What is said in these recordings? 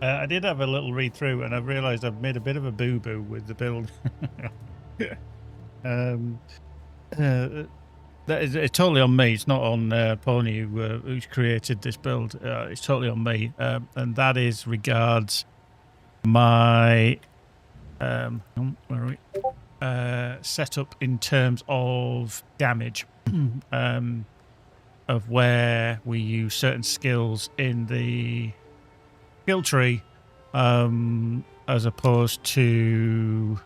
I did have a little read through, and I've realised I've made a bit of a boo-boo with the build. um, that is it's totally on me. It's not on Pony who's created this build. It's totally on me, and that is regards my where are we? Setup in terms of damage, of where we use certain skills in the skill tree, as opposed to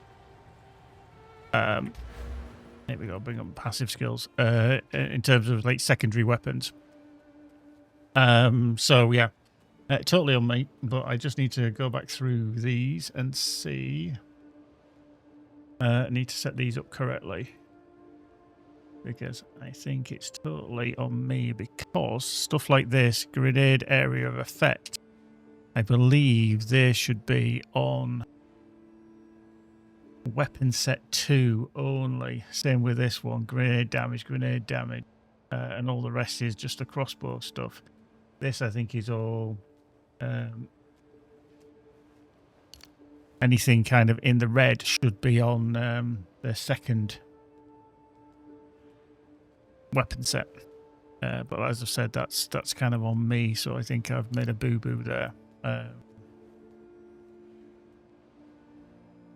here we go, bring up passive skills in terms of like secondary weapons. So yeah, totally on me, but I just need to go back through these and see. I need to set these up correctly, because I think it's totally on me, because stuff like this, grenade area of effect, I believe they should be on weapon set 2 only. Same with this one, grenade damage, and all the rest is just the crossbow stuff. This, I think, is all anything kind of in the red should be on the second weapon set. But as I said, that's kind of on me, so I think I've made a boo-boo there.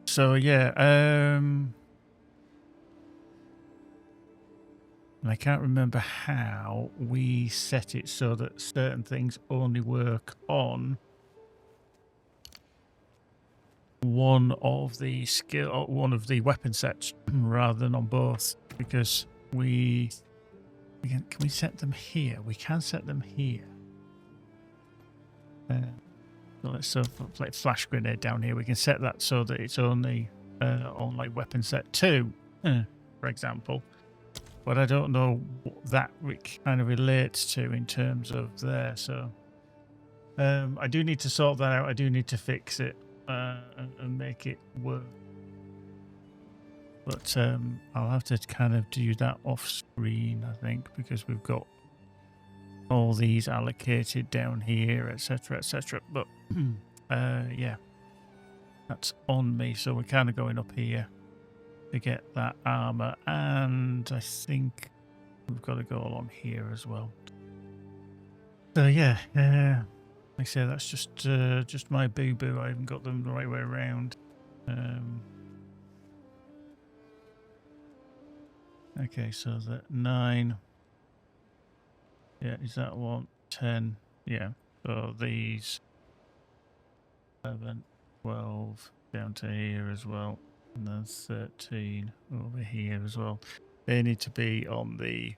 So yeah, and I can't remember how we set it so that certain things only work on one of the weapon sets rather than on both, because can we set them here? We can set them here. So let's like flash grenade down here. We can set that so that it's only on like weapon set 2, for example. But I don't know what that kind of relates to in terms of there. So I do need to sort that out. I do need to fix it and make it work. But I'll have to kind of do that off screen, I think, because we've got all these allocated down here, etc., etc. But yeah, that's on me. So we're kind of going up here to get that armor, and I think we've got to go along here as well. So yeah, like I say, that's just my boo-boo. I haven't got them the right way around. Okay, so that 9. Yeah, is that one? 10. Yeah. So these 11, 12 down to here as well. And then 13 over here as well. They need to be on the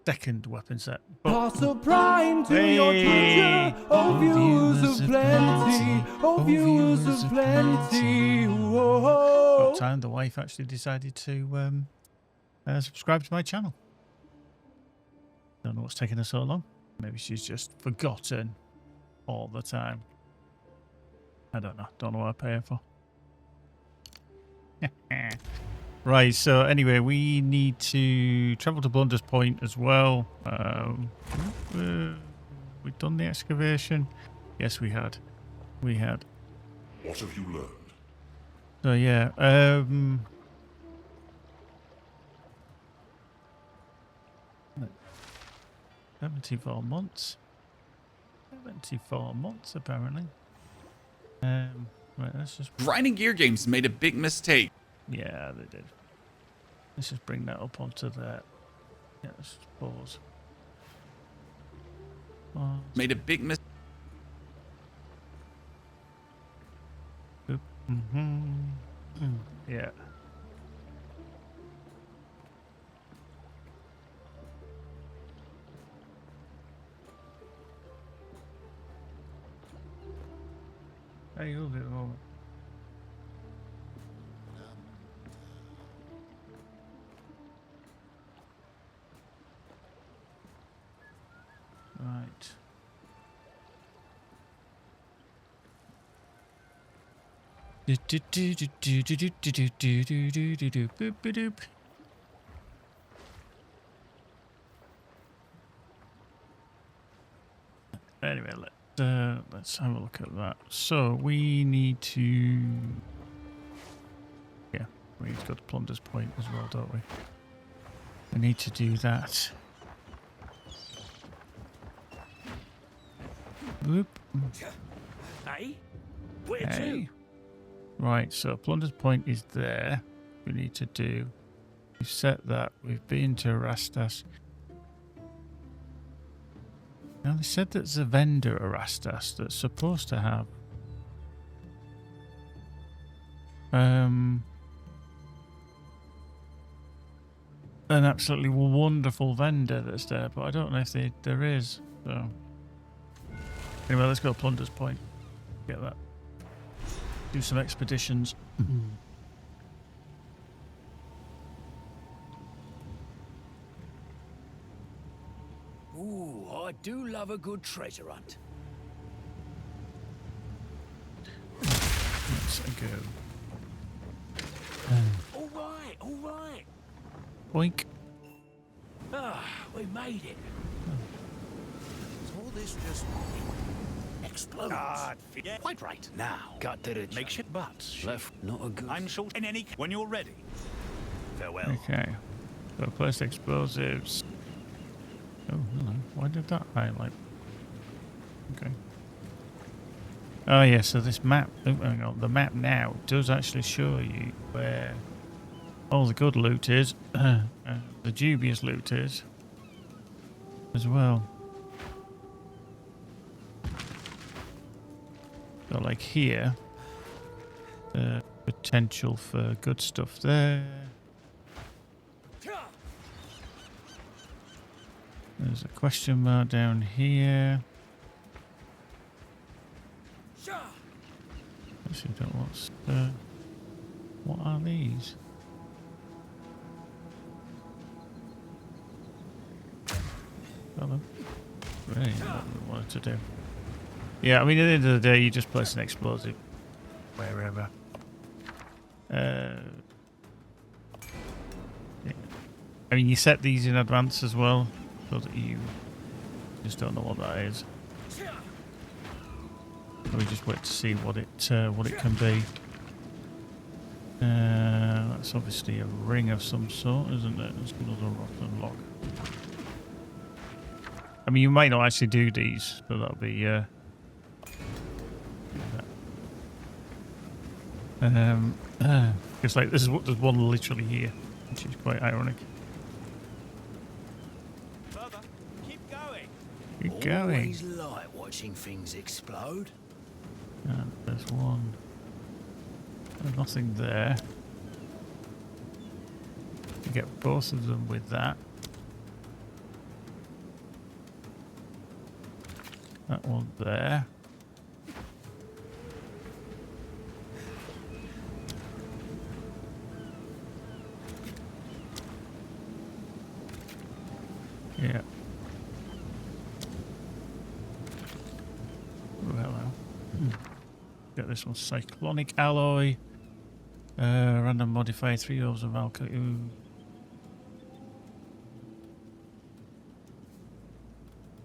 second weapon set. Toss a prime to your Twitter. Oh, views of plenty. Oh, views of plenty. Whoa. About time the wife actually decided to subscribe to my channel. Don't know what's taking her so long. Maybe she's just forgotten all the time. I don't know. Don't know what I pay her for. Right, so anyway, we need to travel to Blunder's Point as well. We've done the excavation. Yes, we had. We had. What have you learned? So yeah, 74 months. 74 months, apparently. Right, let's just... Grinding Gear Games made a big mistake. Yeah, they did. Let's just bring that up onto that. Yeah, let's just pause. Made a big mistake. Yeah. Hey, hold it a moment. Right. Anyway, let's have a look at that. So we need to, yeah, we need to go to Plunder's Point as well, don't we? We need to do that. Whoop. Hey? Where Hey. to? Right, so Plunder's Point is there. We need to do. We've set that. We've been to Rastas. Now they said that there's a vendor at Rastas that's supposed to have an absolutely wonderful vendor that's there, but I don't know if there is. So anyway, let's go to Plunder's Point. Get that. Do some expeditions. Ooh, I do love a good treasure hunt. Let's go. All right, all right. Boink. Ah, we made it. All this just Explodes. yeah, quite right. Now, cut to the Makeshift butts. left. Not a good. I'm short in any when you're ready. Farewell. Okay. So place explosives. Oh, hello. Why did that highlight? Okay. Oh yeah, so this map, oh, hang on, the map now does actually show you where all the good loot is, the dubious loot is, as well. So like here, potential for good stuff there. There's a question mark down here. Let's see what are these? Hello. Really, what we wanted to do. Yeah, I mean, at the end of the day, you just place an explosive wherever. Yeah. I mean, you set these in advance as well, so that you just don't know what that is. We just wait to see what it can be. That's obviously a ring of some sort, isn't it? It's another rotten log. I mean, you might not actually do these, but that'll be it's like there's one literally here, which is quite ironic. Further. Keep going. Keep going. Always like watching things explode. And there's one. There's nothing there. You get both of them with that. That one there. Yeah. Oh, hello. Get this one. Cyclonic alloy. Random modifier, 3 orbs of alcohol.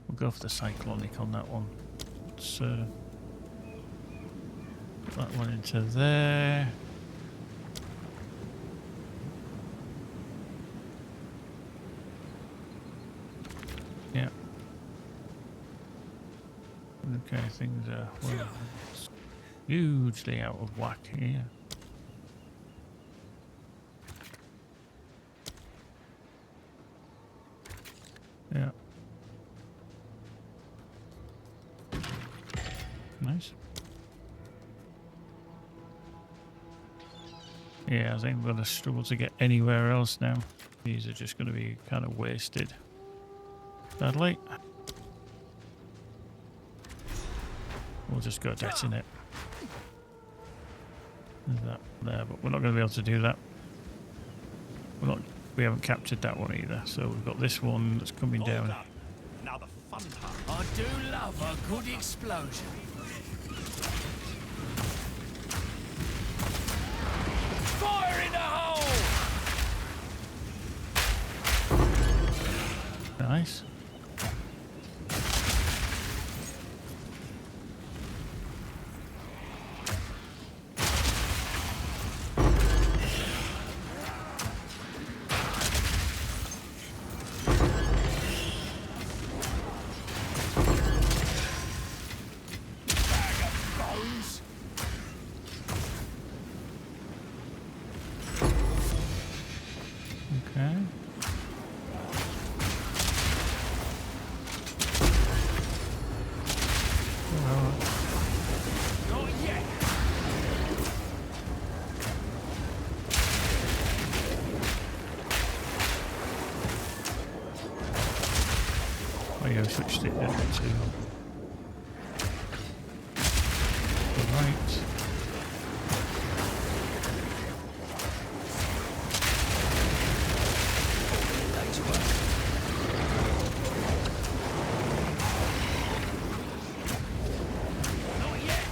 We'll go for the cyclonic on that one. Let's put that one into there. Yeah. Okay, things are well, hugely out of whack here. Yeah. Nice. Yeah, I think I'm going to struggle to get anywhere else now. These are just going to be kind of wasted. Sadly. We'll just go detonate. There's that there, but we're not going to be able to do that. We haven't captured that one either, so we've got this one that's coming All down. done. Now the fun part. I do love a good explosion. Fire in the hole! Nice. Okay. Not yet. Oh yeah, I switched it down to the right. Day's work. Not yet.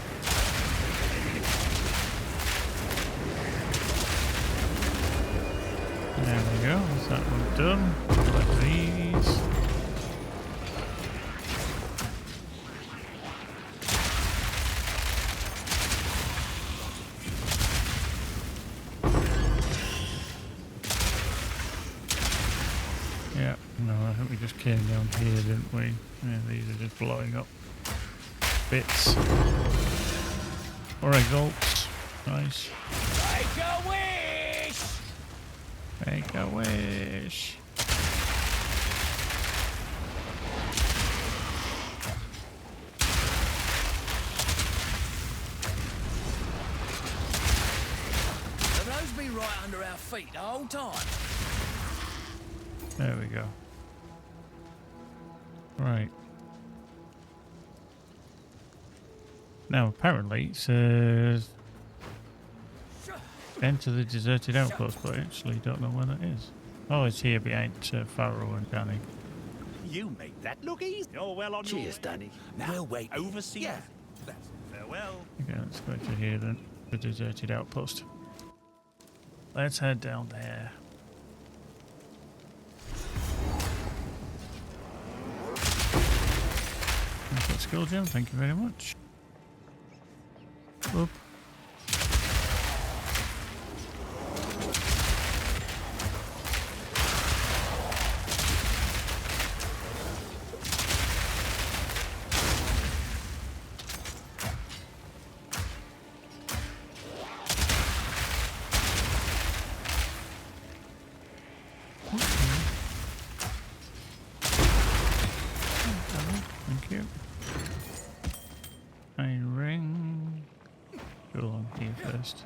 There we go. Is that one done? Like these. Yeah, no, I think we just came down here, didn't we? Yeah, these are just blowing up bits. Alright, Golds. Nice. Take a wish. Make a wish. Have those been right under our feet the whole time? There we go. Right. Now, apparently, it says enter the deserted outpost, but I actually don't know where that is. Oh, it's here behind Pharaoh and Danny. You make that look easy. You're well on your Cheers, way. Danny. Now, We'll wait. oversee. Yeah. That's farewell. Okay, let's go to here then. The deserted outpost. Let's head down there. I've got skill gem, thank you very much. Whoop. Thank you. Iron ring. Go on here first.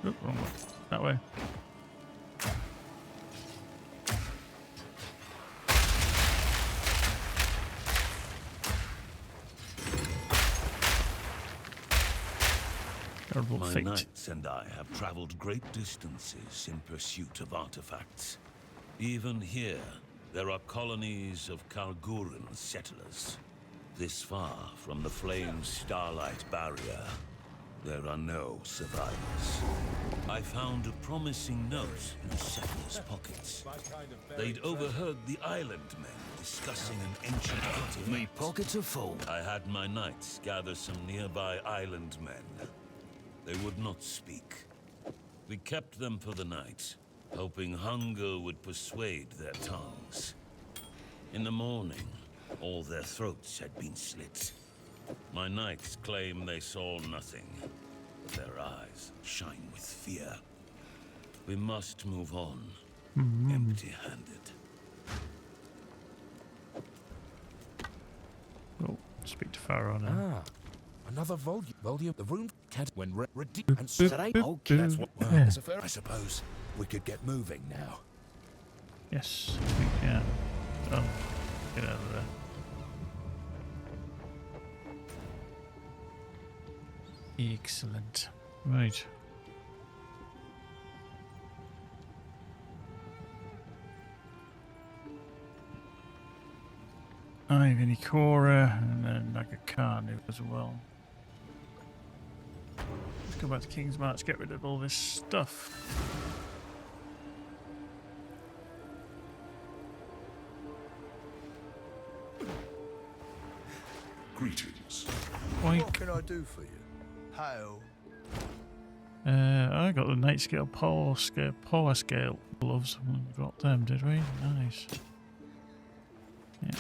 Oop, wrong way. That way. Terrible My fate. knights and I have traveled great distances in pursuit of artifacts. Even here, there are colonies of Kalguran settlers. This far from the Flame's starlight barrier, there are no survivors. I found a promising note in a settler's pockets. They'd overheard the island men discussing an ancient artifact. Me pockets are full. I had my knights gather some nearby island men. They would not speak. We kept them for the night, hoping hunger would persuade their tongues. In the morning, all their throats had been slit. My knights claim they saw nothing, but their eyes shine with fear. We must move on, empty-handed. Oh, speak to Pharaoh now. Ah, another volume. The room can't when ready. And So they okay. that's what. Well, Yeah. it's a fair. I suppose we could get moving now. Yes, I think, yeah. Oh, get out of there. Excellent. Right. Ivan Ikora and then Nagakanu as well. Let's go back to King's March, get rid of all this stuff. Greetings. Oink. What can I do for you? Hail. I got the Night Scale Power Scale gloves. We got them, did we? Nice. Yeah.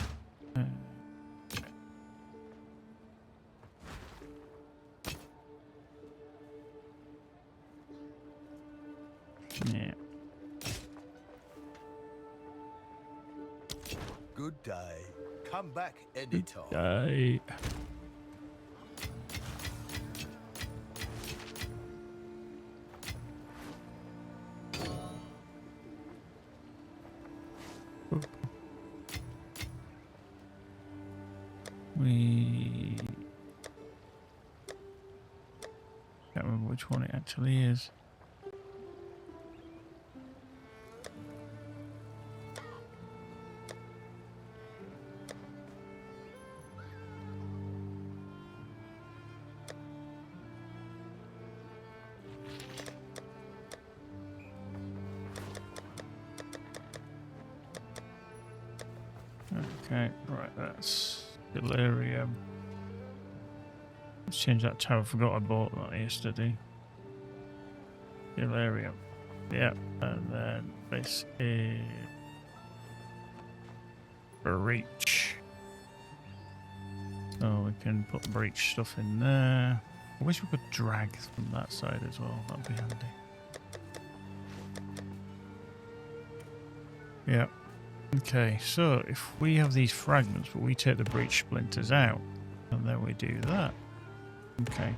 Yeah. good day. Come back anytime. Die. We can't remember which one it actually is. Okay, right, that's delirium. Let's change that tower. I forgot I bought that yesterday. Delirium. Yeah, and then this is breach. So we can put breach stuff in there. I wish we could drag from that side as well. That'd be handy. Yeah. Okay, so if we have these fragments, but we take the breach splinters out, and then we do that. Okay.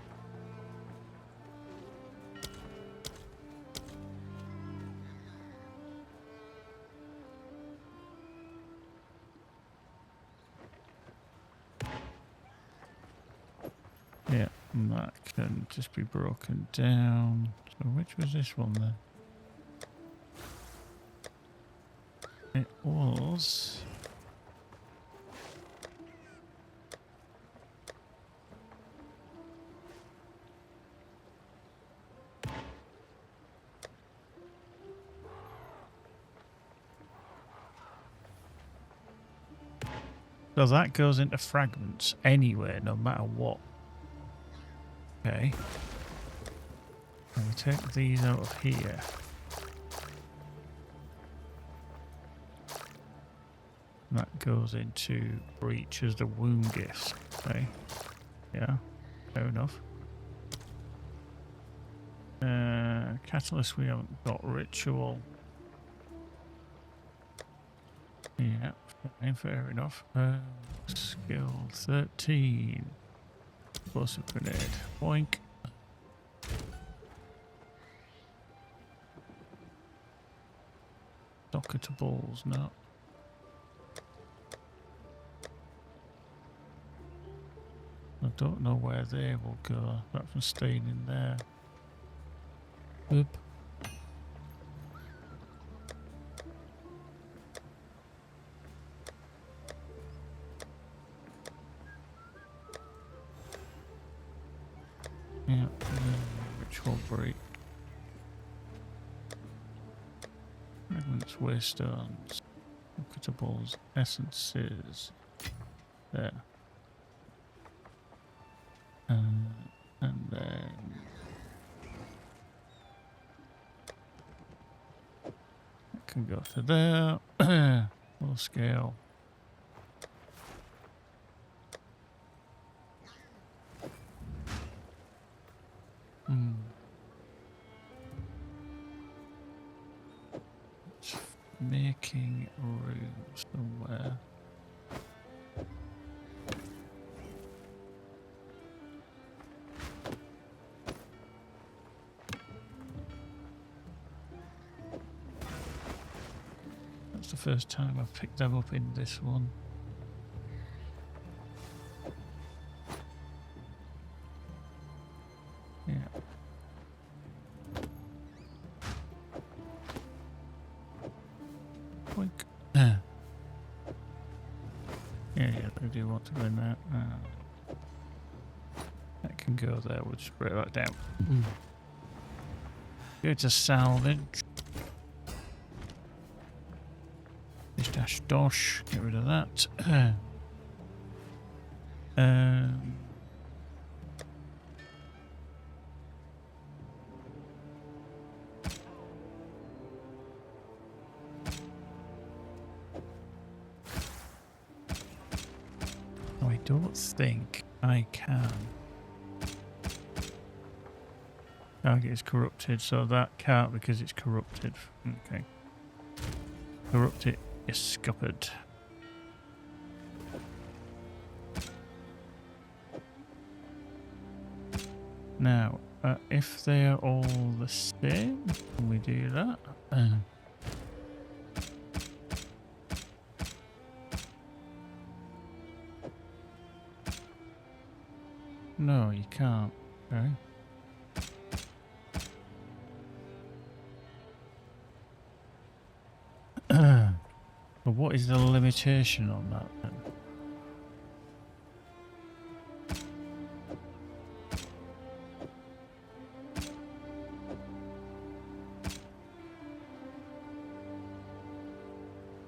Yeah, and that can just be broken down. So which was this one then? It was... So that goes into fragments anyway, no matter what. Okay. And we take these out of here. That goes into breach as the wound gifts. Okay. Yeah, fair enough. Catalyst we haven't got. Ritual. Yeah, fair enough. Skill 13. Explosive grenade. Boink. Docketables, no. I don't know where they will go, apart from staying in there. Oop. Yeah, ritual break. Fragments, waystones, lookatables, essences. There. And then it can go to there. Full scale. It's making room somewhere. That's the first time I've picked them up in this one. Yeah. Boink. Yeah, they do want to go in there. That can go there. We'll just break that down. Go to salvage. Dash dosh. Get rid of that. I don't think I can. Target is corrupted, so that can't because it's corrupted. Okay. Corrupt it, is scuppered. Now, if they're all the same, can we do that? No, you can't. Okay. But what is the limitation on that then?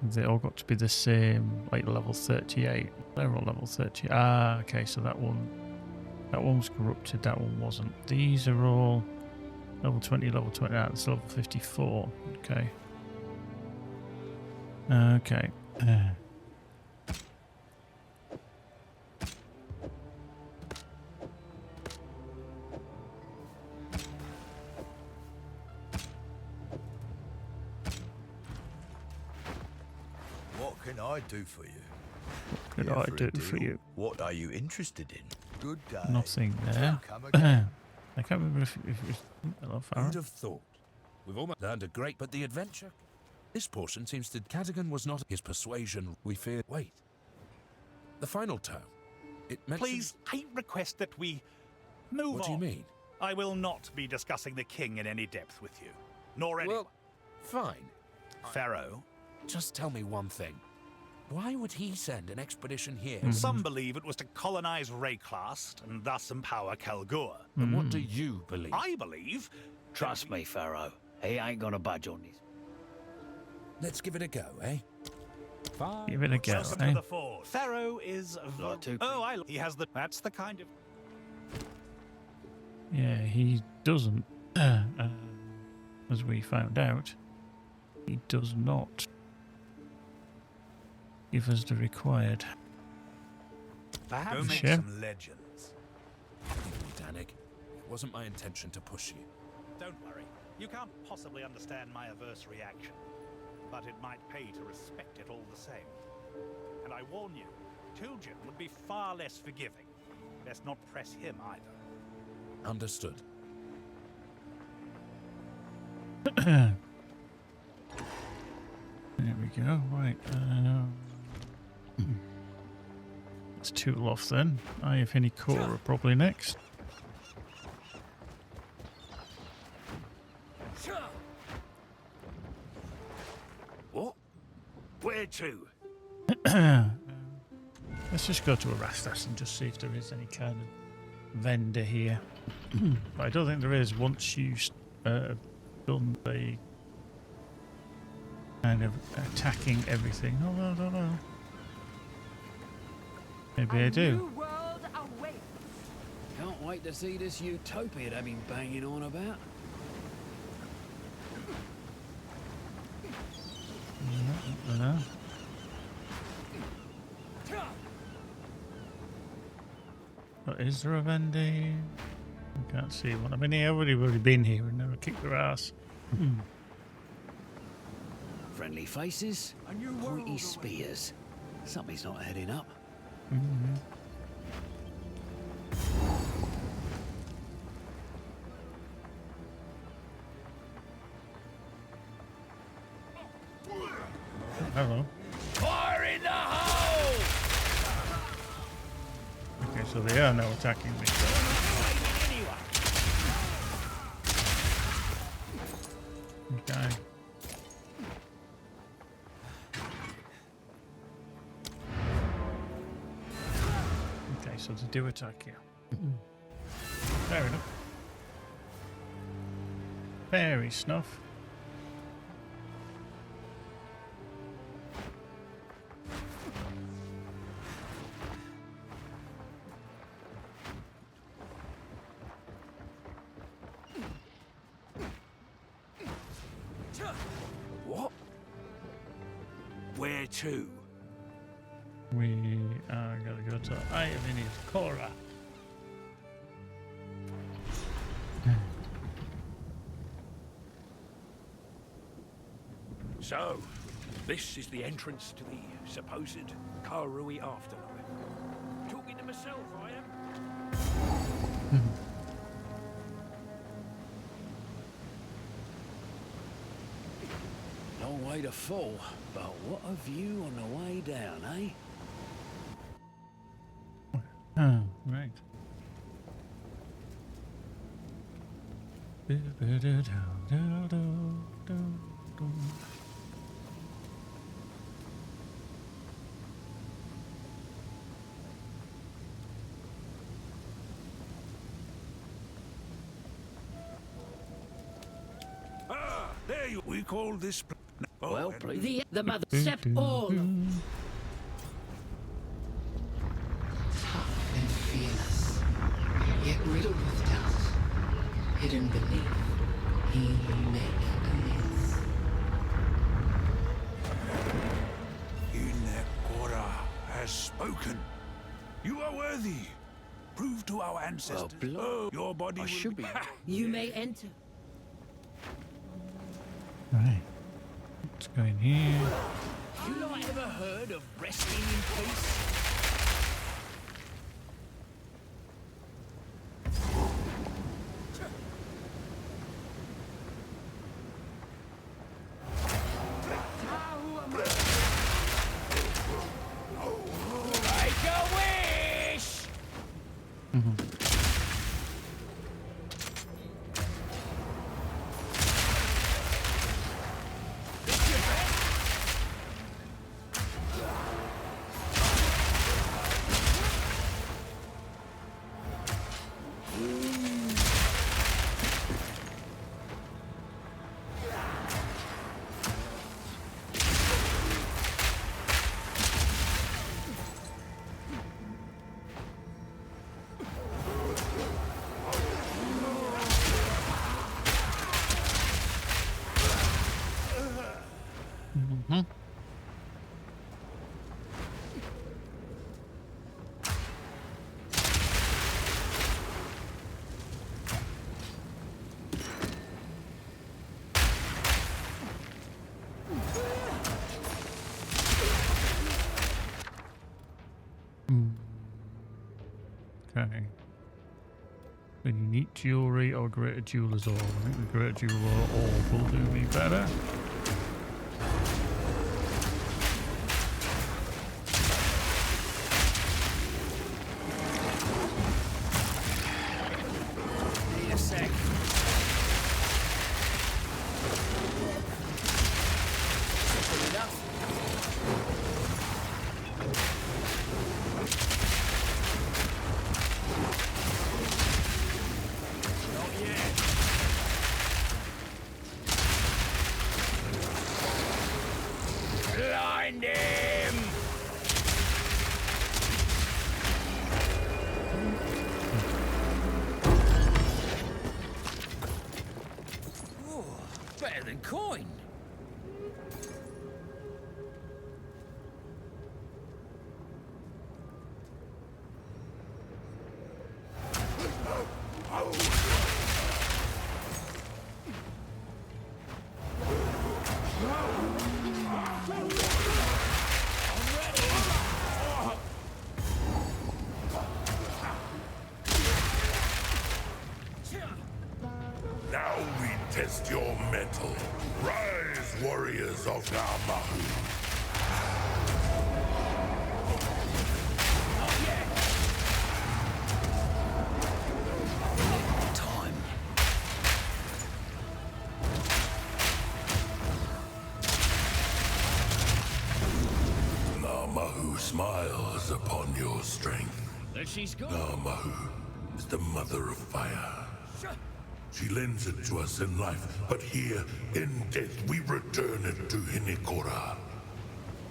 They all got to be the same, like level 38. They're all level 30. Ah, okay, so that one was corrupted, that one wasn't. These are all level 20, level 20, that's level 54. Okay. Okay. What can I do for you? What could I do for you? What are you interested in? Good day. Nothing there. Come again. I can't remember if it was... Hello, Farah. Who'd have thought? We've almost learned a great, but the adventure. This portion seems to Cadogan was not his persuasion. We fear. Wait. The final tome. It mentions. Please, I request that we move on. What do you mean? I will not be discussing the king in any depth with you, nor anyone. Well, fine. Pharaoh. Just tell me one thing. Why would he send an expedition here? Some believe it was to colonize Rayclast and thus empower Kalgur. And what do you believe? I believe. Trust me, Pharaoh. He ain't gonna budge on this. Let's give it a go, eh? Give it a go, Welcome eh? to the fort. Pharaoh is. Not too He has the. That's the kind of. Yeah, he doesn't. As we found out, he does not give us the required. Perhaps Go make make some legends. Danik, it wasn't my intention to push you. Don't worry. You can't possibly understand my averse reaction, but it might pay to respect it all the same. And I warn you, Tuljin would be far less forgiving. Best not press him either. Understood. There we go. Right. That's two off then. I, if any, core are probably next. What? Where to? Let's just go to Erastus and just see if there is any kind of vendor here. But I don't think there is once you've done the kind of attacking everything. Oh, I don't know. Maybe I do. New world awaits. Can't wait to see this utopia they've been banging on about. I don't know. But is there a vendor? I can't see one. I mean, everybody's already been here and never kicked their ass. Friendly faces, pointy spears. Something's not heading up. Hello. Fire in the hole! Okay, so they are now attacking me. Okay. Okay, so they do attack you. Fair enough. Fairy snuff. What? Where to? We are going to go to Iovini's Cora. So, this is the entrance to the supposed Karui afterlife. Talking to myself, I am. long way to fall, but what a view on the way down, eh? Oh, right. Ah, there you. We call this. Oh, Well, and- please. The mother step all. Tough and fearless, yet riddled with doubt, hidden beneath, he will make amends. Inekora has spoken. You are worthy. Prove to our ancestors. blood. Your body I will should be. You may enter. Right. Let's go in here. You not ever heard of resting in peace? Make a wish! Okay. Then unique jewelry or greater jeweler's ore. I think the greater jeweler ore will do me better. Need a sec. Good enough. Not yet. Blind him! Oh, better than coin. Now we test your mettle. Rise, warriors of Namahu. Time. Namahu smiles upon your strength. There she's gone. Namahu is the mother of fire. She lends it to us in life, but here, in death, we return it to Hinekora.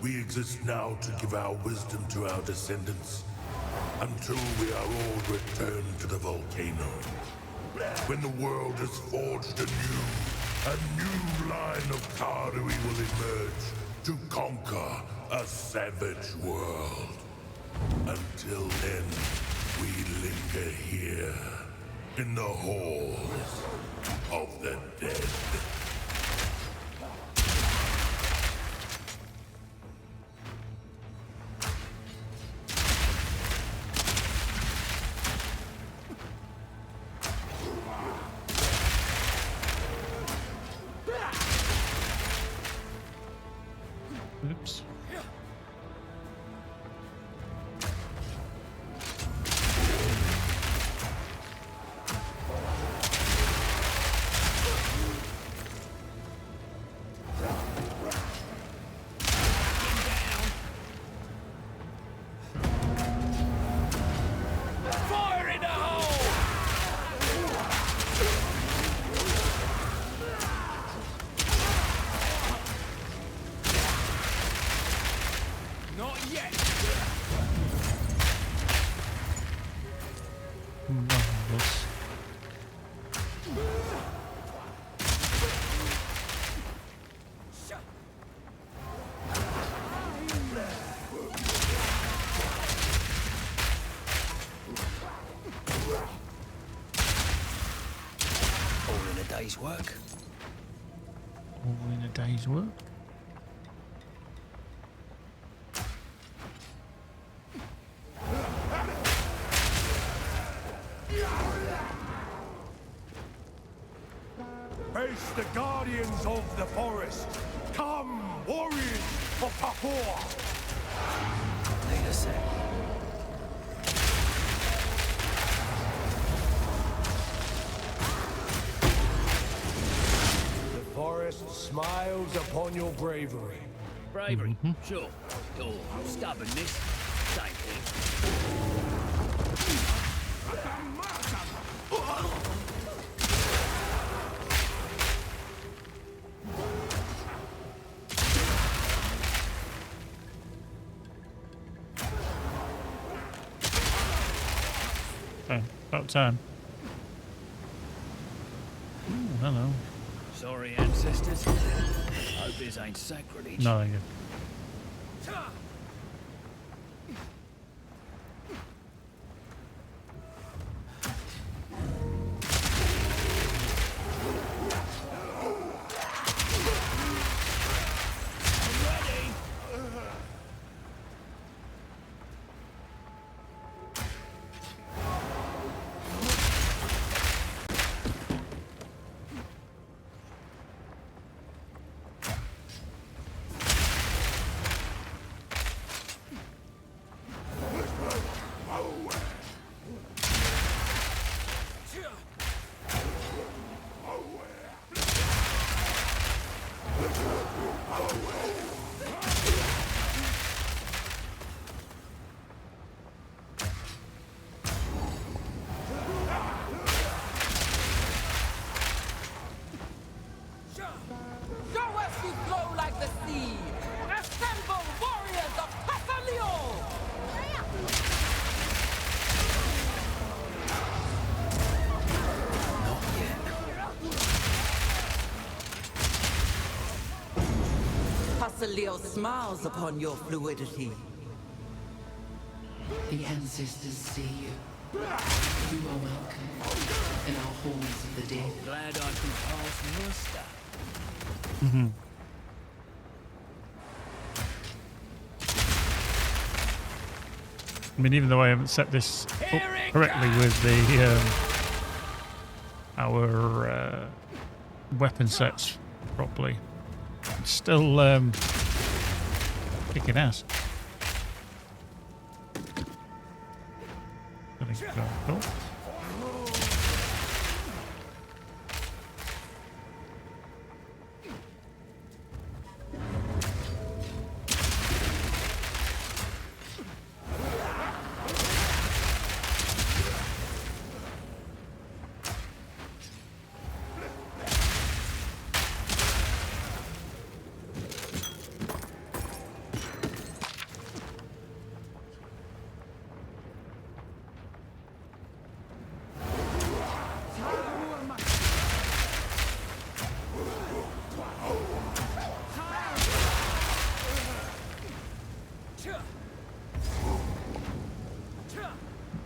We exist now to give our wisdom to our descendants, until we are all returned to the volcano. When the world has forged a new line of Karui will emerge to conquer a savage world. Until then, we linger here in the halls of the dead. Oops. Fire in the hole! Not yet. Marvelous. All in a day's work. All in a day's work. Face the guardians of the forest. Come, warriors of Papua. Need a sec. The forest smiles upon your bravery. Bravery, sure. Or stubbornness, same thing. Okay, about time. Ooh, hello. Sorry, ancestors. Hope this ain't sacrilege. No, thank you. Go as you flow like the sea. Assemble warriors of Pasalio! Not yet. Pasalio smiles upon your fluidity. The ancestors see you. You are welcome in our halls of the dead. Glad I can pass muster. I mean, even though I haven't set this up correctly with the our weapon sets properly, it's still kicking ass. I think cool.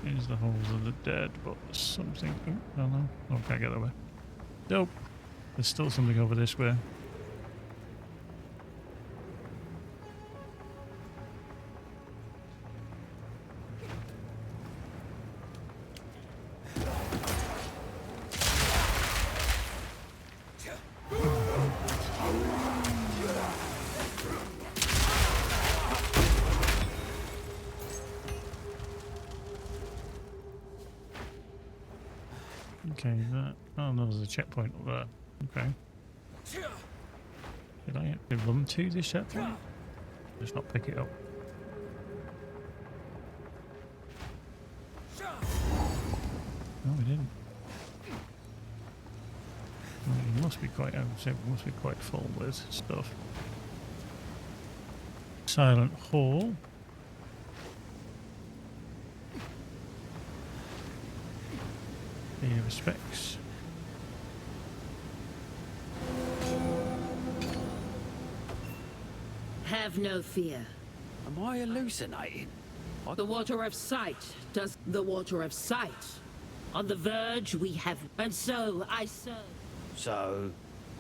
Here's the halls of the dead, but there's something. Oh, no. Oh, can't get that way. Nope. There's still something over this way. Okay, that. Oh no, there's a checkpoint up there. Okay. Did I actually run to this checkpoint? Just not pick it up. No, we didn't. Well, it must be quite. I would say it must be quite full with stuff. Silent Hall. Pay your respects. Have no fear. Am I hallucinating? The water of sight does the water of sight. On the verge we have, and so I serve. So,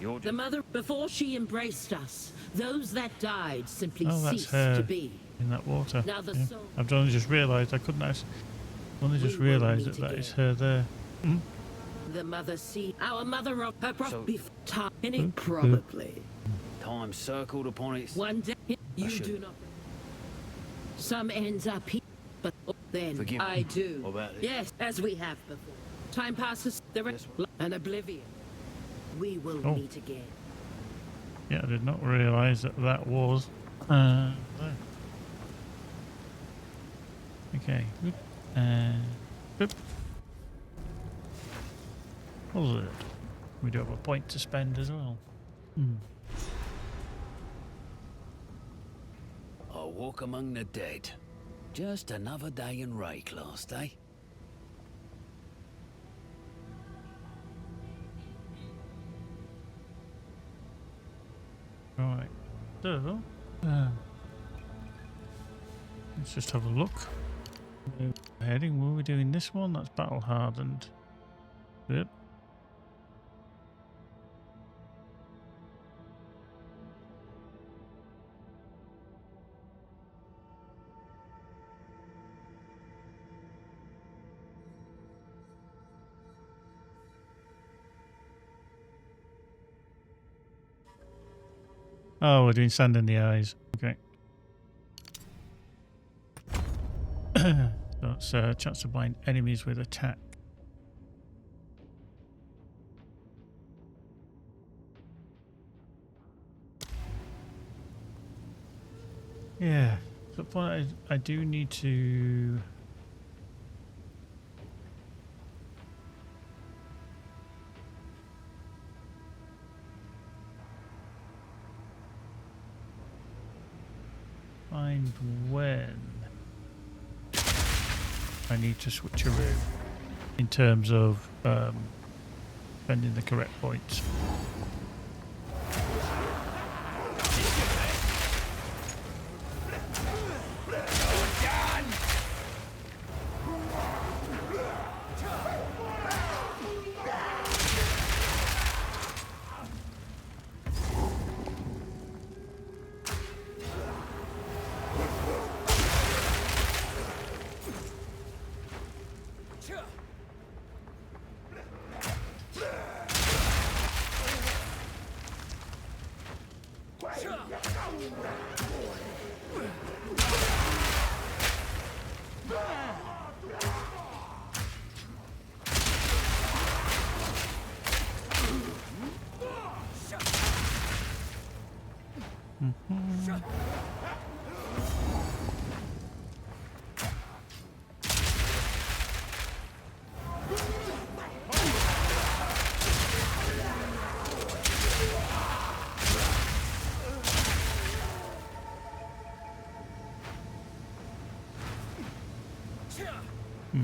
you're The mother, before she embraced us, those that died simply Oh, that's ceased her to be. in that water. Now the Yeah. soul. I've only just realised I couldn't actually. Only just We will realised meet that that again. is her there. The mother sea, our mother of her So- time, probably. time circled upon its... One day you should- do not. Some ends up here, but then Forgive I me. do. What about it? Yes, as we have before. Time passes, there is an oblivion. We will Oh. meet again. Yeah, I did not realise that that was there. Okay. Whoop. Whoop. Hold it. We do have a point to spend as well. I walk among the dead. Just another day in Rayclast, eh? Right. So, let's just have a look. Where we're heading. Were we doing this one? That's battle hardened. Yep. Oh, we're doing sand in the eyes. Okay. That's a chance to blind enemies with attack. Yeah. At the point I do need to... find when I need to switch around in terms of spending the correct points.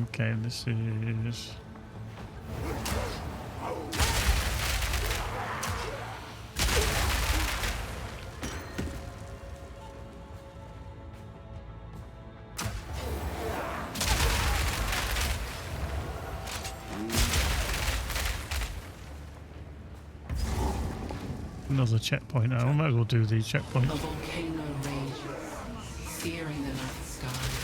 Okay, this is... another checkpoint now. I might as well do these checkpoints. A volcano rages, searing the night sky.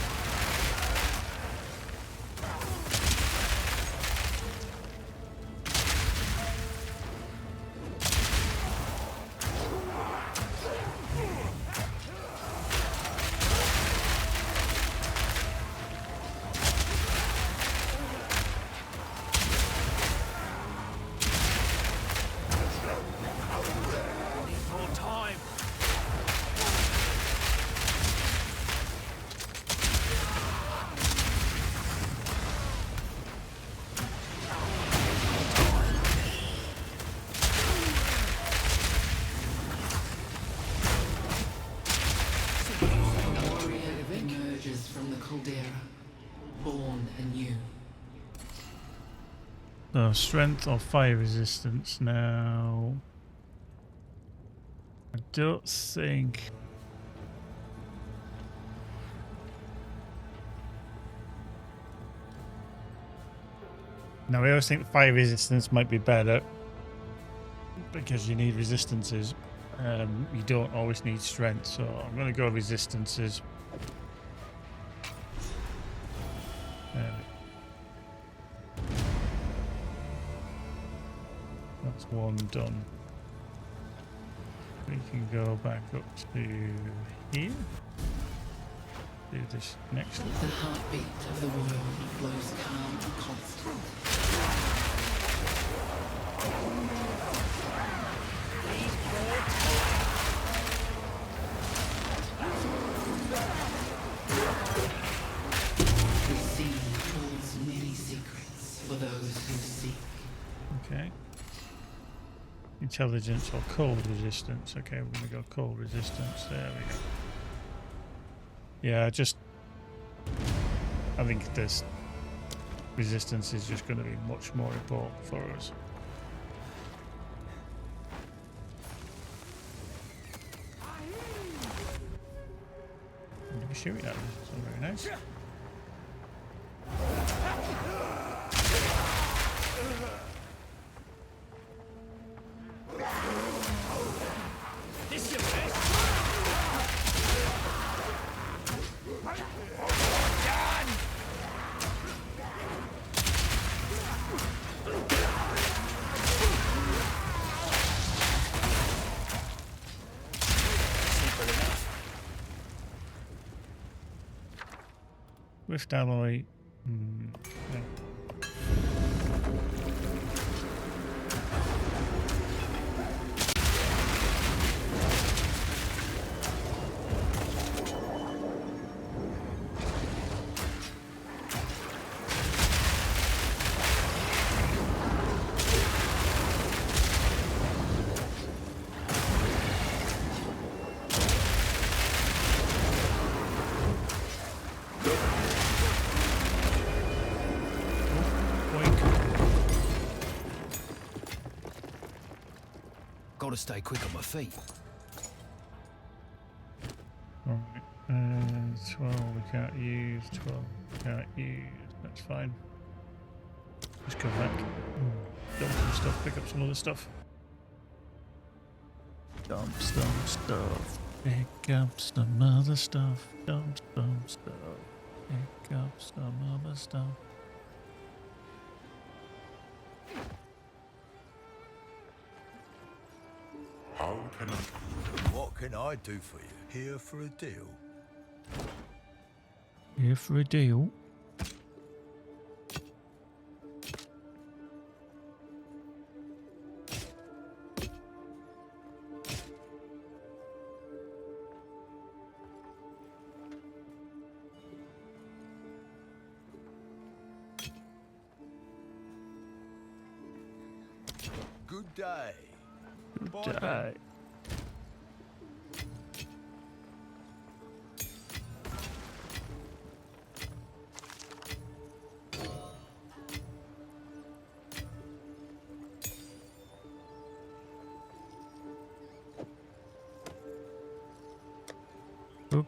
So strength or fire resistance now. I don't think. Now, I always think fire resistance might be better because you need resistances. You don't always need strength, so I'm going to go resistances. That's one done. We can go back up to here. Do this next one. The heartbeat of the world flows calm and constant. The sea holds many secrets for those who seek. Okay. Intelligence or cold resistance. Okay, we're going to go cold resistance. There we go. Yeah, I think this resistance is just going to be much more important for us. What are you shooting at? That's not very nice. Rift alloy. No. Gotta stay quick on my feet. Alright. 12 we can't use. 12 we can't use. That's fine. Just go back. Dump some stuff. Pick up some other stuff. Dump some stuff. Pick up some other stuff. Dump some stuff. Pick up some other stuff. How can I... What can I do for you? Here for a deal? Here for a deal. Good day. Good day. Oop.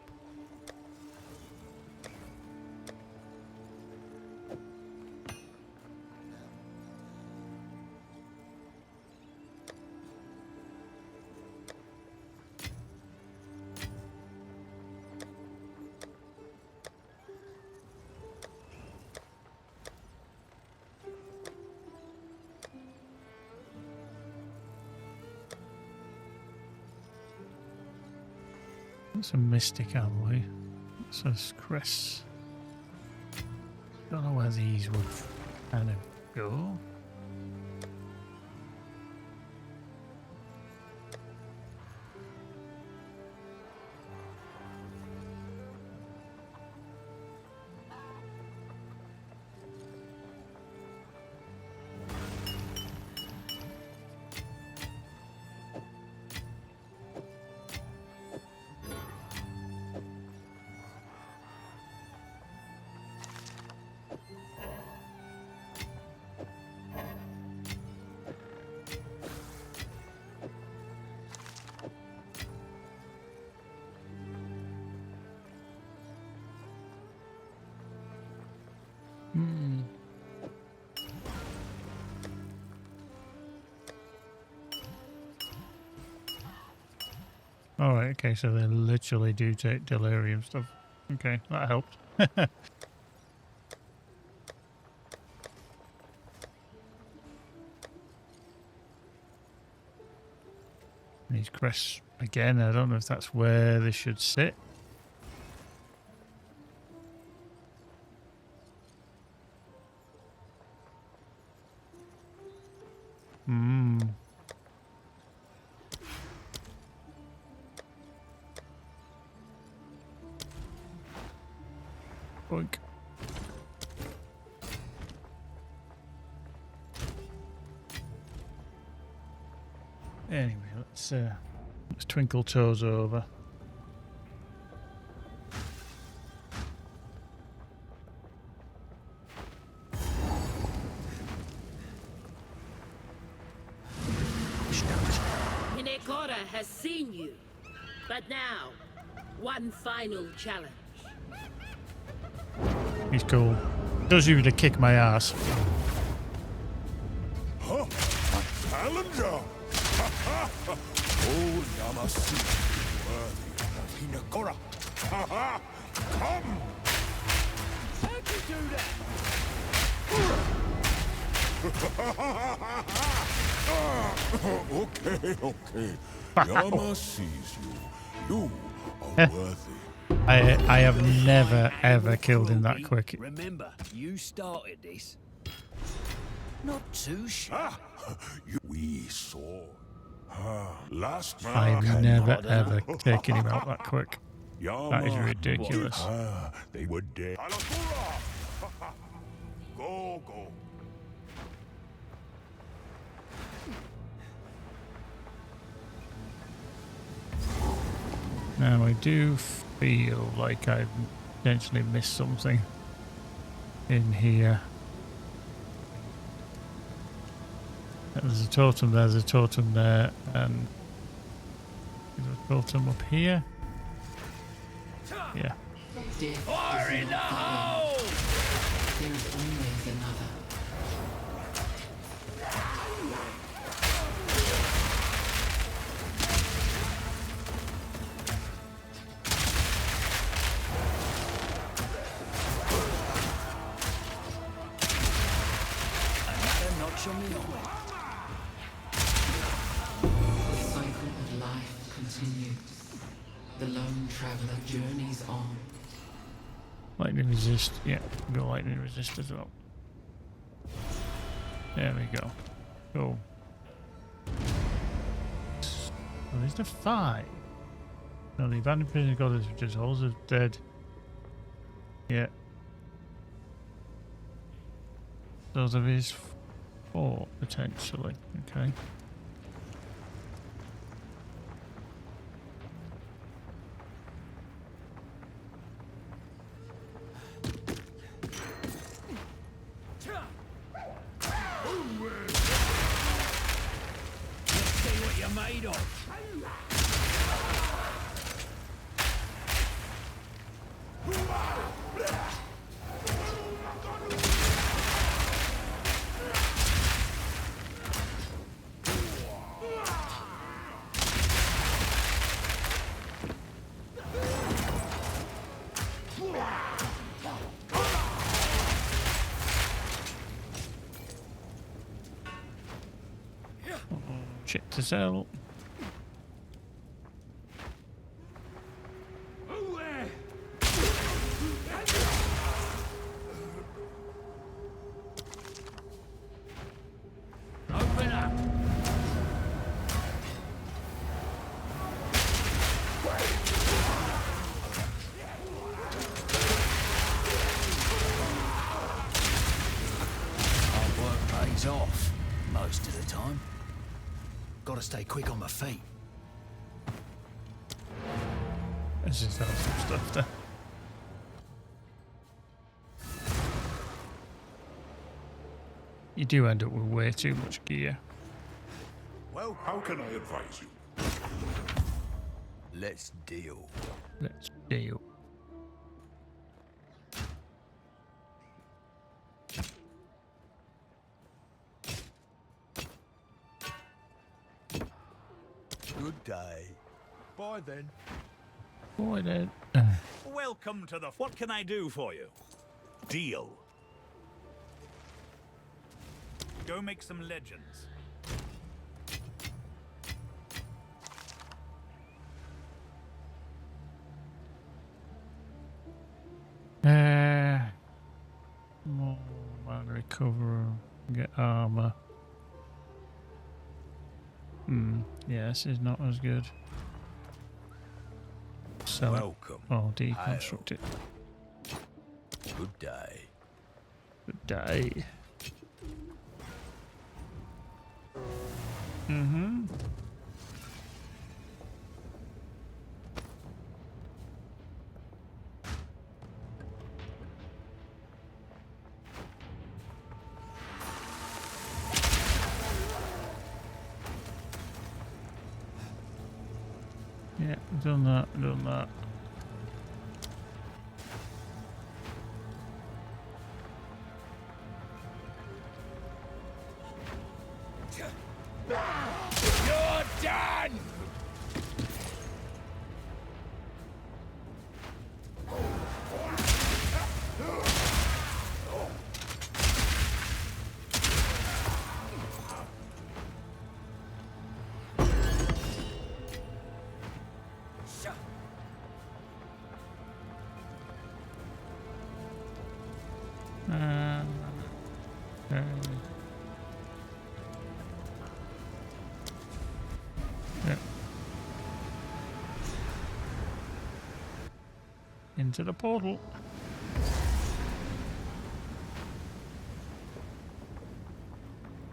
That's a mystic alloy. It says crests. Don't know where these would kind of go. Alright, okay, so they literally do take delirium stuff. Okay, that helps. These crests, again, I don't know if that's where they should sit. Boink. Anyway, let's twinkle toes over. Hinekora has seen you, but now, one final challenge. He's cool. Does usually kick my ass. Huh? A challenger? Ha ha! Oh, Yamasi, worthy of Hinekora. Ha ha! Come! How'd you do that? Okay. Yama sees you. You are worthy. I have never ever killed him that quick. Remember, you started this. Not too sure. We saw. Last time. I've never ever taken him out that quick. That is ridiculous. They were dead. Go. Now I do feel like I've potentially missed something in here. There's a totem there's a totem there, and there's a totem up here. Yeah. Fire in the hole! There's always another. Another notch on the arm. The cycle of life continues. The lone traveler journeys on. Lightning resist. Yeah, go lightning resist as well. There we go. Cool. Well, there's the 5. No, the abandoned prison goddess, which is also dead. Yeah. So there is 4 potentially. Okay. Let's see what you're made of. Chip to sell. Open up! Hard work pays off, most of the time. Gotta stay quick on my feet. Let's just have some stuff there. You do end up with way too much gear. Well, how can I advise you? Let's deal. Let's deal. Good day. Bye then. Boy, then. Welcome to the... What can I do for you? Deal. Go make some legends. More mana recover, get armor. Yeah, this is not as good. So, Welcome. oh, deconstruct it. Good day. Good day. Mm-hmm. Yeah, done that, done that. You're done! Okay. Yeah. Into the portal.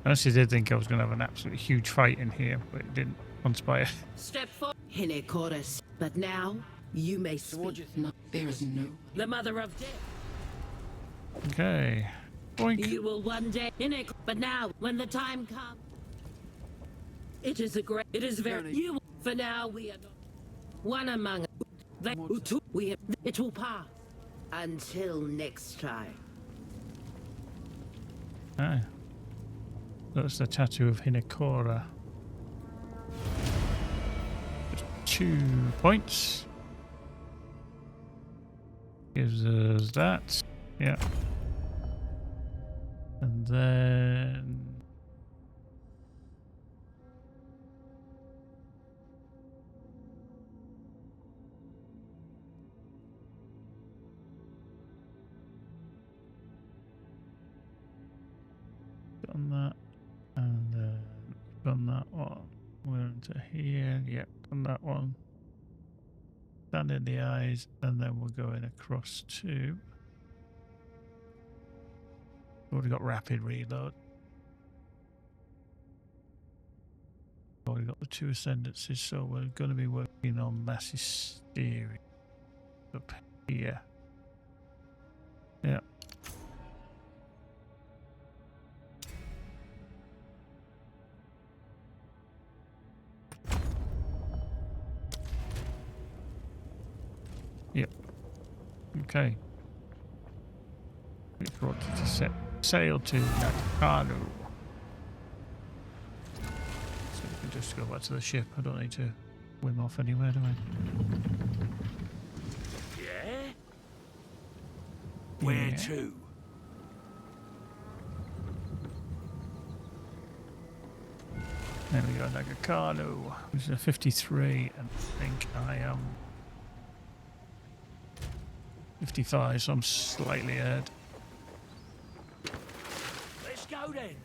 I honestly did think I was going to have an absolutely huge fight in here, but it didn't conspire. Step forward, Hinekoris. But now, you may speak. No, there is no... The mother of death. Okay. Boink. You will one day, but now, when the time comes, it is a great, it is very, you, for now we are not one among us. It will pass. Until next time. Ah. That's the tattoo of Hinekora. Just 2 points. Gives us that. Yeah. And then... done that. And then done that one. We're into here. Yep, done that one. Stand in the eyes. And then we're going across to... already got rapid reload. Already got the 2 ascendancies, so we're going to be working on mass hysteria up here. Yeah. Yep. Okay. We brought it to set sail to Nakano. So we can just go back to the ship. I don't need to swim off anywhere, do I? Yeah? Where to? There we go, Nagakano. Which is a 53, and I think I am 55, so I'm slightly ahead. Let's go then.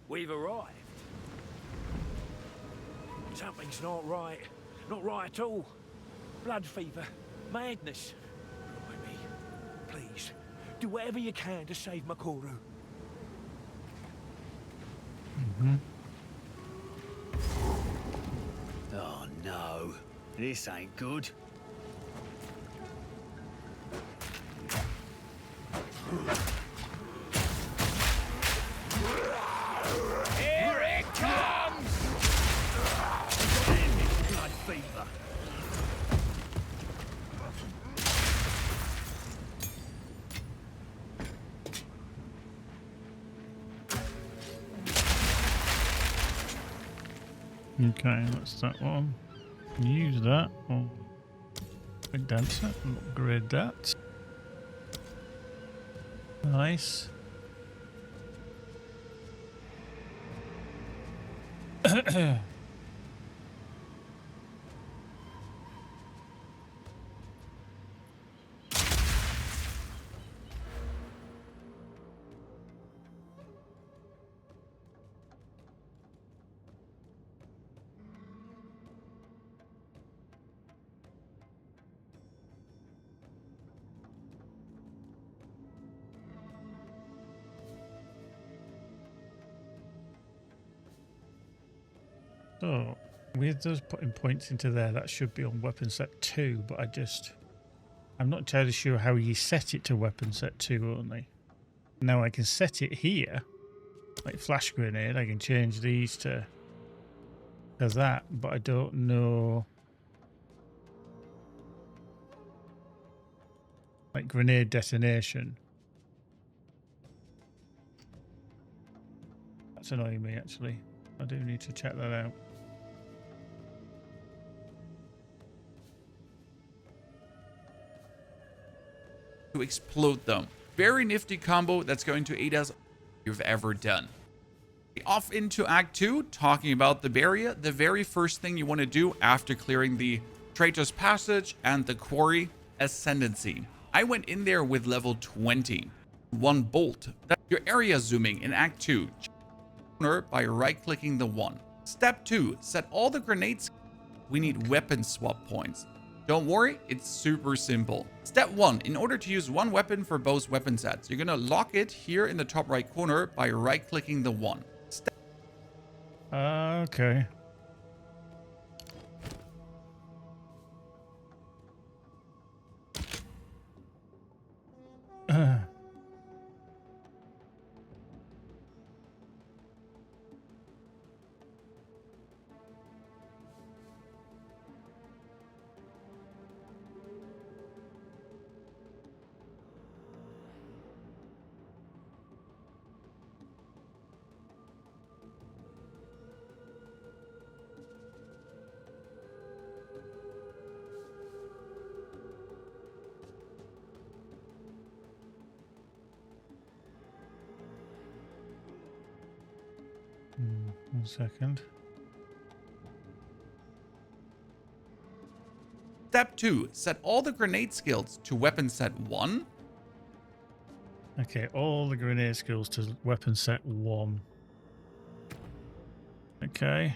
We've arrived. Something's not right. Not right at all. Blood fever. Madness. Blimey. Please, do whatever you can to save Makoru. Oh no, this ain't good. Here it comes! Blood fever. Okay, that's that one. Use that. Or condense it and upgrade that. Nice. So, with us putting points into there, that should be on weapon set 2, but I'm not entirely sure how you set it to weapon set 2 only. Now I can set it here, like flash grenade, I can change these to that, but I don't know, like grenade detonation. That's annoying me actually. I do need to check that out. To explode them. Very nifty combo that's going to aid us you've ever done. Off into Act 2, talking about the barrier. The very first thing you want to do after clearing the Traitor's Passage and the Quarry, Ascendancy. I went in there with level 20. One bolt. That's your area zooming in Act 2. By right-clicking the 1. Step 2, set all the grenades. We need weapon swap points. Don't worry, it's super simple. Step 1, in order to use one weapon for both weapon sets, you're gonna lock it here in the top right corner by right-clicking the 1. Okay. One second. Step 2, set all the grenade skills to weapon set 1. Okay, all the grenade skills to weapon set 1. Okay.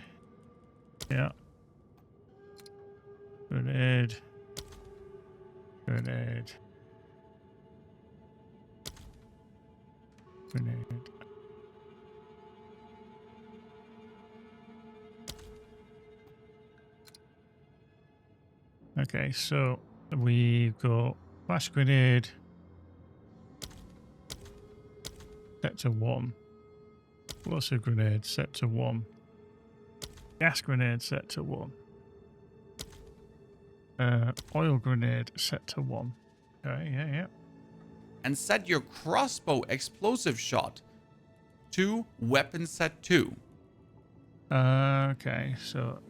Yeah. Grenade. Grenade. Grenade. Okay, so we've got flash grenade set to 1. Explosive grenade set to 1. Gas grenade set to 1. Oil grenade set to 1. Okay, yeah. And set your crossbow explosive shot to weapon set 2. Okay, so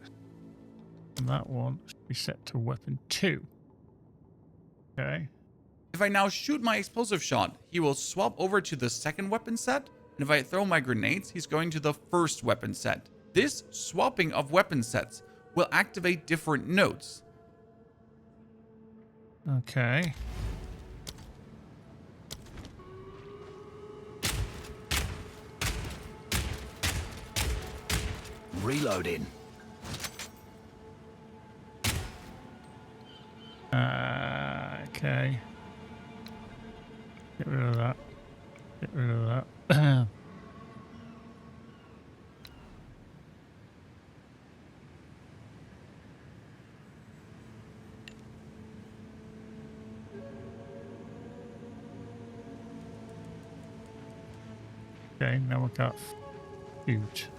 that one should be set to weapon 2. Okay. If I now shoot my explosive shot, he will swap over to the second weapon set, and if I throw my grenades, he's going to the first weapon set. This swapping of weapon sets will activate different nodes. Okay. Reloading. Okay. Get rid of that. Get rid of that. Okay, now we got shoot.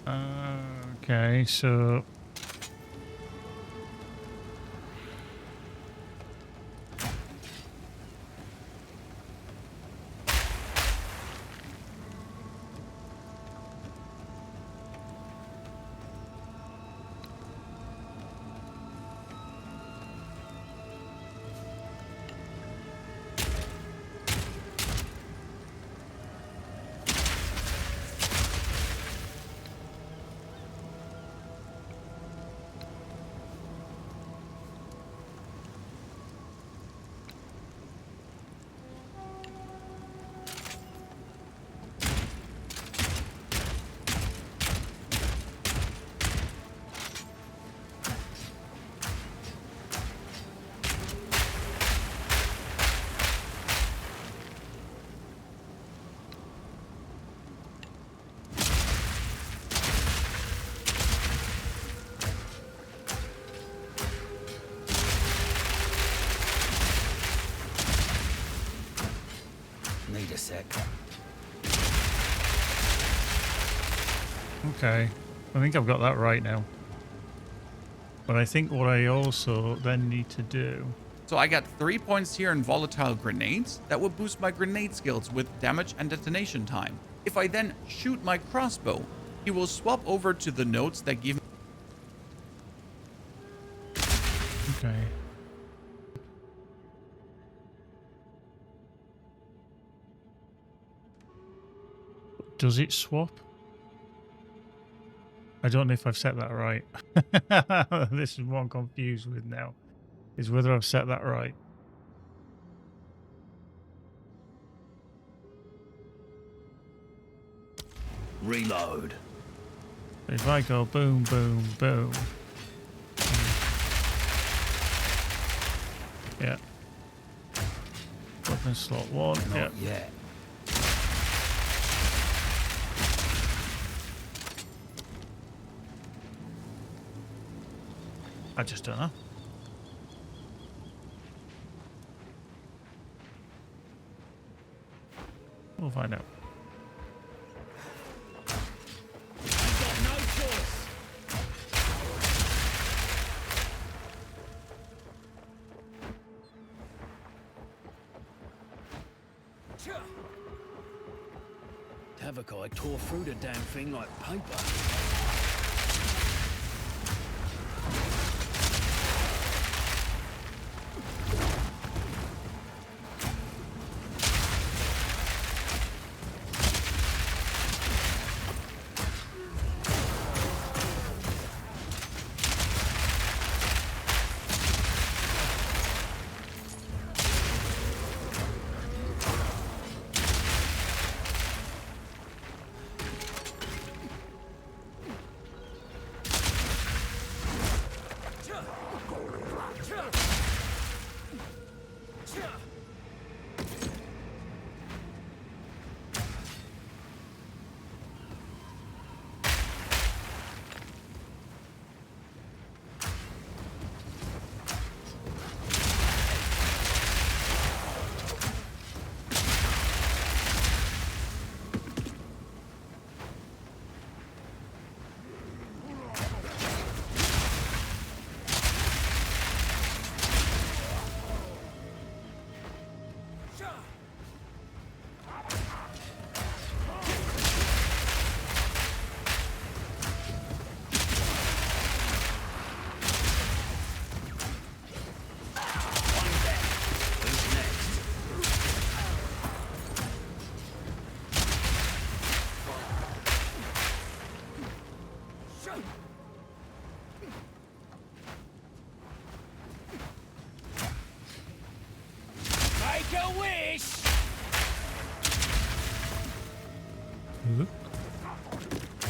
Okay, so Need a sec. okay, I think I've got that right now. But I think what I also then need to do. So I got 3 points here in volatile grenades that will boost my grenade skills with damage and detonation time. If I then shoot my crossbow, he will swap over to the notes that give me. Okay. Does it swap? I don't know if I've set that right. This is what I'm confused with now. Is whether I've set that right. Reload. If I go boom, boom, boom. Yeah. Weapon slot 1. Not Yeah. yet. I just don't know. We'll find out. Tavakai tore through the damn thing like paper.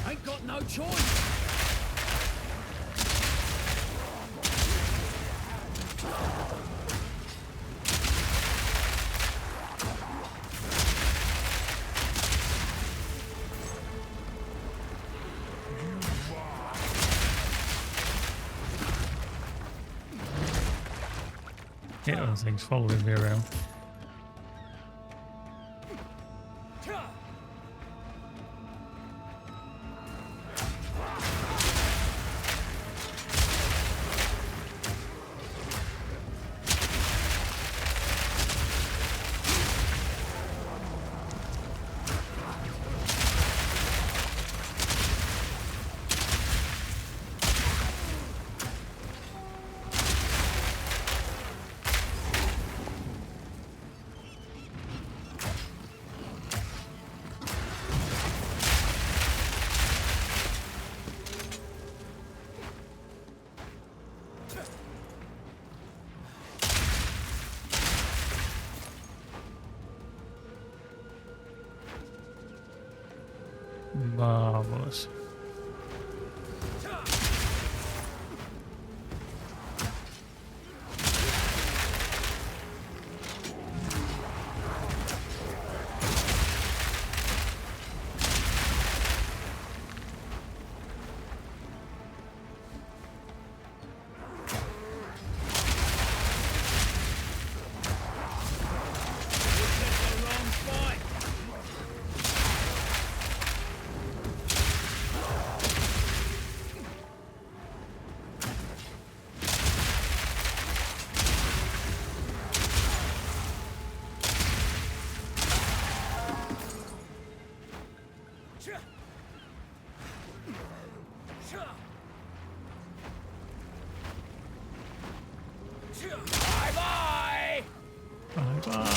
Ain't got no choice. Yeah, those things following me around. Marvelous. Bye-bye! Bye-bye.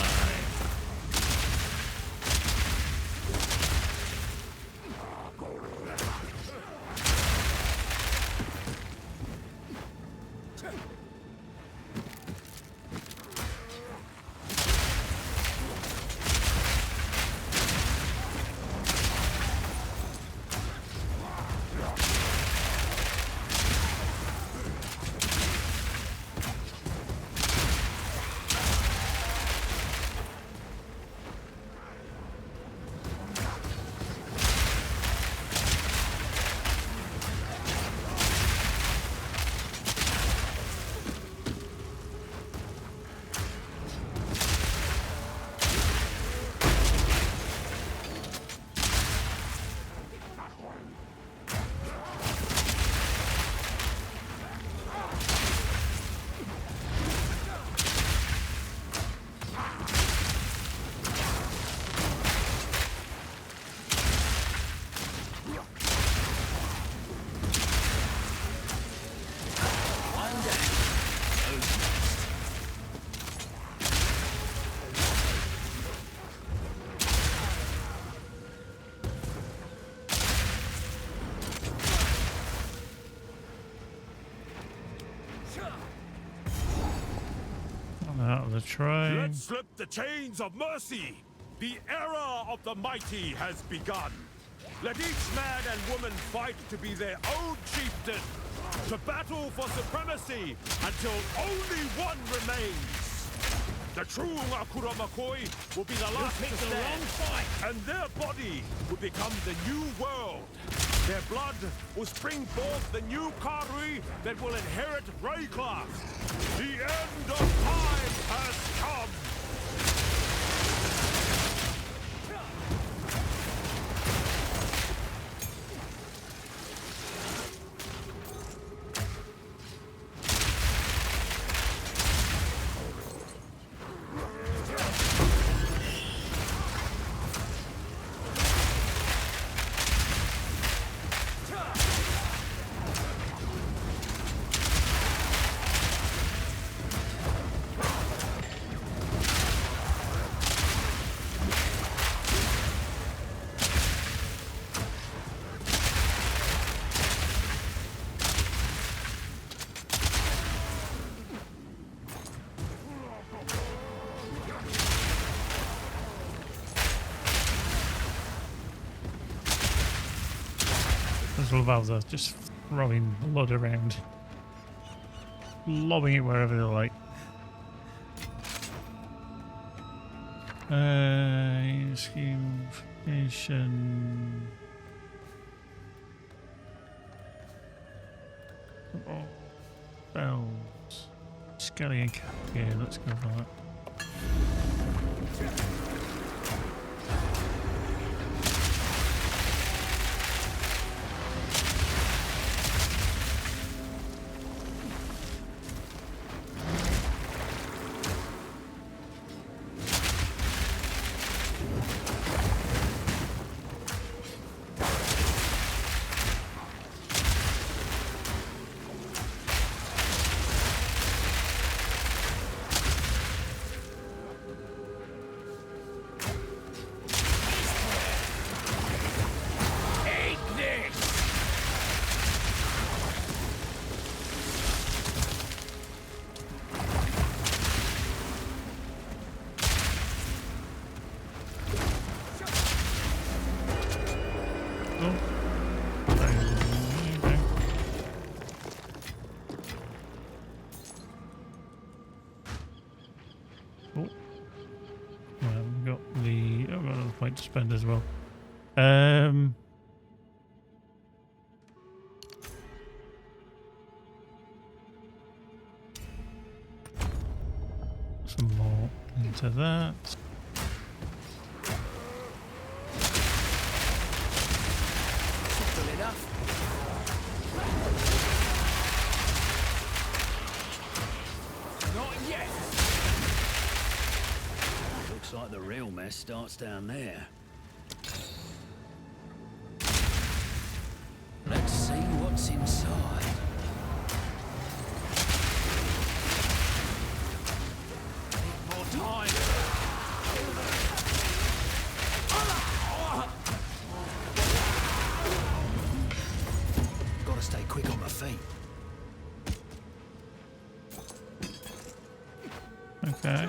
Out of the train. Let's slip the chains of mercy. The era of the mighty has begun. Let each man and woman fight to be their own chieftain, to battle for supremacy until only one remains. The true Akura Makoi will be the last to stand, and their body will become the new world. Their blood will spring forth the new Karui that will inherit Rayclass. The end of time has come! Valda just throwing blood around, lobbing it wherever they like. Scarification. Oh, bells. Skelly and Cap. Yeah, let's go for that. Oh. Oh. Well, I've got the. I've got another point to spend as well. Some more into that. Simple enough. Not yet. Looks like the real mess starts down there. Let's see what's inside. Need more time. Gotta stay quick on my feet. Okay.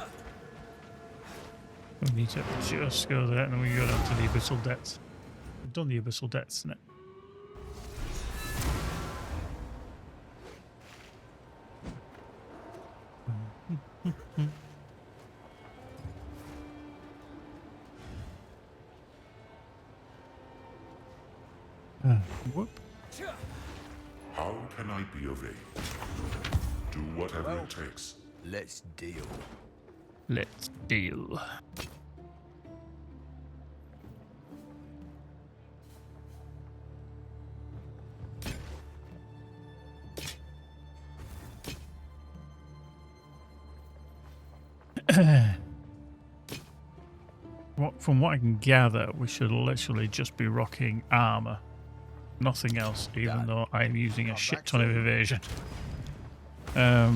We need to just go there and then we go down to the abyssal depths. We've done the abyssal depths, isn't it? Whoop. How can I be of aid? Do whatever it takes. Let's deal. Let's deal. From what I can gather, we should literally just be rocking armor. Nothing else, even though I'm using a shit ton of evasion. Yeah.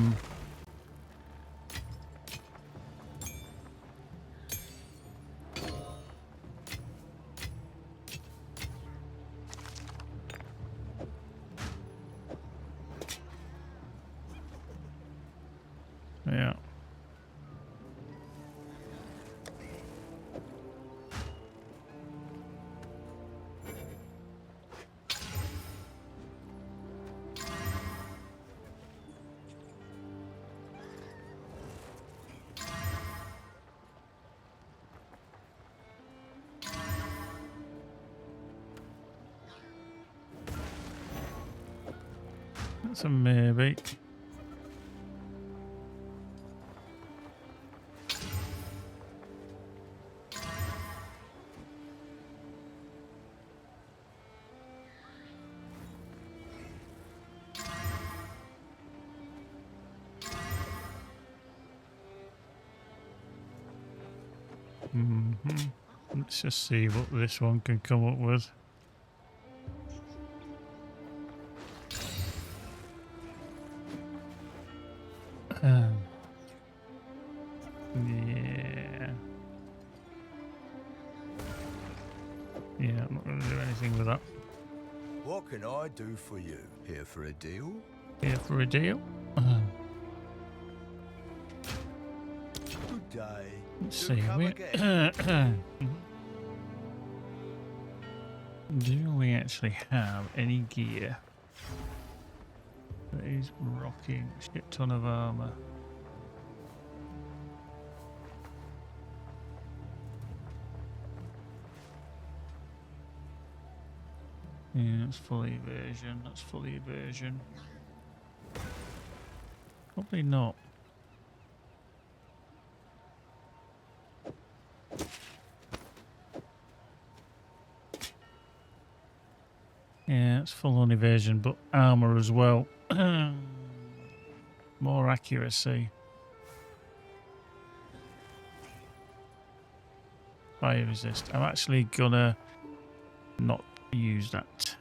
That's a maybe. Let's just see what this one can come up with. Yeah. Yeah, I'm not going to do anything with that. What can I do for you? Here for a deal? Here for a deal? Good day. Let's see. Do we actually have any gear that is rocking shit ton of armor? Yeah, that's full evasion. That's full evasion. Probably not. Yeah, it's full on evasion, but armor as well. More accuracy. Fire resist. I'm actually gonna not use that.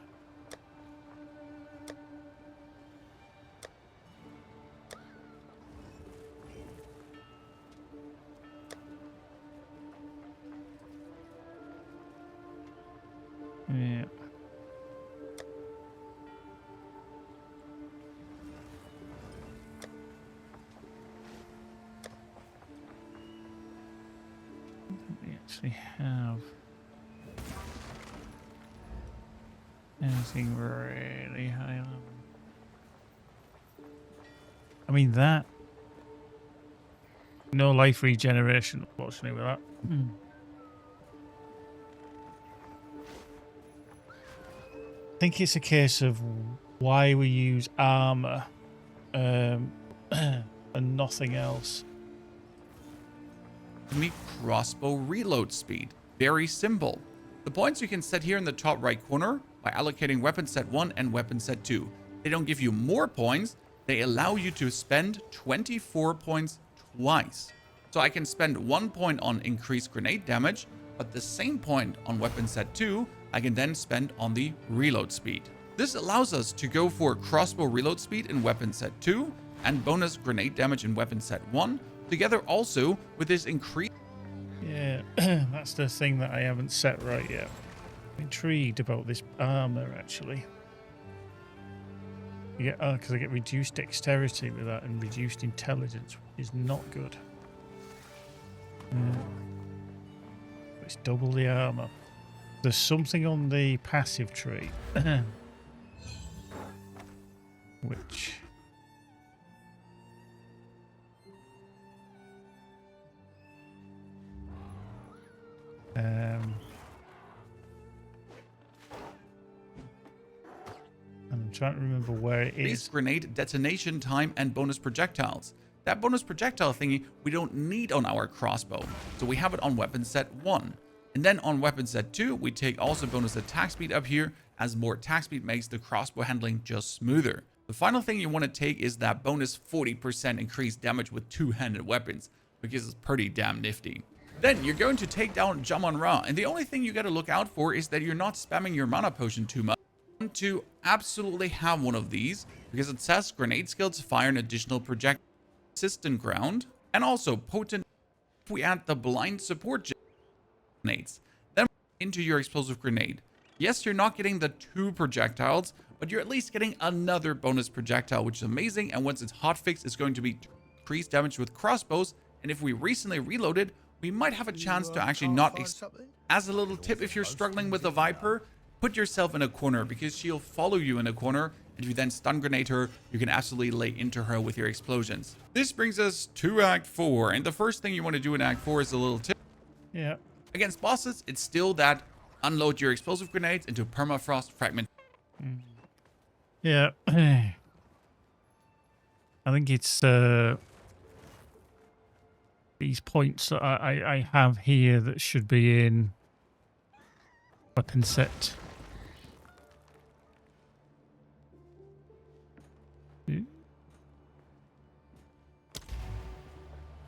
Yeah. We actually have Anything really high level? I mean that. No life regeneration, unfortunately, with that. I think it's a case of why we use armor and nothing else. Meet crossbow reload speed. Very simple. The points you can set here in the top right corner by allocating weapon set 1 and weapon set 2. They don't give you more points, they allow you to spend 24 points twice. So I can spend 1 point on increased grenade damage, but the same point on weapon set 2 I can then spend on the reload speed. This allows us to go for crossbow reload speed in weapon set 2 and bonus grenade damage in weapon set 1, together also with this increase. Yeah, that's the thing that I haven't set right yet. I'm intrigued about this armor actually. You get, because I get reduced dexterity with that and reduced intelligence, which is not good. It's double the armor. There's something on the passive tree which I'm trying to remember where it is. Grenade detonation time and bonus projectiles. That bonus projectile thingy we don't need on our crossbow, so we have it on weapon set 1. And then on weapon set 2, we take also bonus attack speed up here, as more attack speed makes the crossbow handling just smoother. The final thing you want to take is that bonus 40% increased damage with two-handed weapons, because it's pretty damn nifty. Then you're going to take down Jamon-Ra, and the only thing you got to look out for is that you're not spamming your mana potion too much. You want to absolutely have one of these, because it says grenade skills fire an additional projectile, consistent ground, and also potent. If we add the blind support grenades, then into your explosive grenade. Yes, you're not getting the 2 projectiles, but you're at least getting another bonus projectile, which is amazing. And once it's hotfixed, it's going to be increased damage with crossbows. And if we recently reloaded, we might have a chance to actually not. As a little tip, if you're struggling with the Viper, put yourself in a corner, because she'll follow you in a corner. And if you then stun grenade her, you can absolutely lay into her with your explosions. This brings us to Act 4. And the first thing you want to do in Act 4 is a little tip. Yeah. Against bosses, it's still that unload your explosive grenades into permafrost fragment. Yeah. I think it's these points that I have here that should be in weapon set.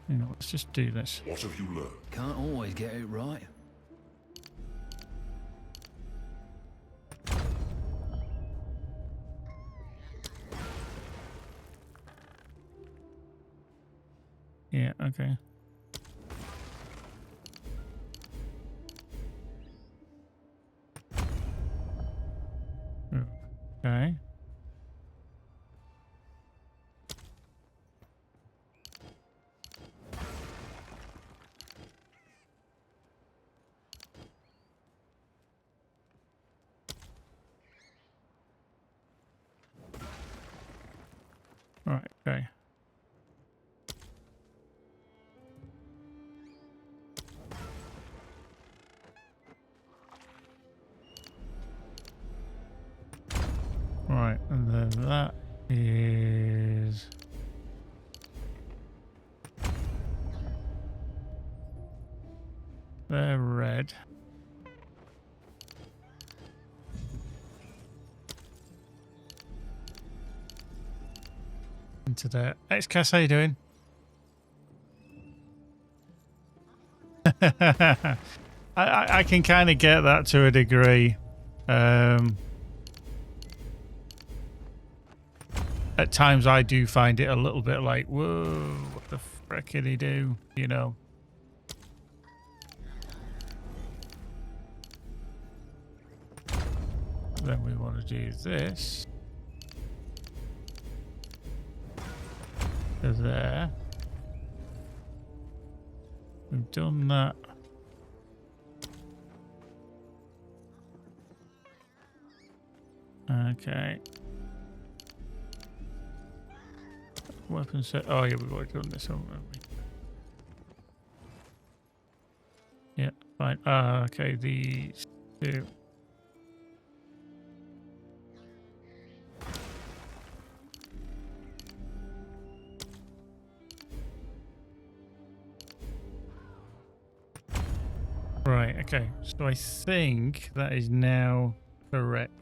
You know, let's just do this. What have you learned? Can't always get it right. Yeah, okay. Okay. Right, okay. Right, and then that is they're red. Into there. X-Cass, how you doing? I can kind of get that to a degree. At times I do find it a little bit like, whoa, what the frick did he do? You know. Then we want to do this. To there. We've done that. Okay. Weapon set. Oh, yeah, we've already done this, haven't we? Yeah, fine. Okay, these two. Right, okay. So I think that is now correct.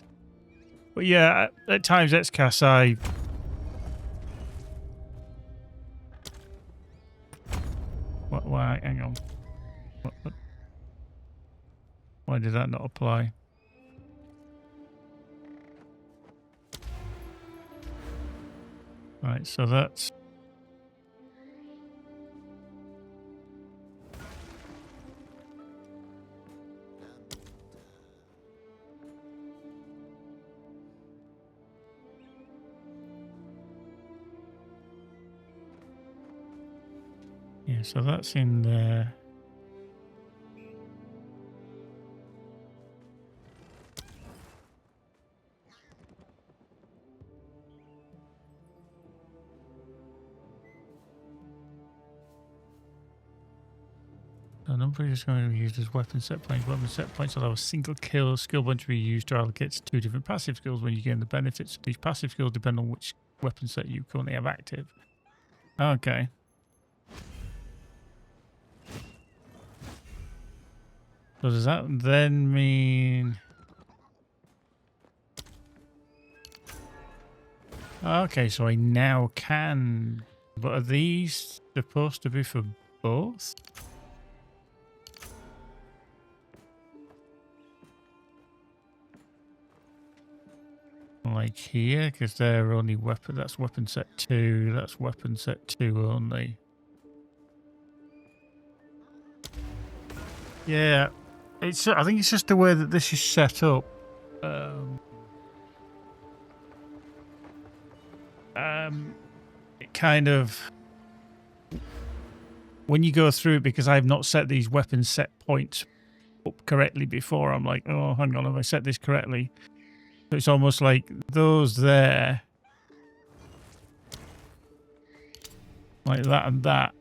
But yeah, at times XCAS, Why? Hang on. What? Why did that not apply? Right, so that's... Yeah, so that's in there. The number is going to be used as weapon set points. Weapon set points allow a single kill skill point to be used to allocate to 2 different passive skills. When you gain the benefits of these passive skills depend on which weapon set you currently have active. Okay. So does that then mean... Okay, so I now can... But are these supposed to be for both? Like here, because they're only weapon. That's weapon set 2. That's weapon set 2 only. Yeah, it's. I think it's just the way that this is set up. It kind of, when you go through, because I've not set these weapon set points up correctly before, I'm like, oh, hang on, have I set this correctly? So it's almost like those there, like that and that,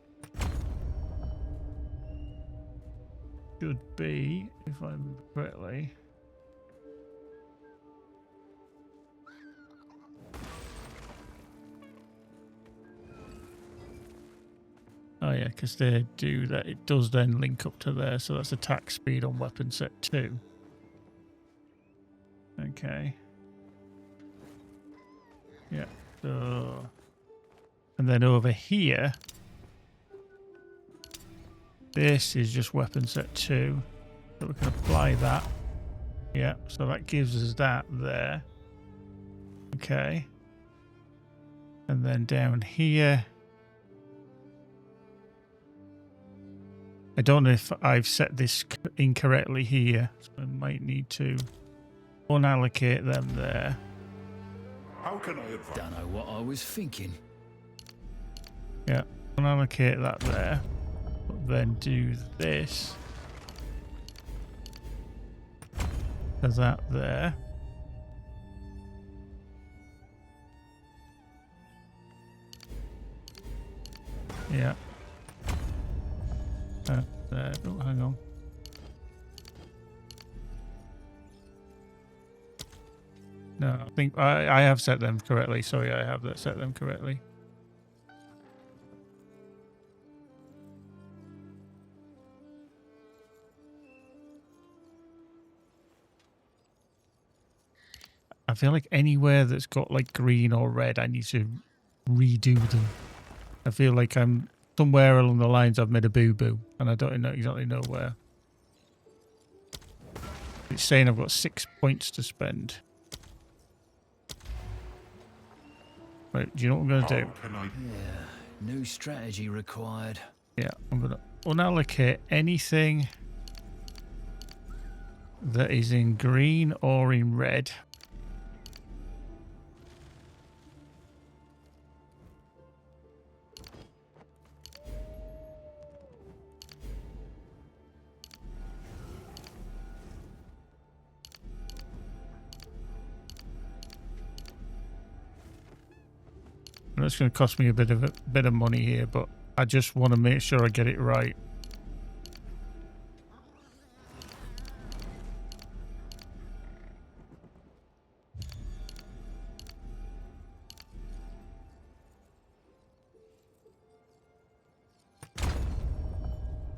should be, if I remember correctly. Oh yeah, because they do that. It does then link up to there, so that's attack speed on weapon set 2. Okay. Yeah, so... And then over here, this is just weapon set 2. So we can apply that. Yeah, so that gives us that there. Okay. And then down here... I don't know if I've set this incorrectly here, so I might need to unallocate them there. How can I advise? Don't know what I was thinking. Yeah, unallocate that there, but then do this for that there. Yeah. There. Oh, hang on. No, I think I have set them correctly. Sorry, I have set them correctly. I feel like anywhere that's got like green or red, I need to redo them. I feel like I'm somewhere along the lines I've made a boo-boo, and I don't exactly know where. It's saying I've got 6 points to spend. Right, do you know what I'm going to do? Yeah, new strategy required. Yeah, I'm going to unallocate anything that is in green or in red. And it's going to cost me a bit of money here, but I just want to make sure I get it right.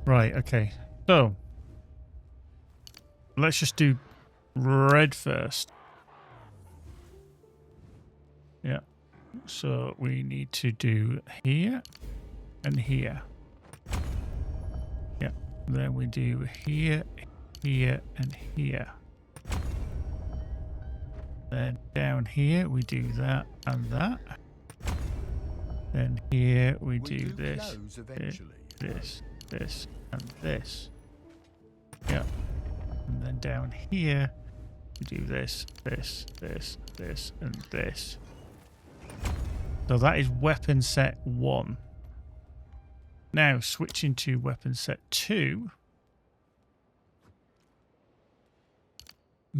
Right, okay. So, let's just do red first. Yeah. So, we need to do here and here. Yeah. Then we do here, here, and here. Then down here, we do that and that. Then here, we do this, this, and this. Yeah. And then down here, we do this, this, and this. So that is weapon set 1. Now, switching to weapon set 2.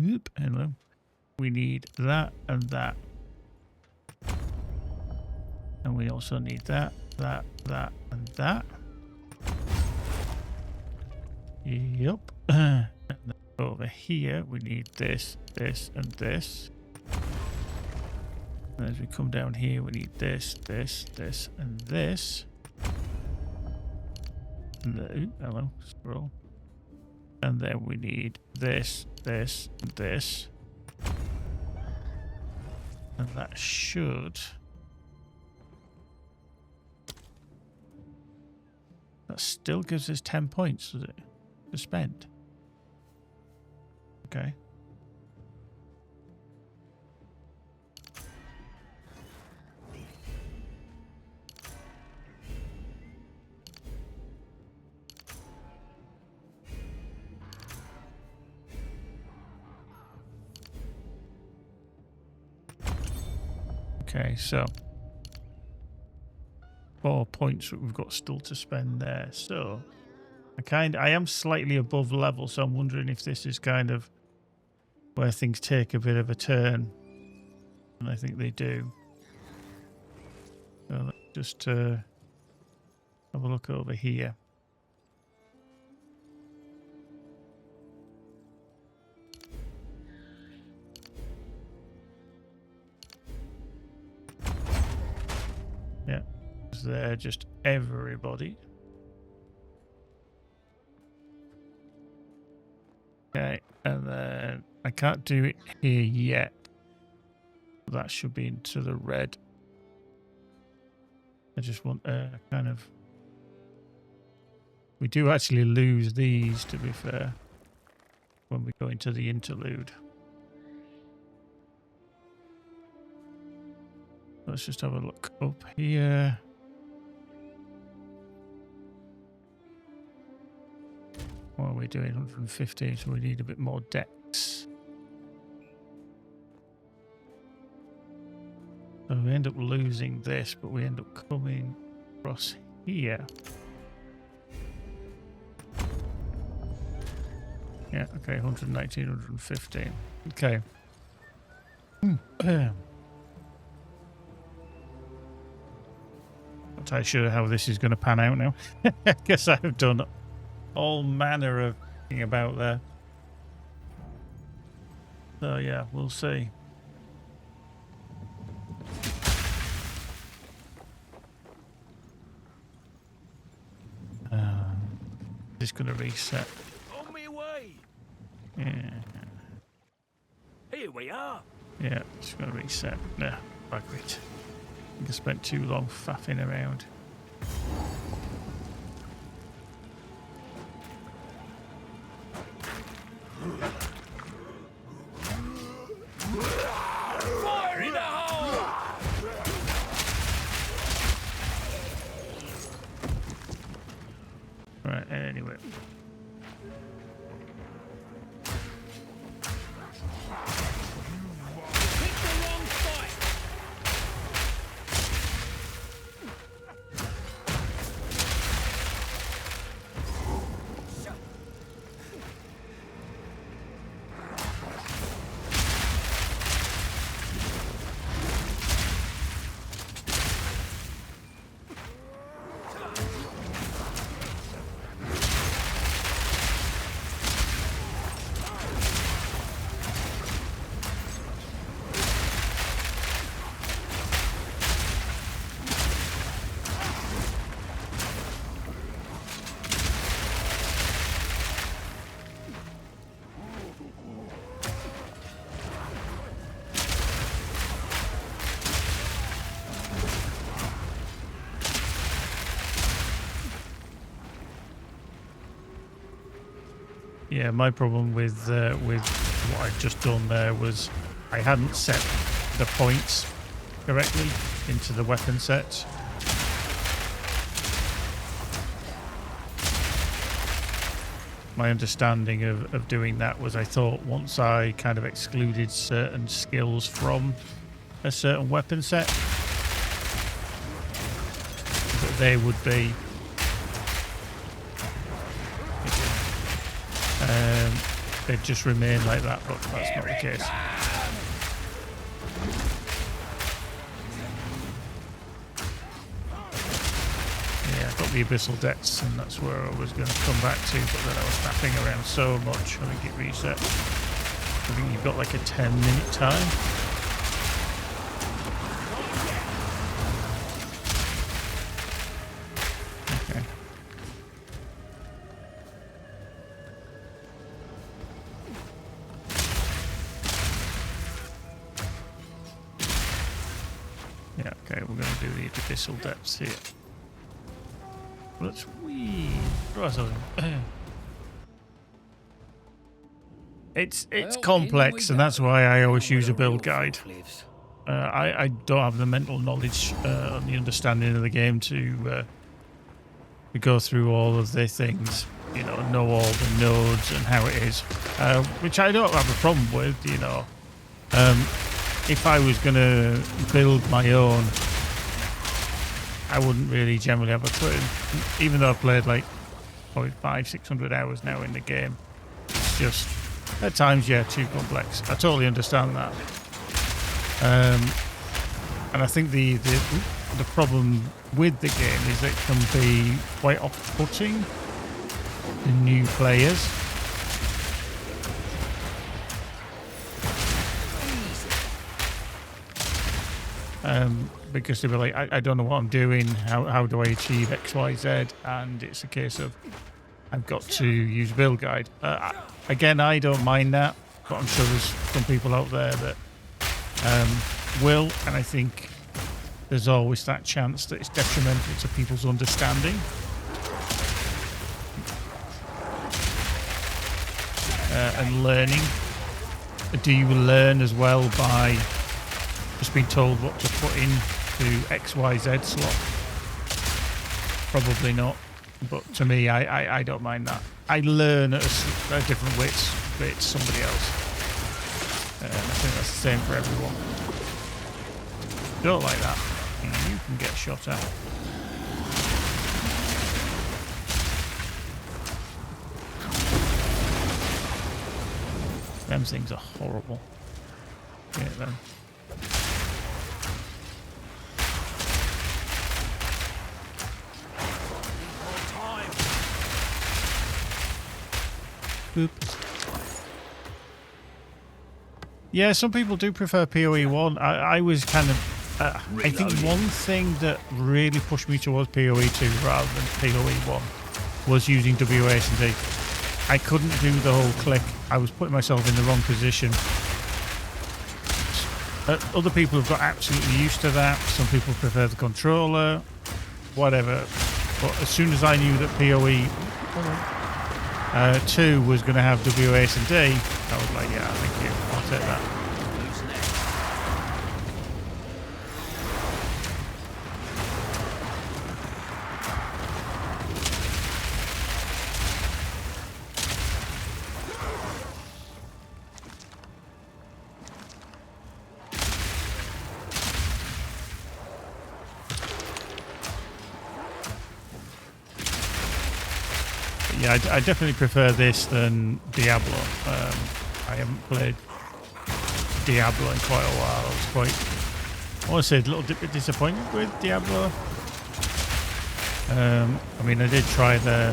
Oop, hello. We need that and that. And we also need that, that, and that. Yep. And then over here, we need this, this, and this. And as we come down here, we need this, this, this, and this. And then, hello, scroll. And then we need this, this, and this. And that should... That still gives us 10 points, does it? To spend. Okay. Okay, so 4 points that we've got still to spend there. So I am slightly above level, so I'm wondering if this is kind of where things take a bit of a turn. And I think they do. So let's just have a look over here. Yeah, they're just everybody. Okay, and then I can't do it here yet. That should be into the red. I just want kind of... We do actually lose these, to be fair, when we go into the interlude. Let's just have a look up here. What are we doing? 150, so we need a bit more dex. So we end up losing this, but we end up coming across here. Yeah, okay, 119, 115. Okay. Not entirely sure how this is going to pan out now. I guess I've done all manner of thing about there. So yeah, we'll see. Just going to reset. On my way. Yeah. Here we are. Yeah, just going to reset. Nah, bugger it. I think I spent too long faffing around. Fire in the hole! Right, anyway. Pick the wrong fight. Yeah, my problem with what I'd just done there was I hadn't set the points correctly into the weapon sets. My understanding of doing that was I thought once I kind of excluded certain skills from a certain weapon set, that they would be they'd just remain like that, but that's not the case. Yeah, I got the Abyssal Depths, and that's where I was going to come back to, but then I was faffing around so much. I think it reset. I think you've got like a 10-minute time. Okay. Yeah, okay, we're going to do the Abyssal Depths here. Let's It's complex, and that's why I always use a build guide. I don't have the mental knowledge and the understanding of the game to go through all of the things, you know all the nodes and how it is, which I don't have a problem with, you know. If I was going to build my own, I wouldn't really generally have a clue. Even though I've played like probably 500-600 hours now in the game, it's just at times, yeah, too complex. I totally understand that. And I think the problem with the game is that it can be quite off-putting to new players. Because they'll be like, I don't know what I'm doing, how do I achieve X, Y, Z? And it's a case of, I've got to use a build guide. Again, I don't mind that, but I'm sure there's some people out there that will, and I think there's always that chance that it's detrimental to people's understanding. And learning. Do you learn as well by just being told what to put in to X, Y, Z slot? Probably not. But to me, I don't mind that. I learn at a different rate to somebody else. I think that's the same for everyone. Don't like that, you can get shot at. Them things are horrible. Yeah, them. Boop. Yeah, some people do prefer PoE 1. I was kind of... I think one thing that really pushed me towards PoE 2 rather than PoE 1 was using WASD. I couldn't do the whole click. I was putting myself in the wrong position. Other people have got absolutely used to that. Some people prefer the controller. Whatever. But as soon as I knew that PoE 2 was going to have WASD, I was like, yeah, thank you. I'll take that. Yeah, I definitely prefer this than Diablo. I haven't played Diablo in quite a while. I was quite, I want to say, a little bit disappointed with Diablo. I mean, I did try the...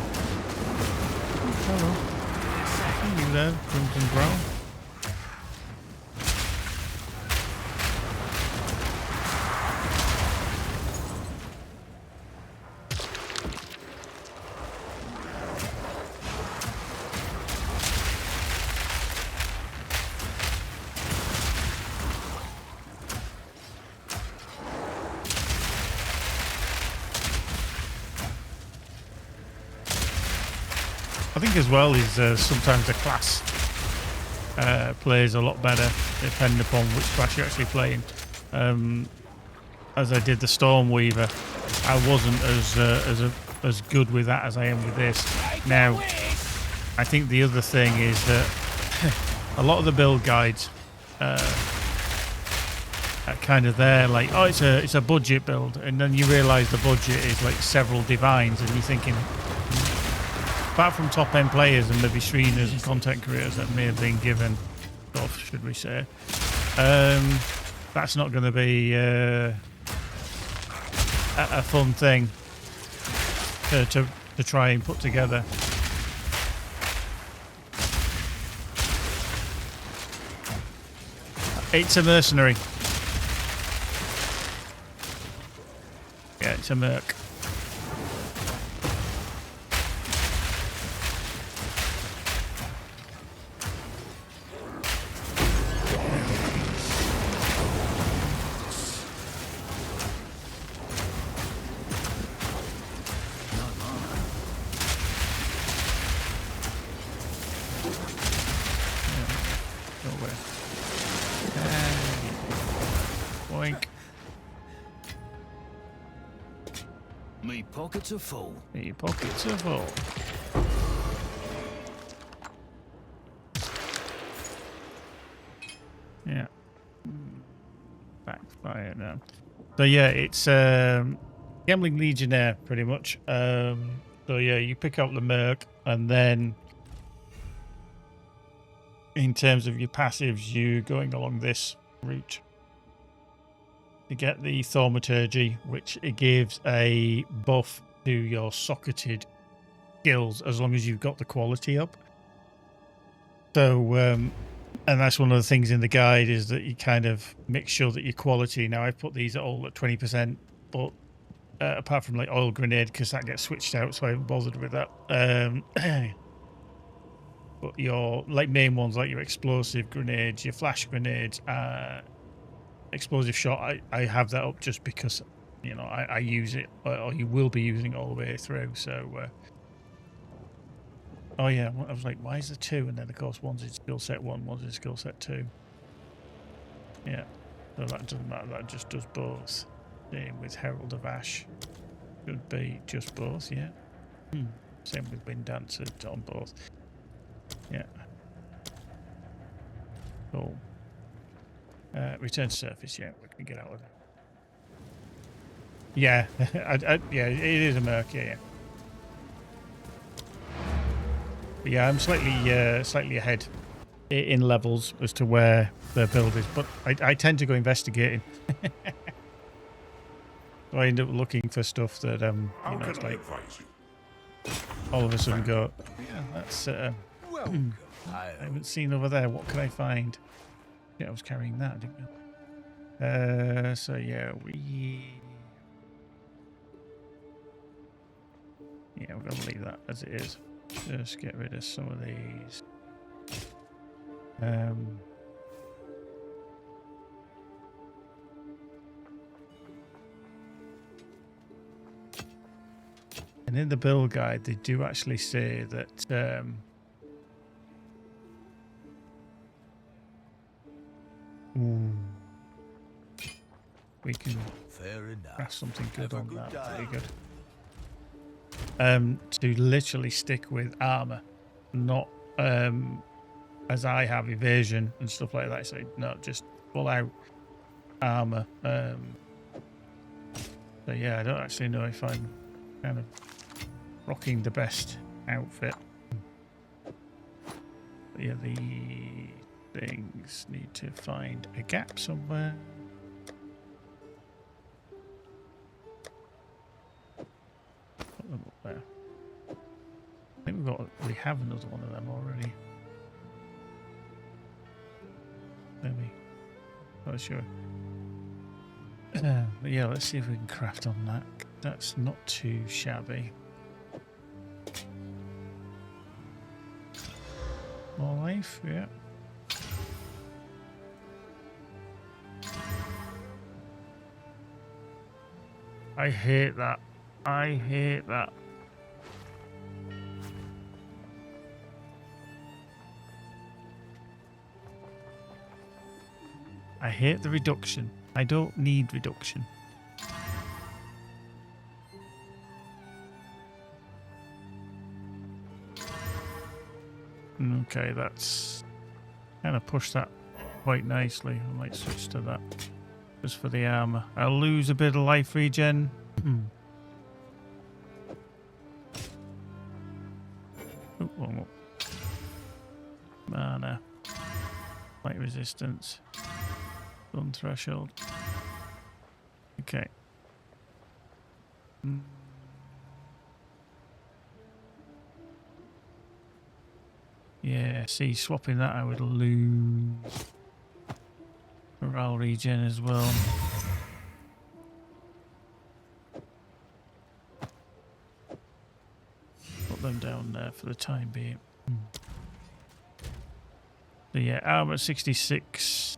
Hello. You there, Crimson Brown? think as well is sometimes the class plays a lot better depending upon which class you're actually playing. As I did the Stormweaver, I wasn't as good with that as I am with this. Now, I think the other thing is that a lot of the build guides are kind of there, like, oh, it's a budget build, and then you realise the budget is like several divines, and you're thinking, apart from top end players and maybe streamers and content creators that may have been given stuff, should we say, that's not going to be a fun thing to try and put together. It's a mercenary. Yeah, it's a merc. Me pockets are full. Me pockets are full. Yeah. Backfire now. So yeah, it's Gemling Legionnaire pretty much. So yeah, you pick up the Merc, and then in terms of your passives, you're going along this route. You get the Thaumaturgy, which it gives a buff to your socketed skills as long as you've got the quality up. So, and that's one of the things in the guide, is that you kind of make sure that your quality. Now, I've put these all at 20%, but apart from like oil grenade, because that gets switched out, so I haven't bothered with that. But your like main ones, like your explosive grenades, your flash grenades, explosive shot, I have that up just because, you know, I use it, or you will be using it all the way through. So oh yeah, I was like, why is there two? And then of course one's in skill set 1, one's in skill set 2. Yeah, so that doesn't matter, that just does both. Same with Herald of Ash, could be just both. Yeah. Same with Wind Dancer on both. Yeah. Cool. Return to surface. Yeah, we can get out of there. Yeah, yeah, it is a Merc. Yeah, yeah. But yeah, I'm slightly ahead in levels as to where their build is, but I tend to go investigating. So I end up looking for stuff that you know, it's like all of a sudden go, yeah, that's I haven't seen over there. What can I find? Yeah, I was carrying that, didn't I? So yeah, we're gonna leave that as it is. Just get rid of some of these. And in the build guide, they do actually say that we can craft something good on that. Very good. To literally stick with armor, not as I have evasion and stuff like that. So no, just full out armor. So yeah, I don't actually know if I'm kind of rocking the best outfit. But yeah, the things need to find a gap somewhere. Put them up there. I think we have another one of them already. Maybe. Not sure. But yeah, let's see if we can craft on that. That's not too shabby. More life, yeah. I hate that. I hate that. I hate the reduction. I don't need reduction. Okay, that's kind of pushed that quite nicely. I might switch to that just for the armor. I'll lose a bit of life regen. Oh, mana, light resistance, stun threshold. Okay. Yeah, see, swapping that I would lose morale regen as well. Put them down there for the time being. So yeah, armor 66.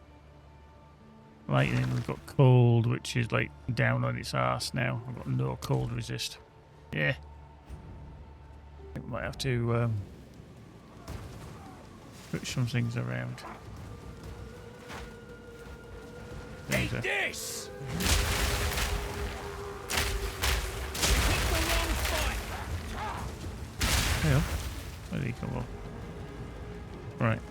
Lightning, we've got cold, which is like down on its arse now. I've got no cold resist. Yeah. I think we might have to put some things around. Eat this! Hey, where did he come up? Right.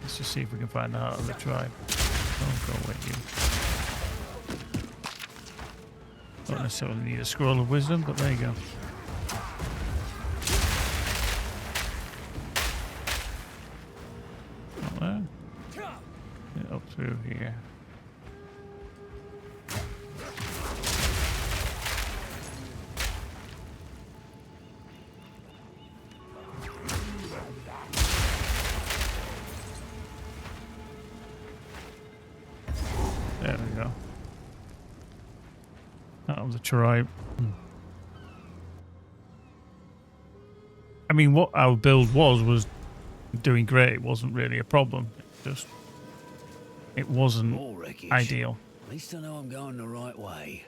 Let's just see if we can find the heart of the tribe. Oh, go away, you. Don't necessarily need a scroll of wisdom, but there you go. Not there. Get up through here. There we go. Out of the tribe. I mean, what our build was doing great. It wasn't really a problem. It wasn't ideal. At least I know I'm going the right way.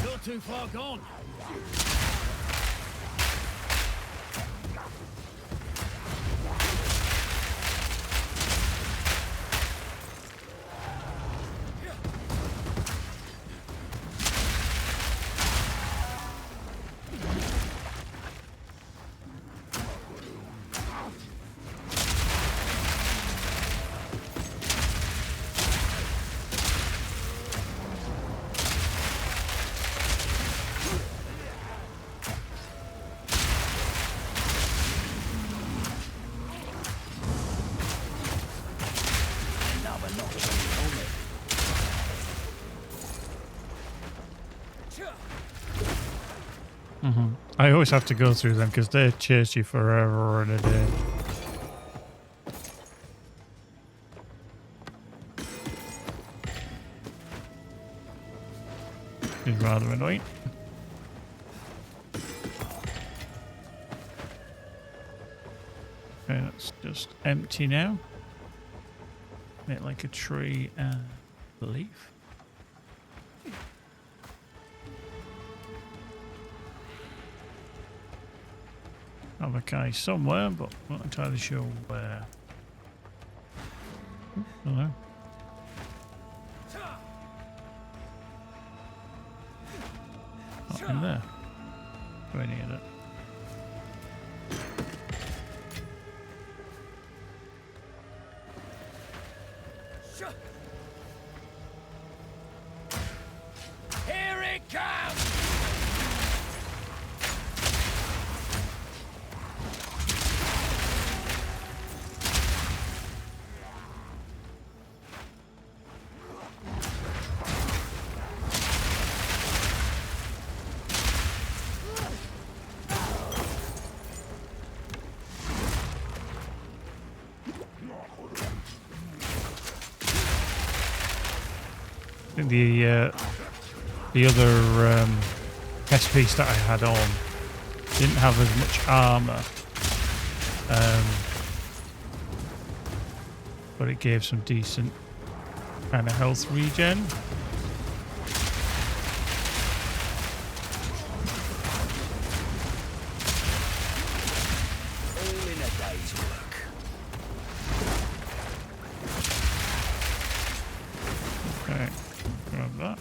Not too far gone. I always have to go through them because they chase you forever and a day. It's rather annoying. Okay, that's just empty now. Bit like a tree and a leaf. Have a guy somewhere, but not entirely sure where. Hello. Not in there. Very near it. Here it comes! think the other chest piece that I had on didn't have as much armor, but it gave some decent kind of health regen. All in a day's work. Okay, grab that.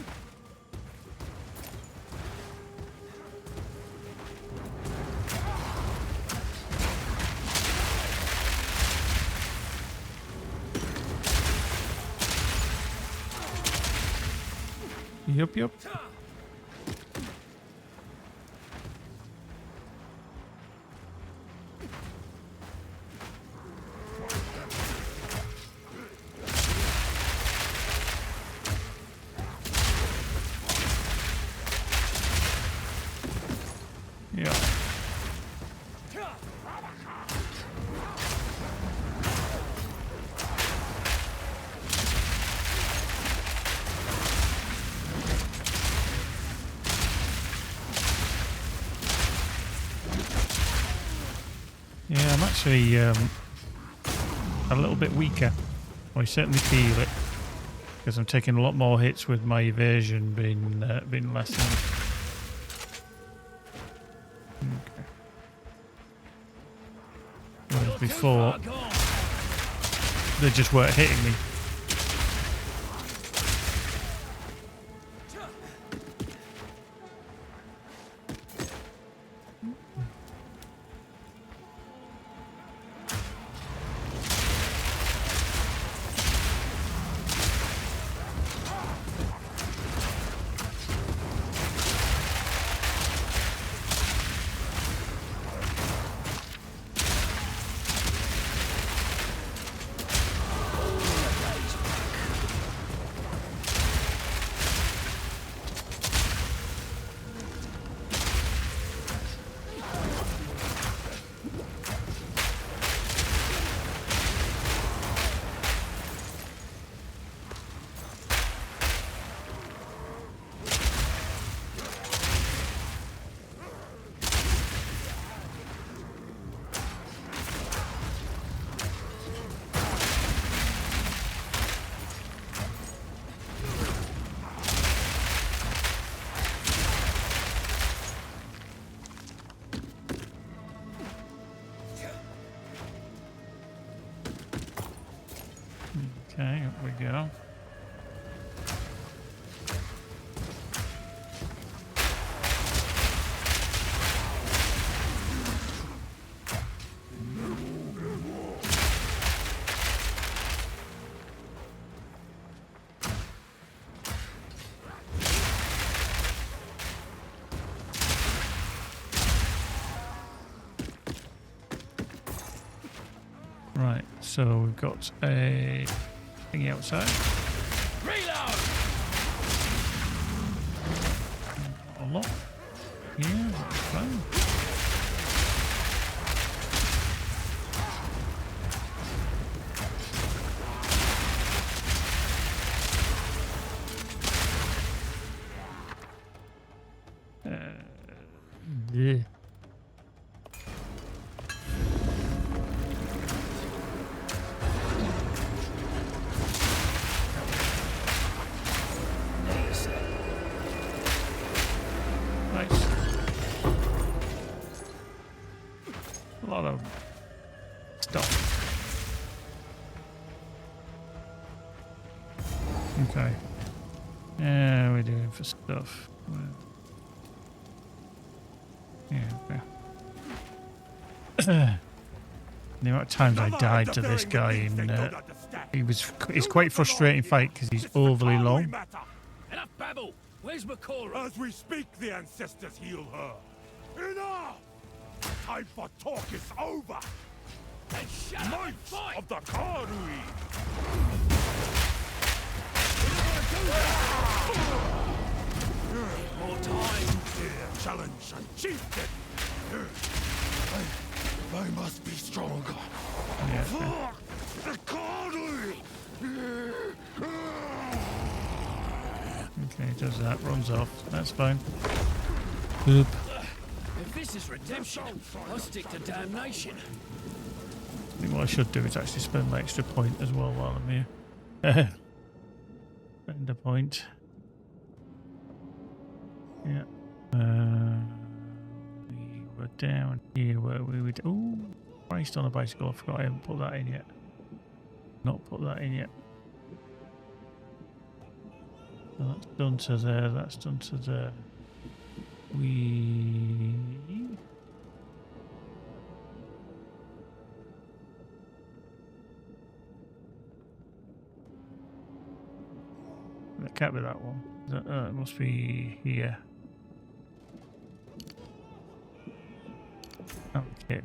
Yup. Yeah. Yeah, I'm actually a little bit weaker. I certainly feel it because I'm taking a lot more hits with my evasion being lessened. Okay. Whereas before, they just weren't hitting me. Okay, up we go. Right, so we've got a thingy outside. Reload! A lot. Yeah, that's fine. Yeah. Nice. A lot of stuff. Okay. Yeah, we're doing for stuff. Yeah, okay. The amount of times I died to this guy in he's quite a frustrating fight because he's overly long. Enough babble! Where's Makora? As we speak, the ancestors heal her. Enough! Time for talk is over. And shut up and fight! Of the Karui! More time! Challenge unchieftain! I must be stronger. Yeah, The Karui! does that, runs off. That's fine. Boop. If this is redemption, I'll stick to damnation. I think what I should do is actually spend my extra point as well while I'm here. Spend a point. Yeah. We were down here where we would. Ooh, Christ on a bicycle. I forgot I haven't put that in yet. Not put that in yet. So that's done to there. That's done to there. We. That can't be that one. It must be here. Okay,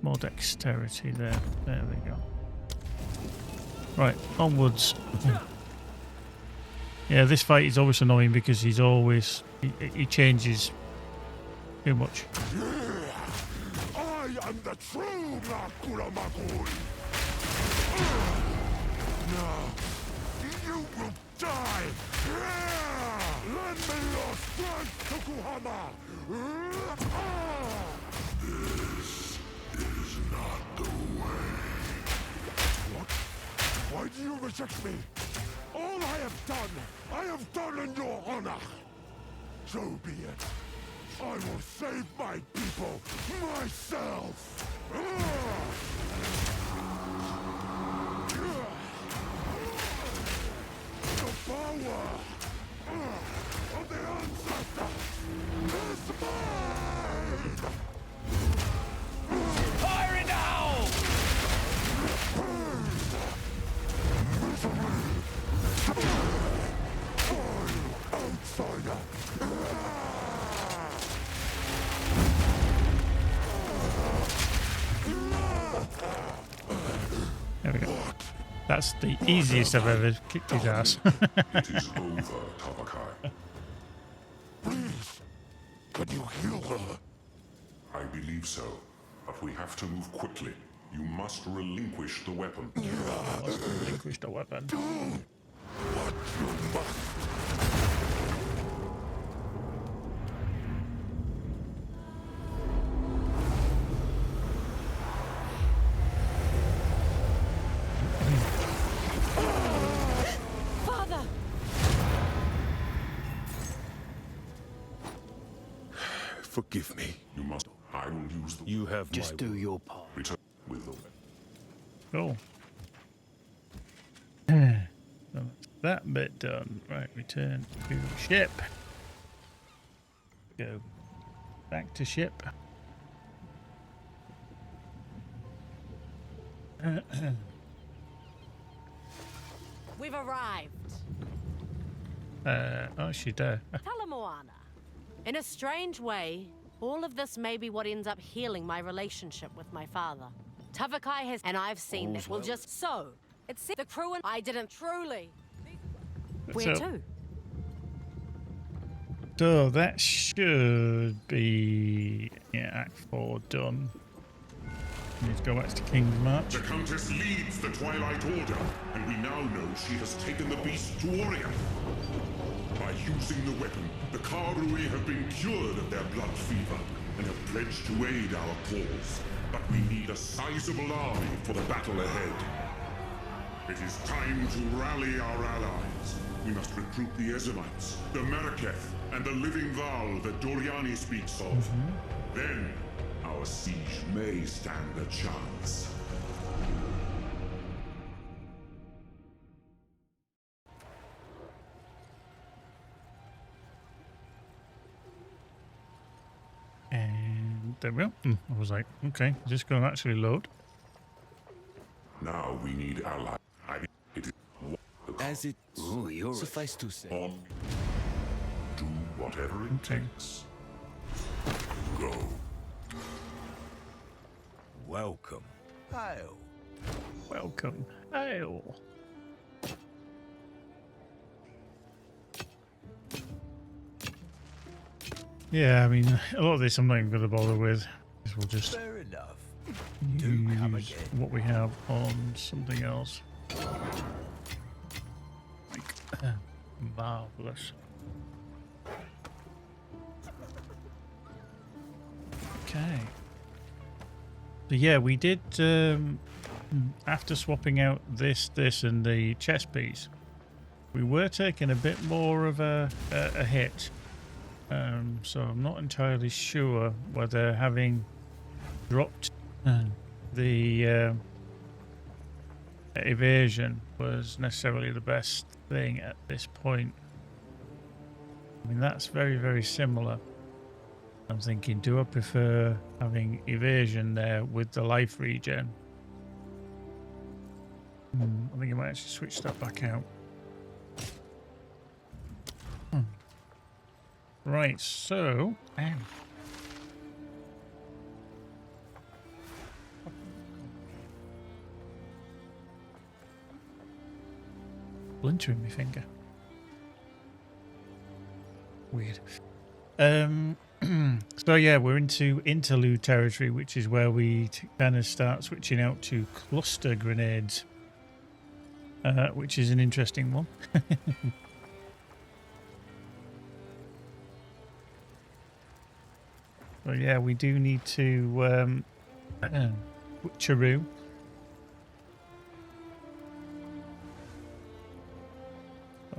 more dexterity there. There we go. Right, onwards. Yeah, this fight is always annoying because he's always he changes too much. I am the true Makuramakuri. Now, you will die. Lend me your strength, Tokuhama. This is not the way. What? Why do you reject me? All I have done in your honor. So be it. I will save my people myself. The power of the ancestors is mine. Fire it now! Outsider. There we go. That's the easiest I've ever kicked his ass. It is over, Tabakai. Please, can you heal her? I believe so, but we have to move quickly. You must relinquish the weapon. Must relinquish the weapon. Do what you must. Father! Forgive me. You must. I will use the. You have Just do your part. Return with the weapon. Cool. So that's that bit done. Right, return to ship. Go back to ship. We've arrived. Oh, she's there. Talamoana. In a strange way, all of this may be what ends up healing my relationship with my father. Tavakai has, and I've seen this. Well, just so. It's the crew and I didn't truly. Where to? So that should be Act 4 done. We need to go back to King's March. The Countess leads the Twilight Order, and we now know she has taken the beast to Orient. By using the weapon, the Karui have been cured of their blood fever and have pledged to aid our cause. But we need a sizable army for the battle ahead. It is time to rally our allies. We must recruit the Ezemites, the Meraketh, and the living Val that Doriani speaks of. Then, our siege may stand a chance. And there we go. I was like, okay, is this going to actually load? Now we need allies. It is As it suffice to say. on. Do whatever it takes. Go. Welcome. Hail. Welcome. Hail. Yeah, I mean, a lot of this I'm not even going to bother with. We'll just Fair enough. use what we have on something else. Marvelous. But yeah, we did, after swapping out this, and the chest piece, we were taking a bit more of a hit. So I'm not entirely sure whether having dropped the evasion was necessarily the best thing at this point. I mean, that's very, very similar. I'm thinking, do I prefer having evasion there with the life regen? I think I might actually switch that back out. Right, so... Splinter in my finger. Weird. So yeah, we're into interlude territory, which is where we kind of start switching out to cluster grenades, which is an interesting one. So yeah, we do need to Chiru.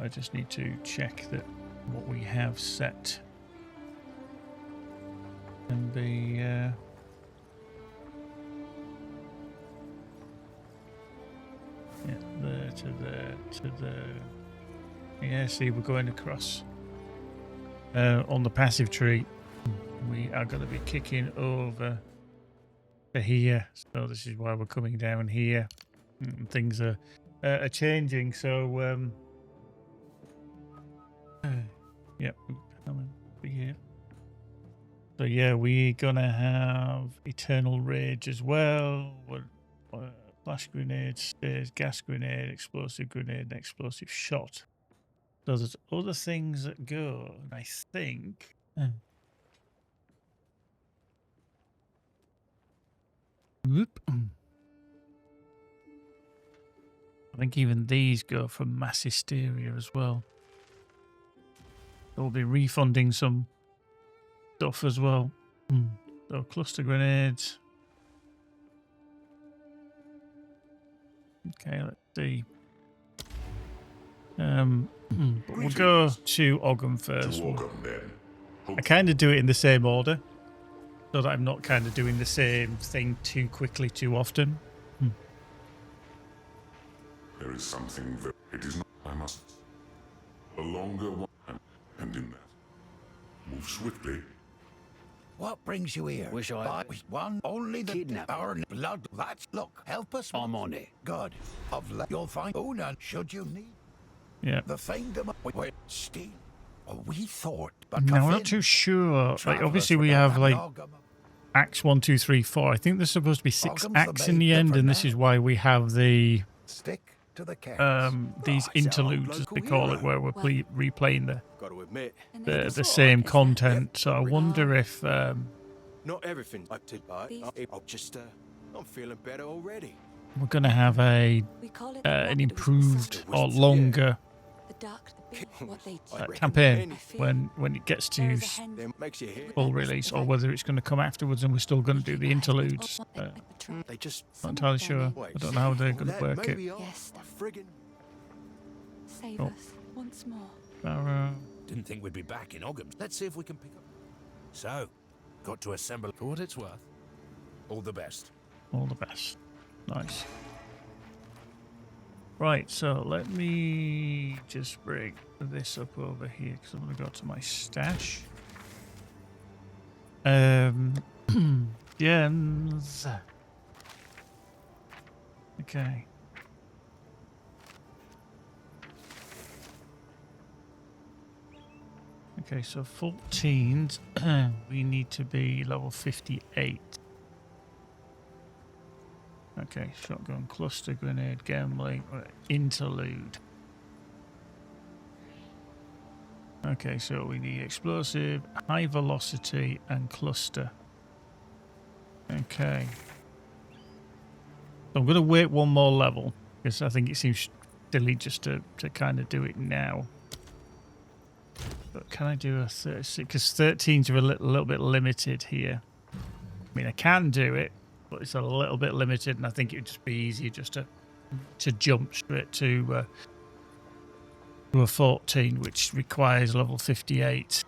I just need to check that what we have set can be yeah, there to there to there. Yeah, see, we're going across on the passive tree. We are going to be kicking over to here, so this is why we're coming down here. Things are changing, so yep, here. So yeah, we're gonna have Eternal Rage as well. Flash grenade, stairs, gas grenade, explosive grenade, and explosive shot. So there's other things that go, and I think. Whoop. I think even these go for mass hysteria as well. They'll be refunding some stuff as well. So cluster grenades. Okay, let's see. But we'll go to Ogham first. I kind of do it in the same order, so that I'm not kind of doing the same thing too quickly too often. There is something that it is not. I must. A longer one, and in that, move swiftly. What brings you here? Wish I one only the kidnap our blood. That's look. Help us. I'm on it. God, you'll find Una should you need. Yeah. The thing that wait, Steve. We thought, but no, we're not too sure. Like, obviously, we have like acts 1, 2, 3, 4. I think there's supposed to be 6 acts in the end, and this is why we have the these interludes, as they call it, where we're replaying the same content. So I wonder if not everything up to just I'm feeling better already. We're gonna have an improved or longer campaign when it gets to full release, or whether it's going to come afterwards and we're still going to do the interludes. Not entirely sure. I don't know how they're going to work it. Save us once more. Didn't think we'd be back in Ogham. Let's see if we can pick up. So, got to assemble for what it's worth. All the best. All the best. Nice. Right, so let me just bring this up over here because I'm going to go to my stash. Gens. Okay. Okay, so 14s, we need to be level 58. Okay, shotgun, cluster grenade, gambling, interlude. Okay, so we need explosive, high velocity, and cluster. Okay. So I'm going to wait one more level, because I think it seems silly just to kind of do it now. But can I do a 36? Because 13s are a little bit limited here. I mean, I can do it, but it's a little bit limited, and I think it would just be easier just to jump straight to a 14, which requires level 58.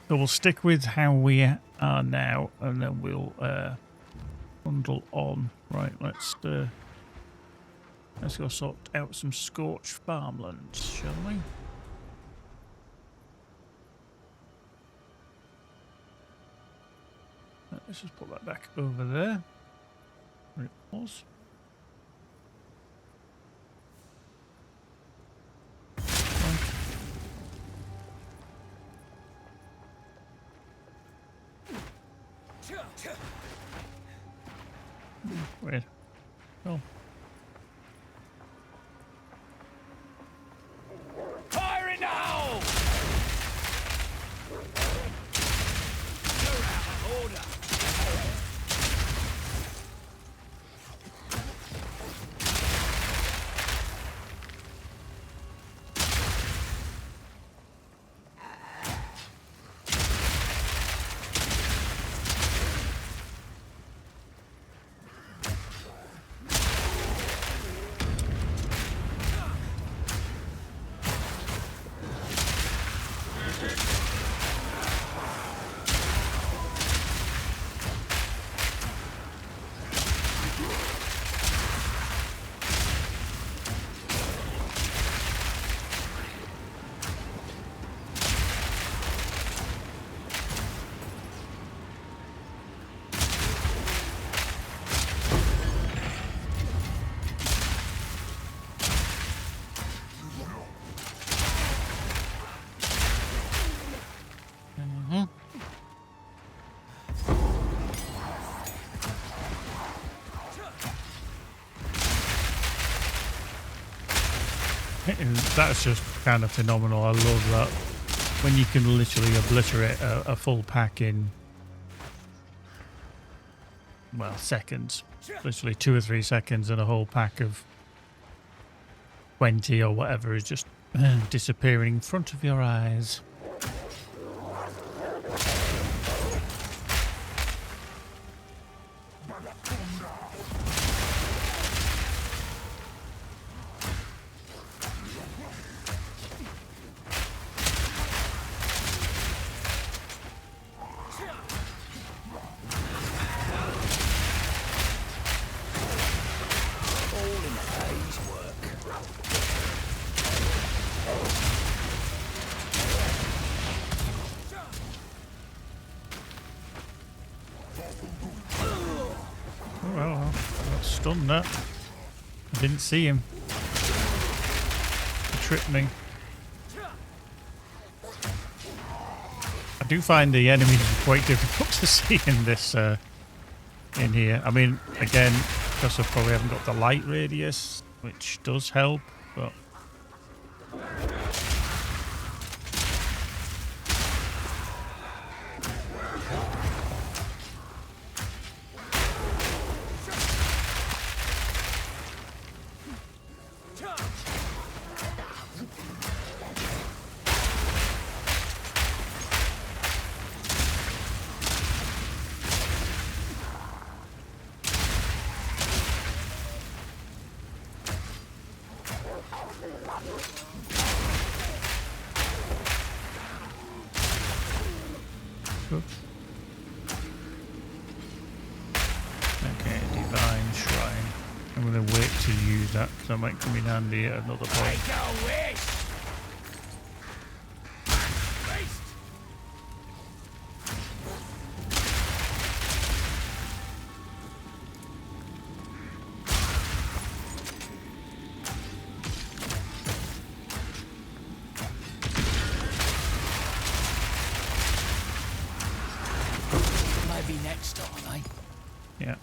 So we'll stick with how we are now, and then we'll bundle on. Right, let's go sort out some scorched farmlands, shall we? Let's just put that back over there, where it was. Weird. Oh. Firing now! You're out of order. That's just kind of phenomenal. I love that. When you can literally obliterate a full pack in, well, seconds. Literally 2 or 3 seconds, and a whole pack of 20 or whatever is just disappearing in front of your eyes. Stunned that. I didn't see him. He tripped me. I do find the enemies quite difficult to see in this in here. I mean, again, because I probably haven't got the light radius, which does help, but okay, Divine Shrine. I'm going to wait to use that because that might come in handy at another point. Maybe next time, eh? Yeah.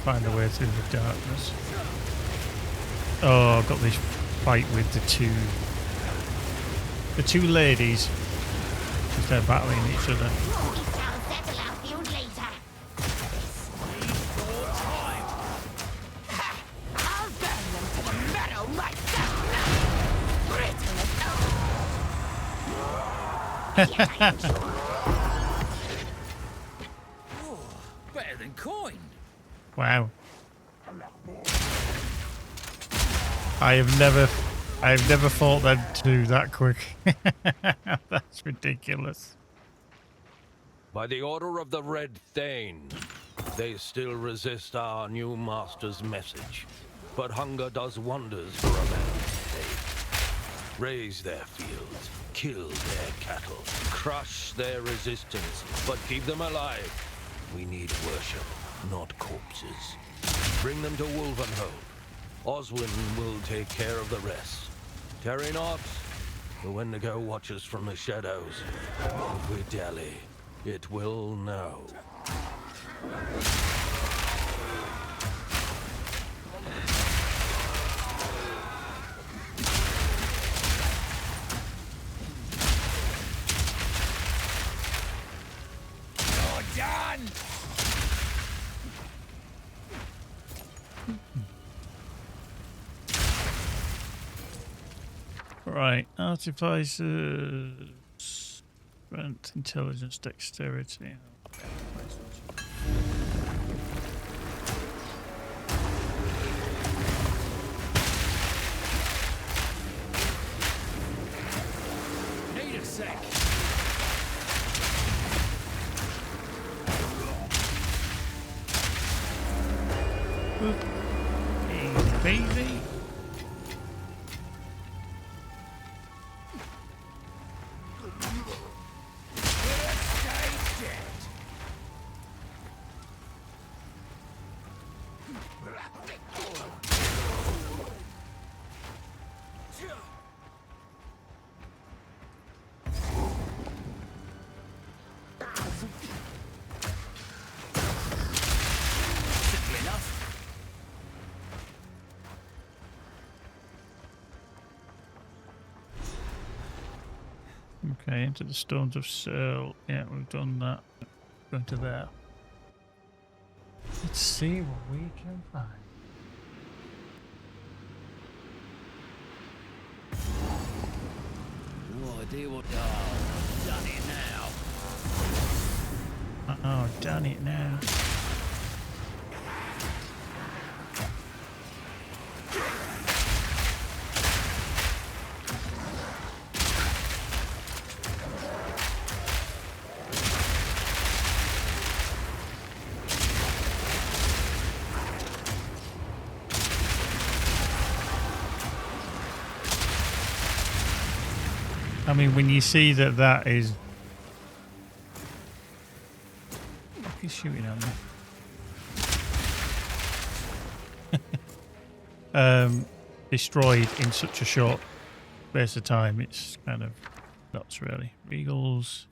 find a way through the darkness. Oh, I've got this fight with the two ladies. Because they're battling each other. Better than coin. Wow. I've never thought they'd do that quick. That's ridiculous. By the order of the Red Thane, they still resist our new master's message. But hunger does wonders for a man's faith. Raise their fields, kill their cattle, crush their resistance, but keep them alive. We need worship, not corpses. Bring them to Wolvenholm. Oswin will take care of the rest. Tarry not, the Wendigo watches from the shadows. If we dally, it will know. You're done! Right, artificers, strength, intelligence, dexterity. Need a sec. Easy peasy. Okay, into the Stones of Searle. Yeah, we've done that. Going to there. Let's see what we can find. Oh, dear, what? Oh, done it now. Oh, done it now. I mean, when you see that is... He's shooting at me. Destroyed in such a short space of time, it's kind of nuts, really. Regals.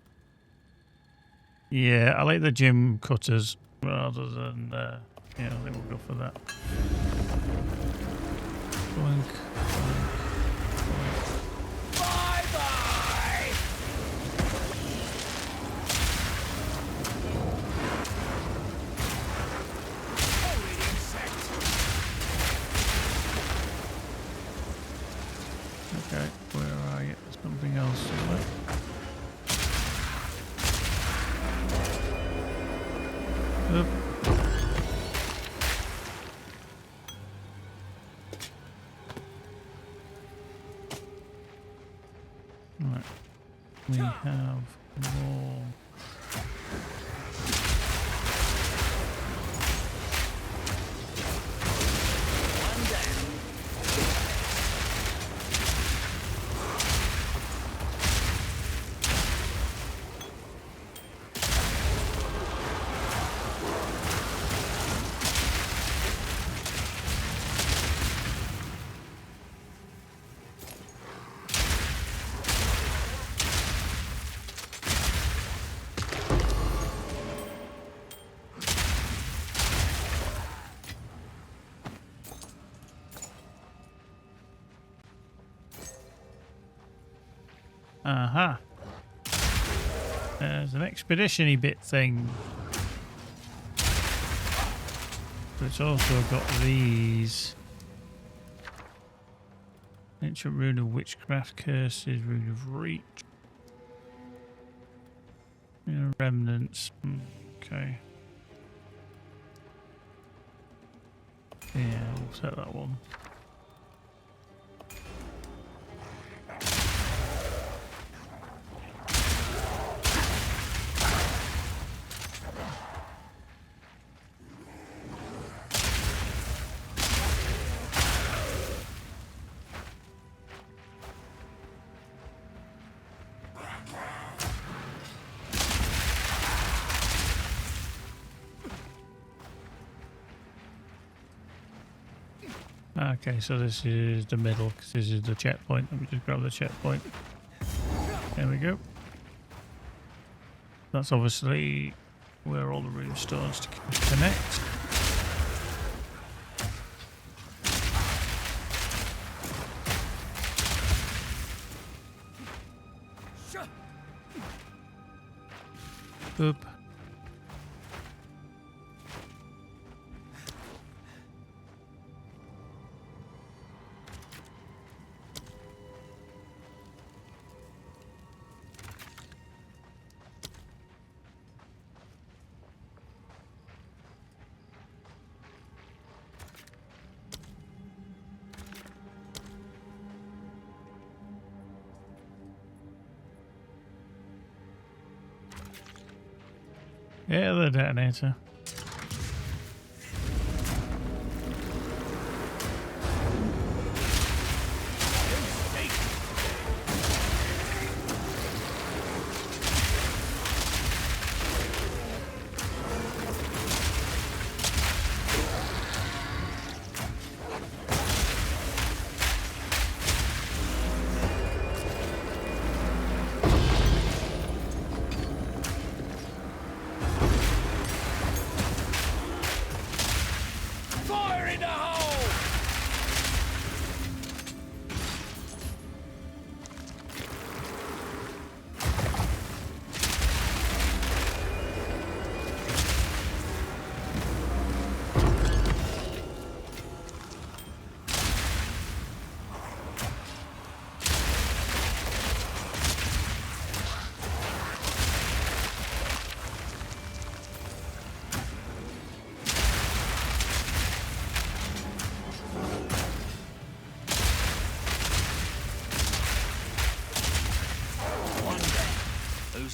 Yeah, I like the gym cutters rather than... yeah, I think we'll go for that. Boink, boink. Okay, where are you? There's something else somewhere. Oop. Right. We have more. Aha. There's an expedition-y bit thing. But it's also got these. Ancient rune of witchcraft, curses, rune of reach. Remnants. Okay. Yeah, we'll set that one. Okay, so this is the middle, because this is the checkpoint. Let me just grab the checkpoint. There we go. That's obviously where all the rune stones connect. Boop. Yeah, the detonator.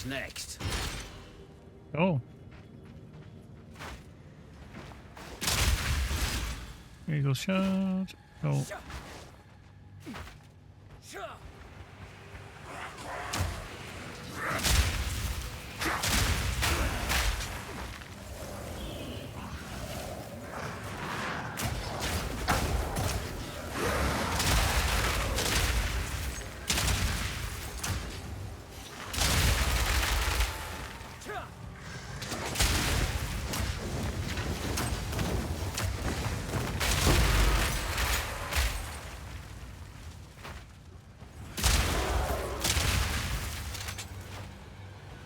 Next. Oh. Eagle shard. Oh.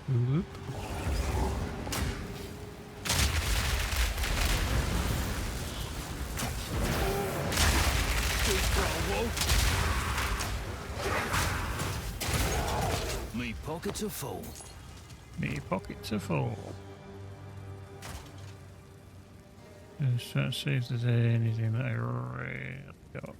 Whoop. Me pockets are full. Me pockets are full. Just trying to see if there's anything that I really got.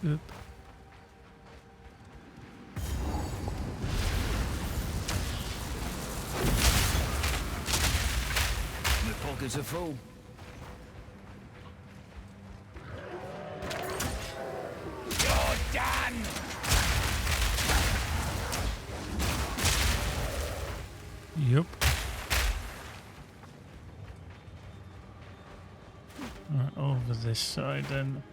Oop. My pockets are full. You're done! Yep. Right, over this side then.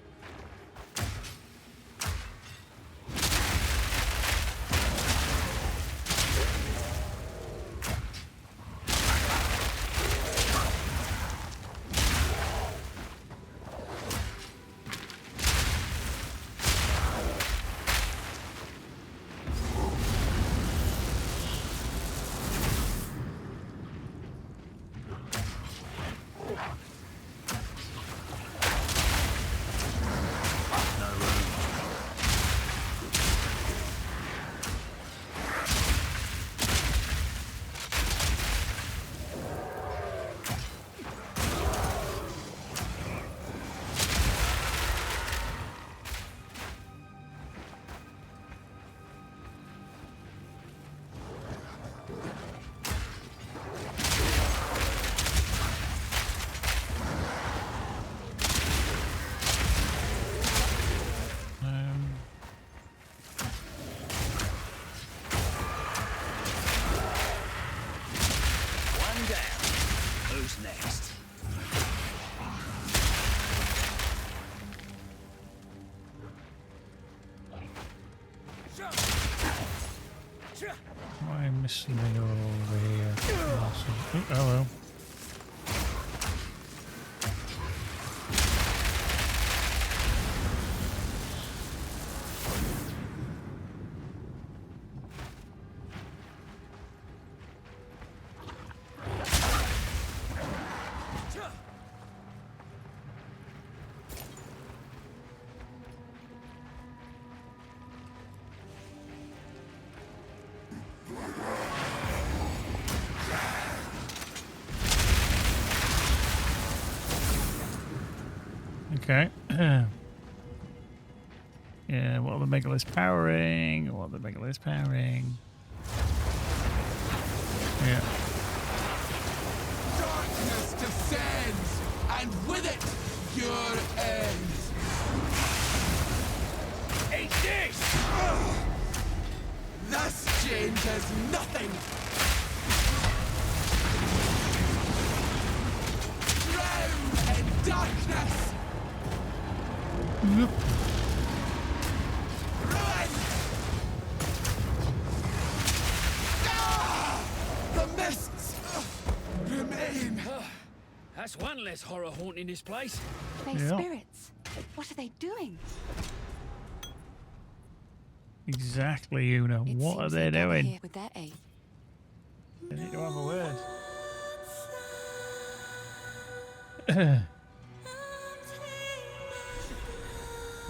Why am I missing it over here? Oh, hello. Okay. Yeah, what are the megaliths powering? What are the megaliths powering? Yeah. Darkness descends, and with it, your end. Eat this! Thus changes nothing. Drown in darkness. Yep. Ruin! Ah! The mists remain. That's one less horror haunting this place. They spirits. What are they doing? Exactly, Una. What are they doing? Here with their aid. They need to have a word.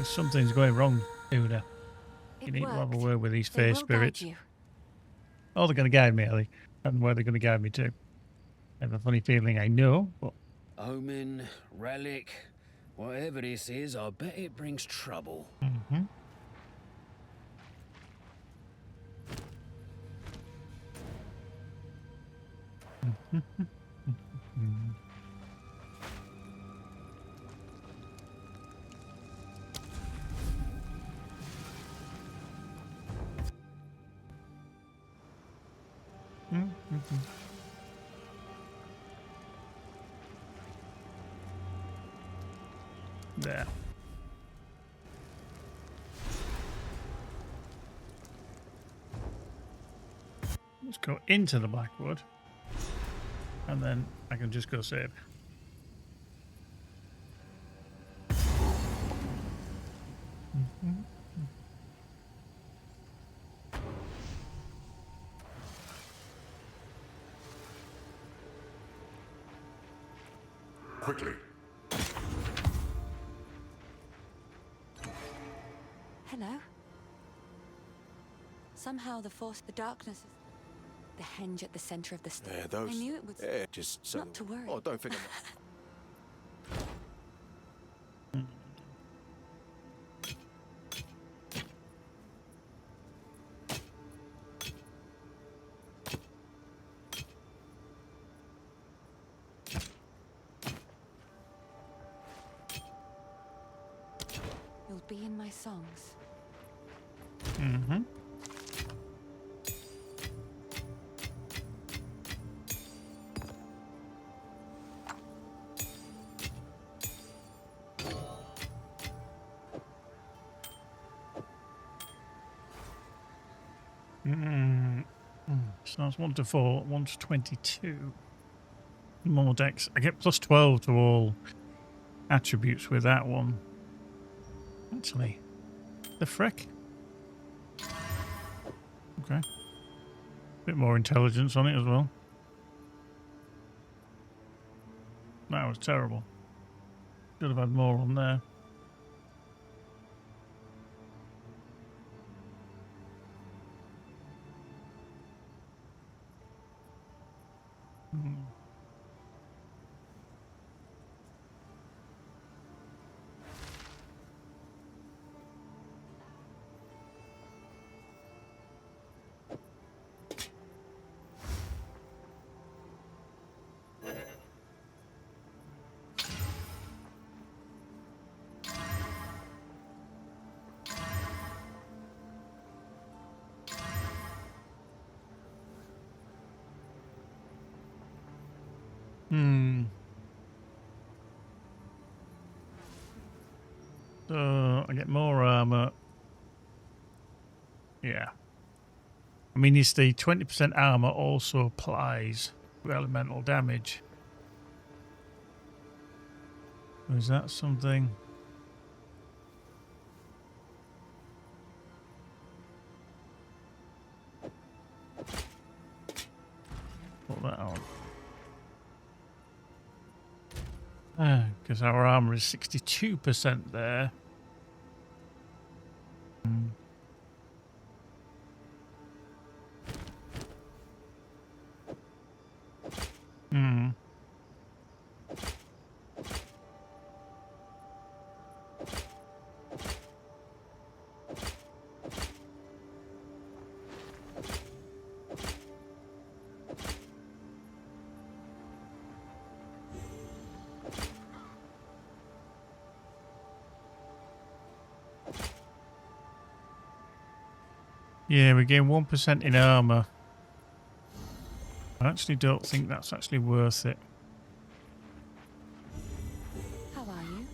Something's going wrong, Una. You need to have a word with these fair spirits. Oh, they're going to guide me, Ellie. And where they're going to guide me to. I have a funny feeling I know, but... Omen, relic, whatever this is, I bet it brings trouble. Mm-hmm. There. Let's go into the Blackwood, and then I can just go save. Quickly. Hello. Somehow the force, the darkness, the henge at the center of the stage. Yeah, those. I knew it was. Yeah, just so. Not to worry. Oh, don't think I'm. You'll be in my songs. Mm-hmm. So that's 1 to 4, 1 to 22. More decks. I get plus 12 to all attributes with that one. Actually, the frick. Okay. Bit more intelligence on it as well. That was terrible. Should have had more on there. So I get more armor. Yeah. I mean, it's the 20% armor also applies to elemental damage. Is that something? Put that on. Because our armor is 62% there. Yeah, we gain 1% in armor. I actually don't think that's actually worth it. How are you?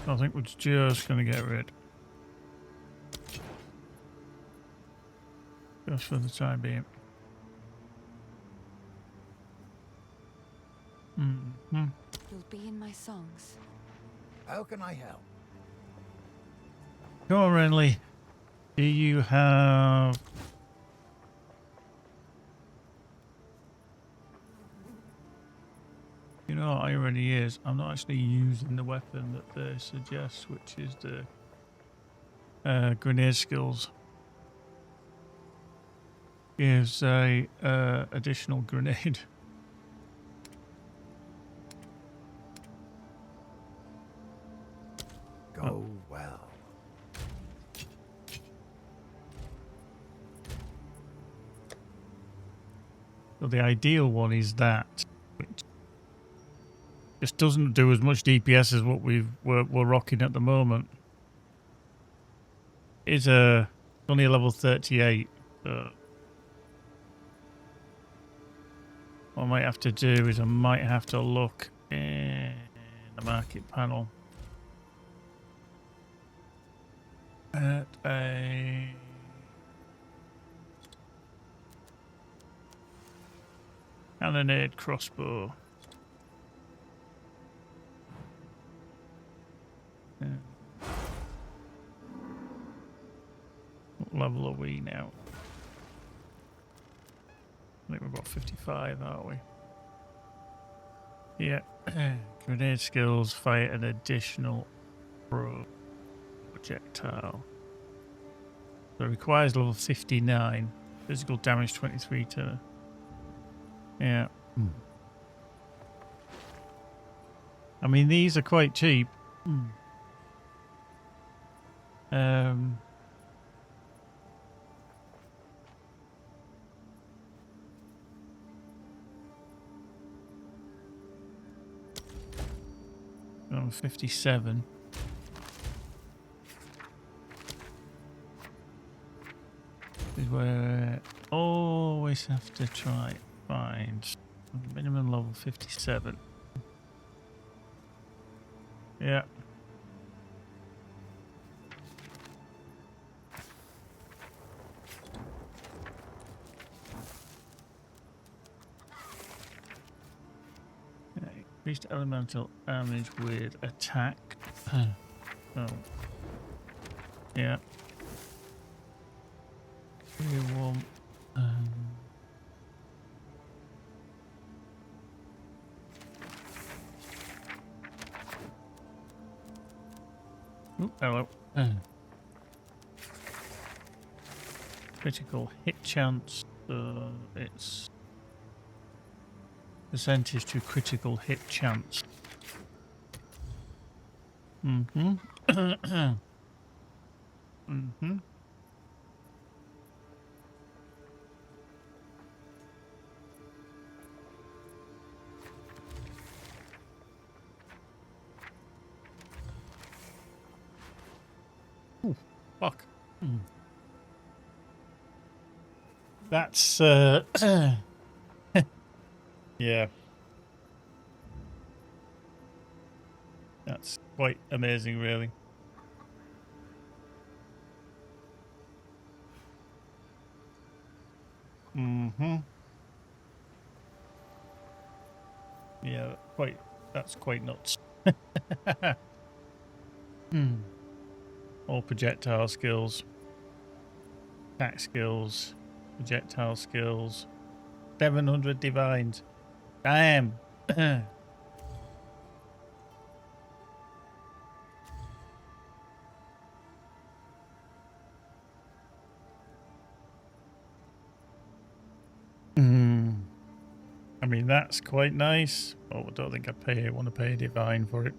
I think we're just going to get rid. Just for the time being. You'll be in my songs. How can I help? Come on, Renly. Do you have... You know what irony is? I'm not actually using the weapon that they suggest, which is the grenade skills. Gives a additional grenade. Go well. So the ideal one is that, which just doesn't do as much DPS as what we're rocking at the moment. It's only a level 38. What I might have to do is I might have to look in the market panel at a cannonade crossbow. Yeah. What level are we now? I think we've got 55, aren't we? Yeah. Grenade skills, fire an additional projectile. So it requires level 59. Physical damage 23 to... Yeah. I mean, these are quite cheap. I'm 57. This is where I always have to try find minimum level 57. Increased elemental damage with attack. Oh. Yeah. 3-1. Ooh, hello. Critical hit chance. It's percentage to critical hit chance. Mm-hmm. Mm-hmm. Ooh, fuck. That's yeah. That's quite amazing, really. Mm-hmm. Yeah, that's quite nuts. All projectile skills, attack skills, projectile skills, 700 divines. Damn. I mean, that's quite nice. Oh, I don't think I want to pay a divine for it.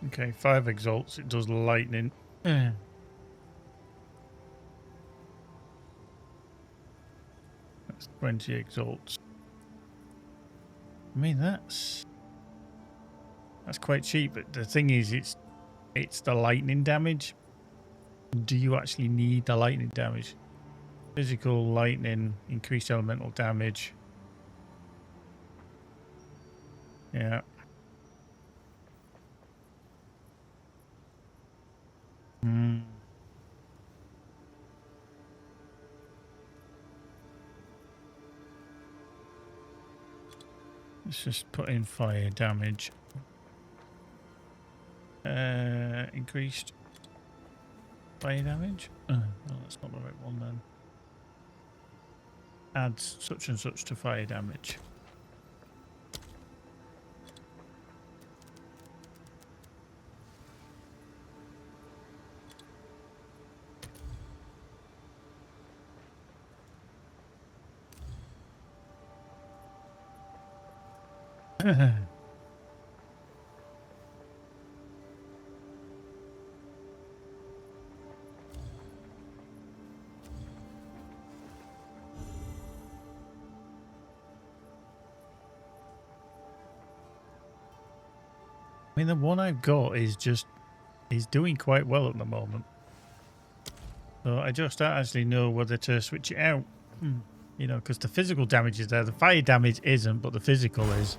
Okay, 5 exalts. It does lightning. That's 20 exalts. I mean, that's quite cheap. But the thing is, it's the lightning damage. Do you actually need the lightning damage? Physical lightning, increased elemental damage. Yeah. Let's just put in fire damage. Increased fire damage? No, that's not the right one then. Adds such and such to fire damage. I mean, the one I've got is doing quite well at the moment. So I just don't actually know whether to switch it out. You know, because the physical damage is there. The fire damage isn't, but the physical is.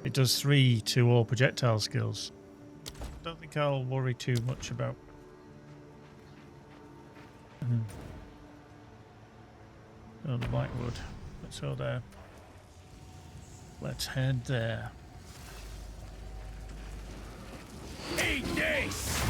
It does 3 to all projectile skills. Don't think I'll worry too much about. Oh, the Whitewood. Let's go there. Let's head there. Eat this!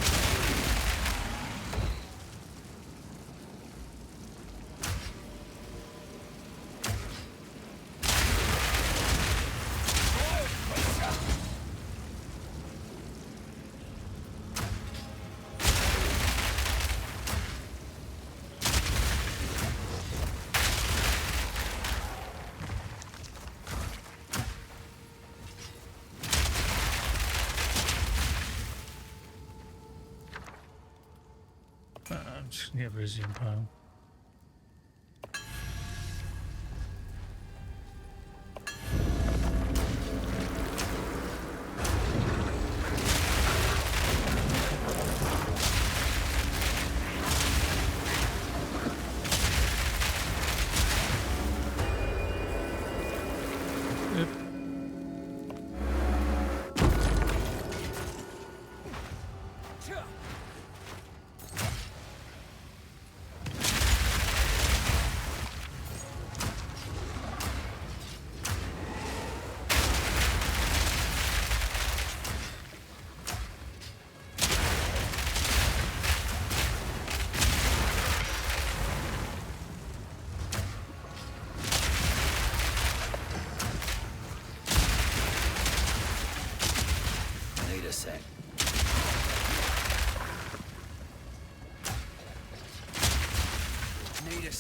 Just get rid of the pile.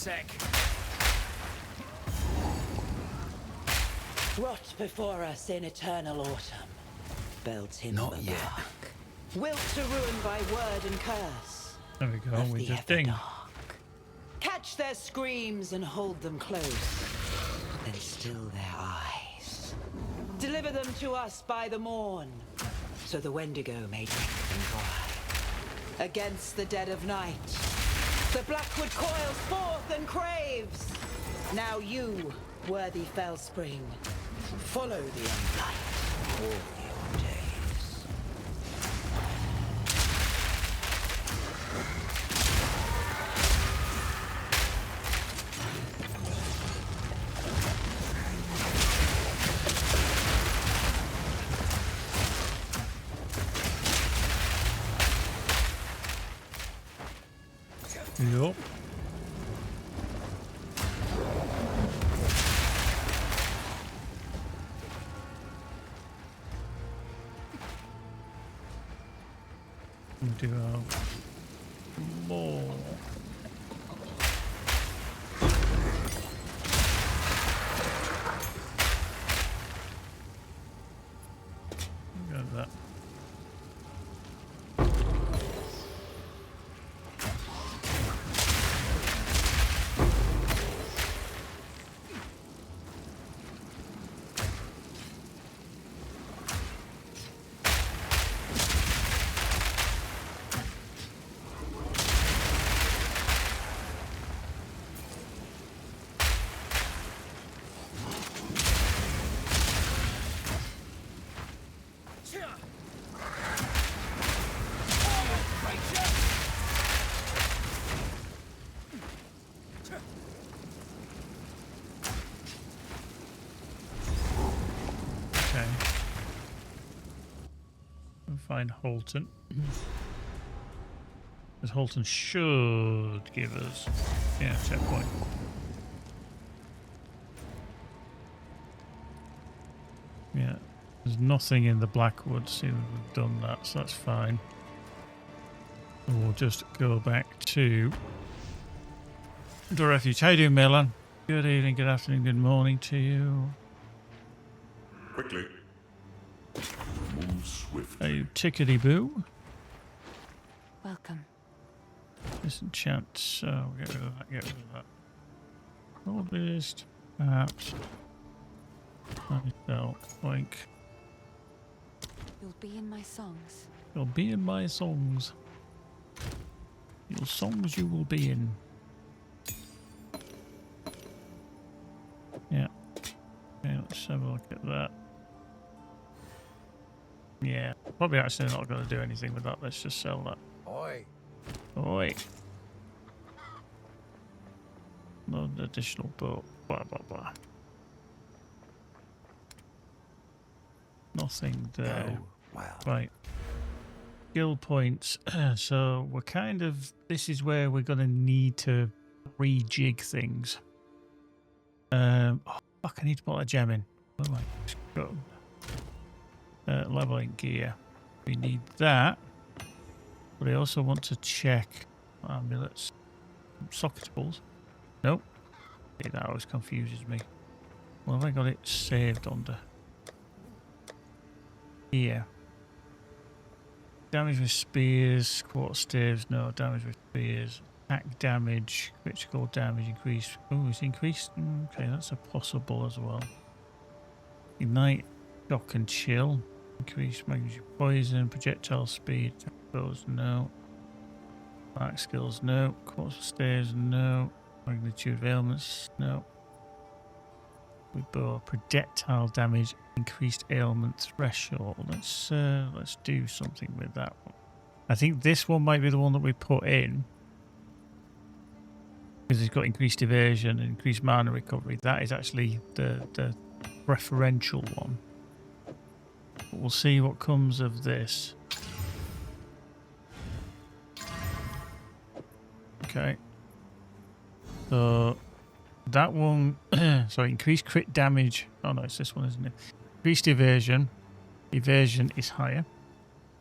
sec. Rot before us in eternal autumn. Built in Not the yet. dark. Wilt to ruin by word and curse. There we go. Of We the just ding. Everdark. Catch their screams and hold them close. Then still their eyes. Deliver them to us by the morn, so the Wendigo may drink them dry. Against the dead of night, the Blackwood coils forth and craves. Now you, worthy Fellspring, follow the unlight all your days. Yup. Do more. Got that. Okay. We'll find Holton. Because Holton should give us, yeah, checkpoint. Yeah, there's nothing in the Blackwood. See, we've done that, so that's fine. And we'll just go back to the refuge. How you doing, Milan? Good evening, good afternoon, good morning to you. Quickly. Move swiftly. Are you tickety-boo? Welcome. Disenchant, so get rid of that, get rid of that. Oldest, perhaps. Myself, like. You'll be in my songs. You'll be in my songs. Your songs you will be in. Yeah. Okay, let's have a look at that. Yeah, probably actually not going to do anything with that. Let's just sell that. Oi. Oi. No additional boat. Blah, blah, blah. Nothing there. Oh, wow. Right. Skill points. So we're kind of... This is where we're going to need to rejig things. Oh, fuck, I need to put a gem in. Where am I? Go. Leveling gear. We need that. But I also want to check amulets. Socketables. Nope. Yeah, that always confuses me. What have I got it saved under? Here. Damage with spears, quarter staves, no. Damage with spears. Attack damage, critical damage increase. Oh, it's increased? Okay, that's a possible as well. Ignite, shock and chill. Increase magnitude poison, projectile speed. Those, no. Mark skills, no. Quarter staves, no. Magnitude of ailments, no. We bow, projectile damage, increased ailment threshold. Let's do something with that one. I think this one might be the one that we put in because it's got increased evasion and increased mana recovery. That is actually the preferential one. But we'll see what comes of this. Okay. So that one, sorry, increased crit damage. Oh no, it's this one, isn't it? Increased evasion. Evasion is higher.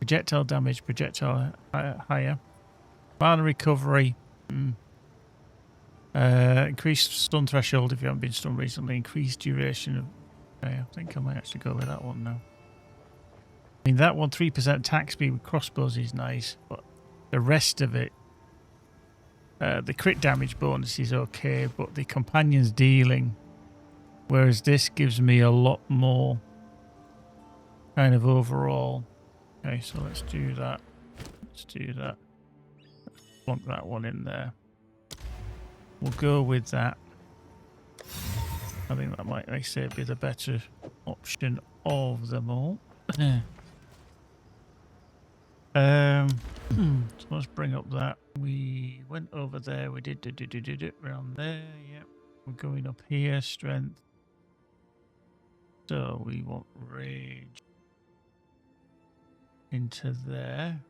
Projectile damage, projectile higher. Mana recovery. Increased stun threshold if you haven't been stunned recently. Increased duration of... Okay, I think I might actually go with that one now. I mean, that one, 3% attack speed with crossbows is nice, but the rest of it, the crit damage bonus is okay, but the companion's dealing, whereas this gives me a lot more kind of overall. Okay, so let's do that. Let's do that. Let's plonk that one in there. We'll go with that. I think that might, like I say, be the better option of them all. So let's bring up that. We went over there. We did around there. Yep. We're going up here. Strength. So we want rage into there.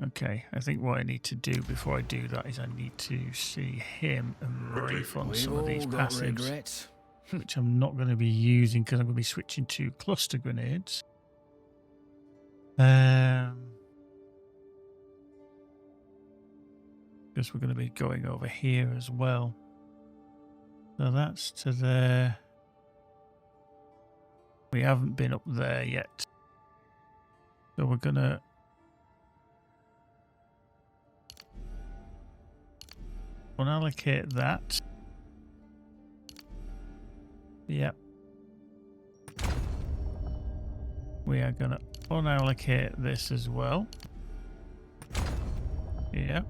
Okay, I think what I need to do before I do that is I need to see him and Rafe on some of these passives, which I'm not going to be using because I'm going to be switching to cluster grenades. Because we're going to be going over here as well. So that's to there. We haven't been up there yet. So we're going to... unallocate that. Yep. We are going to unallocate this as well. Yep.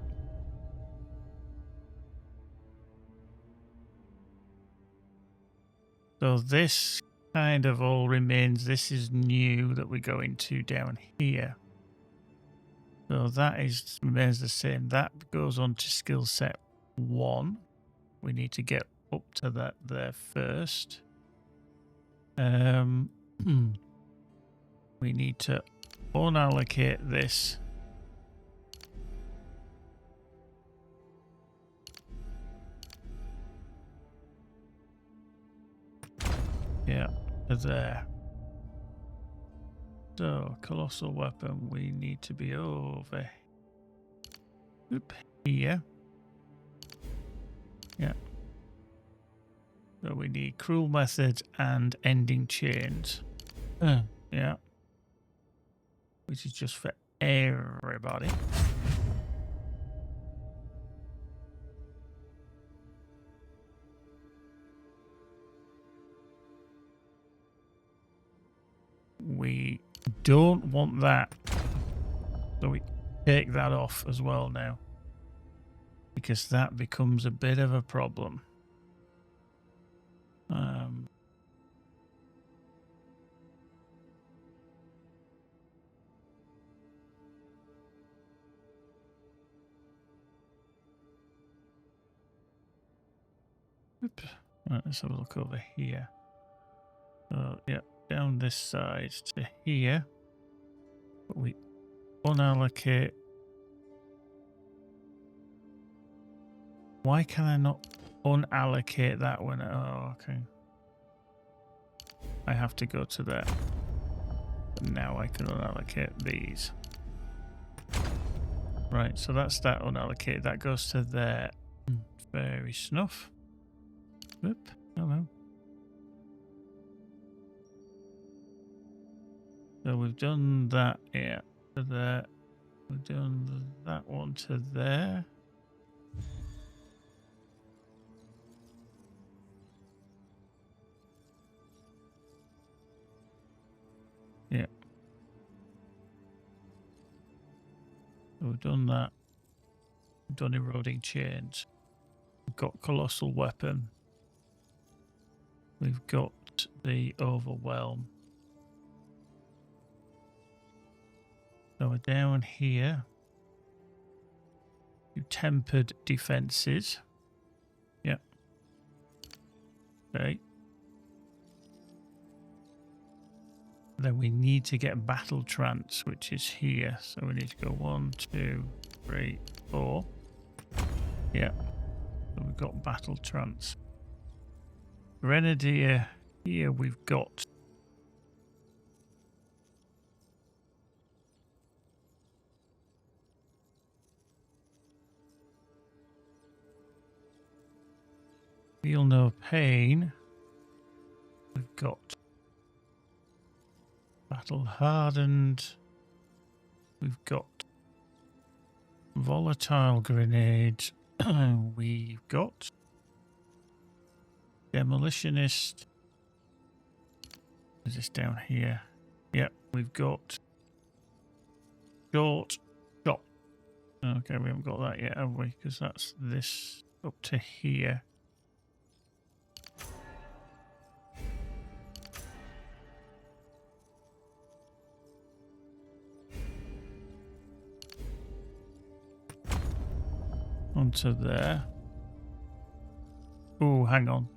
So this kind of all remains. This is new that we go into down here. So that is remains the same. That goes on to skill set 1. We need to get up to that there first. We need to unallocate this. Yeah, there. So, colossal weapon, we need to be over here. Yeah. So we need cruel methods and ending chains. Yeah. Which is just for everybody. We don't want that. So we take that off as well now. Because that becomes a bit of a problem. Right, let's have a look over here. So, yeah, down this side to here. But we unallocate. Why can I not unallocate that one? Oh, okay. I have to go to there. But now I can unallocate these. Right, so that's that unallocated. That goes to there. Very snuff. Whoop. Hello. So we've done that here to there. We've done that one to there. Yeah. So we've done that. We've done eroding chains. We've got colossal weapon. We've got the overwhelm. So we're down here. You tempered defenses. Yep. Okay. Then we need to get battle trance, which is here. So we need to go 1, 2, 3, 4. Yeah. So we've got battle trance. Grenadier. Here we've got Feel No Pain. We've got Battle Hardened. We've got Volatile Grenade. We've got Demolitionist. Is this down here? Yep, we've got Short Shot. Okay, we haven't got that yet, have we? Because that's this up to here. Onto there. Oh, hang on.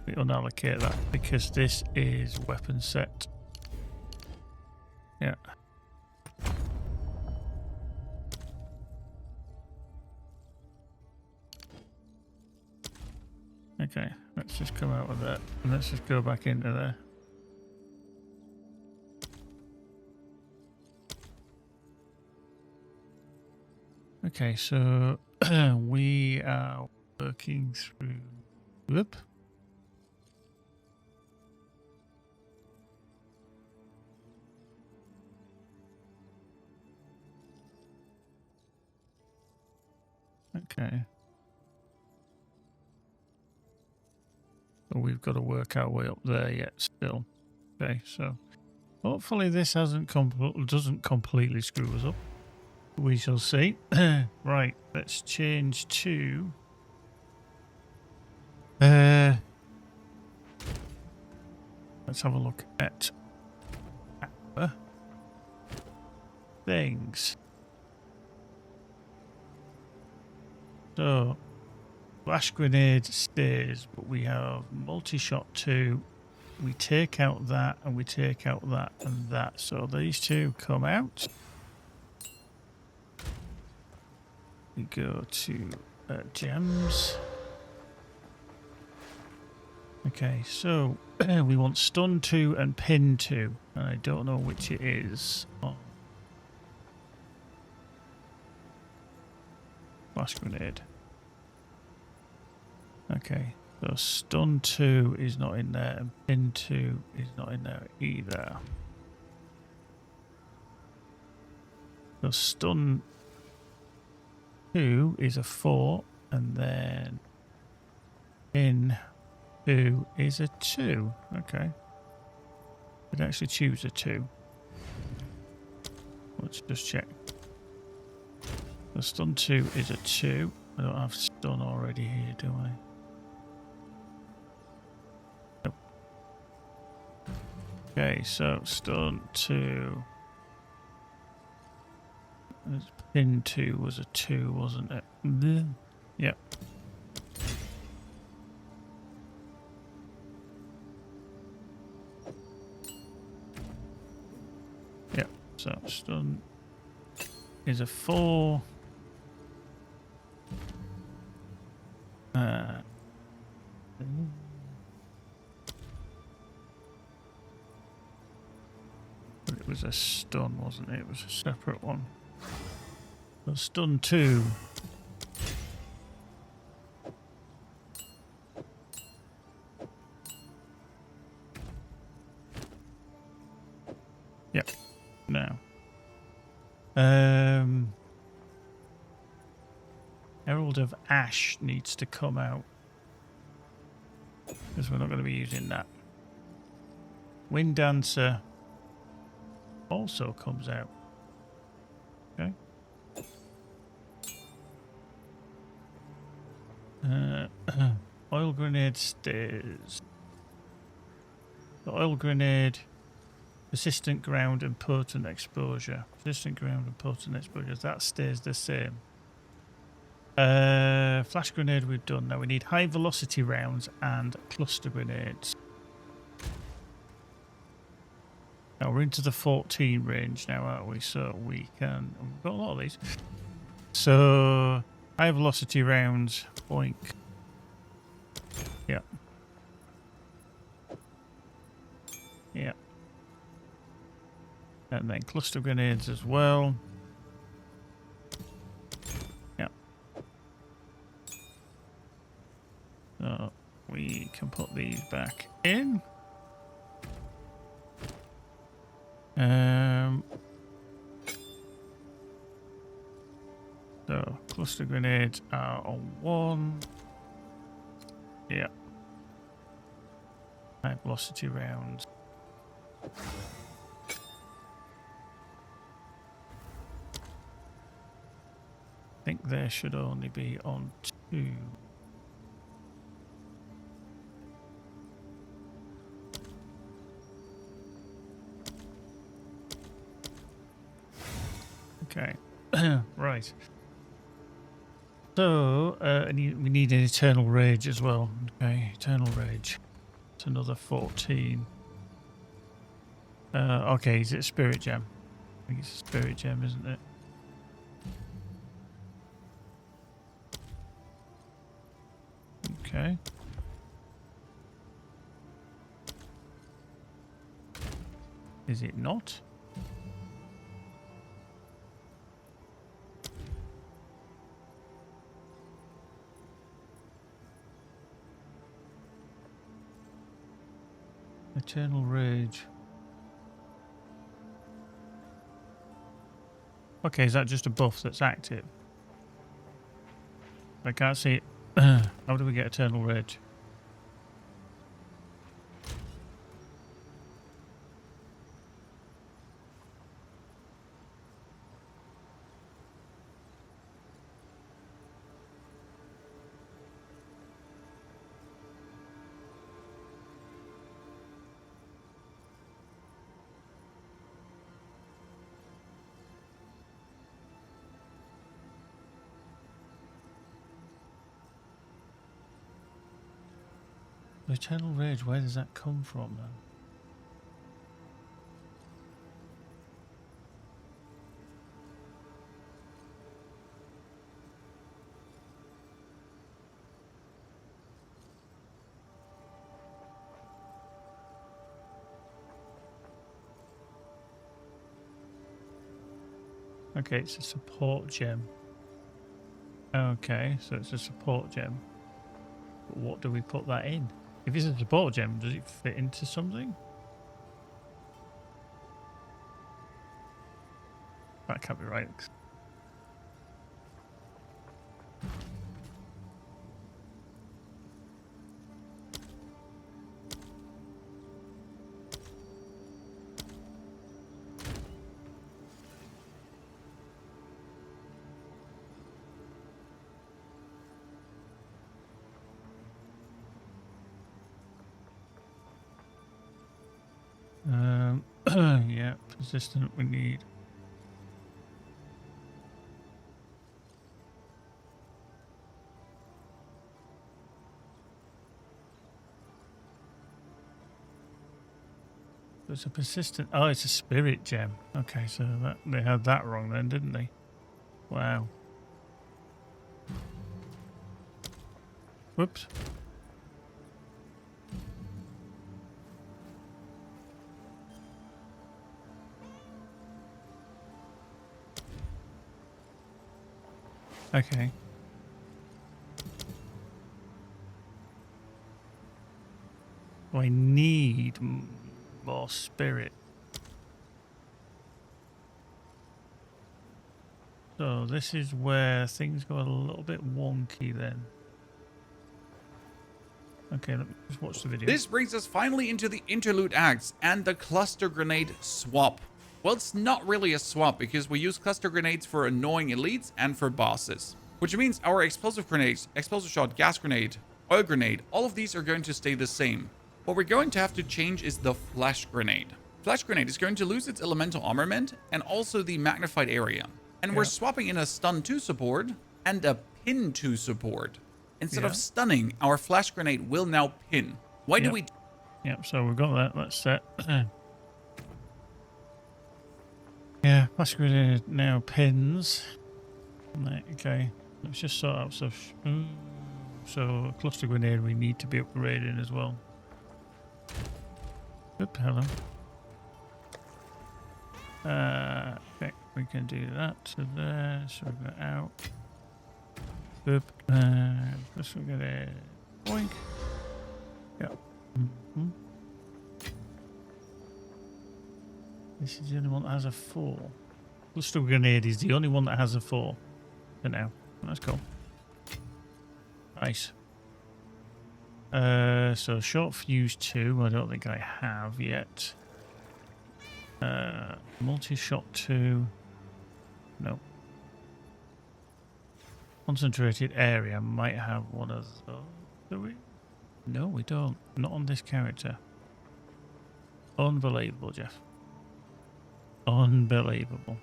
We unallocate that because this is weapon set. Yeah. Okay, let's just come out of that and let's just go back into there. Okay, so we are working through. Whoop. Okay. But we've got to work our way up there yet still. Okay, so hopefully this doesn't completely screw us up. We shall see. Right, let's change to let's have a look at our things. So flash grenade stays, but we have multi-shot 2. We take out that and we take out that and that. So these two come out. We go to gems. Okay, so we want stun 2 and pin 2, and I don't know which it is. Oh. Flash grenade. Okay, so stun 2 is not in there, and pin 2 is not in there either. So stun 2 is a 4, and then pin 2 is a 2. Okay. Did I actually choose a 2? Let's just check. The stun 2 is a 2. I don't have stun already here, do I? Nope. Okay, so stun 2. Pin 2 was a 2, wasn't it? Yep. Yep, so stun is a 4. But it was a stun, wasn't it? It was a separate one. So stun 2. Yep. Now. Herald of Ash needs to come out. Because we're not going to be using that. Wind Dancer also comes out. Okay. Oil grenade stays. The oil grenade, persistent ground and potent exposure. Persistent ground and potent exposure. That stays the same. Flash grenade we've done. Now we need high velocity rounds and cluster grenades. Now we're into the 14 range now, aren't we? So we can. We've got a lot of these. So high velocity rounds. Boink. Yeah. Yeah. And then cluster grenades as well. Yeah. So we can put these back in. So cluster grenades are on 1. Yeah. High velocity rounds. I think there should only be on 2. Okay. Right. So, we need an Eternal Rage as well. Okay, Eternal Rage. It's another 14. Okay, is it a Spirit Gem? I think it's a Spirit Gem, isn't it? Okay. Is it not? Eternal Rage. Okay, is that just a buff that's active? I can't see it. How do we get Eternal Rage? Eternal Rage, where does that come from then? Okay, it's a support gem. Okay, so it's a support gem. But what do we put that in? If it's a support gem, does it fit into something? That can't be right. Yeah, persistent we need. It's a persistent. Oh, it's a spirit gem. Okay, so that they had that wrong then, didn't they? Wow. Whoops. Okay. So I need more spirit. So this is where things go a little bit wonky then. Okay, let me just watch the video. This brings us finally into the interlude acts and the cluster grenade swap. Well, it's not really a swap because we use cluster grenades for annoying elites and for bosses. Which means our explosive grenades, explosive shot, gas grenade, oil grenade, all of these are going to stay the same. What we're going to have to change is the flash grenade. Flash grenade is going to lose its elemental armament and also the magnified area. And we're swapping in a stun 2 support and a pin 2 support. Instead of stunning, our flash grenade will now pin. Why do we... Yep, so we've got that. That's set. Yeah, flash grenade now pins. Right, okay, let's just sort out stuff. So cluster grenade we need to be upgrading as well. Oop, hello. Okay, we can do that to there, so we've got out. Oop, first we're gonna boink. Yep. This is the only one that has a 4. Cluster grenade is the only one that has a 4 for now. That's cool. Nice. So short fuse 2, I don't think I have yet. Multi-shot 2. No. Concentrated area might have one of those. Do we? No, we don't. Not on this character. Unbelievable, Jeff. Unbelievable.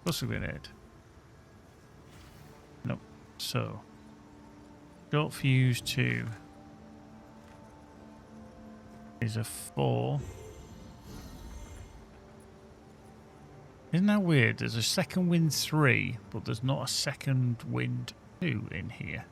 Cluster grenade. Nope. So, short fuse 2 is a 4. Isn't that weird? There's a second wind 3, but there's not a second wind 2 in here.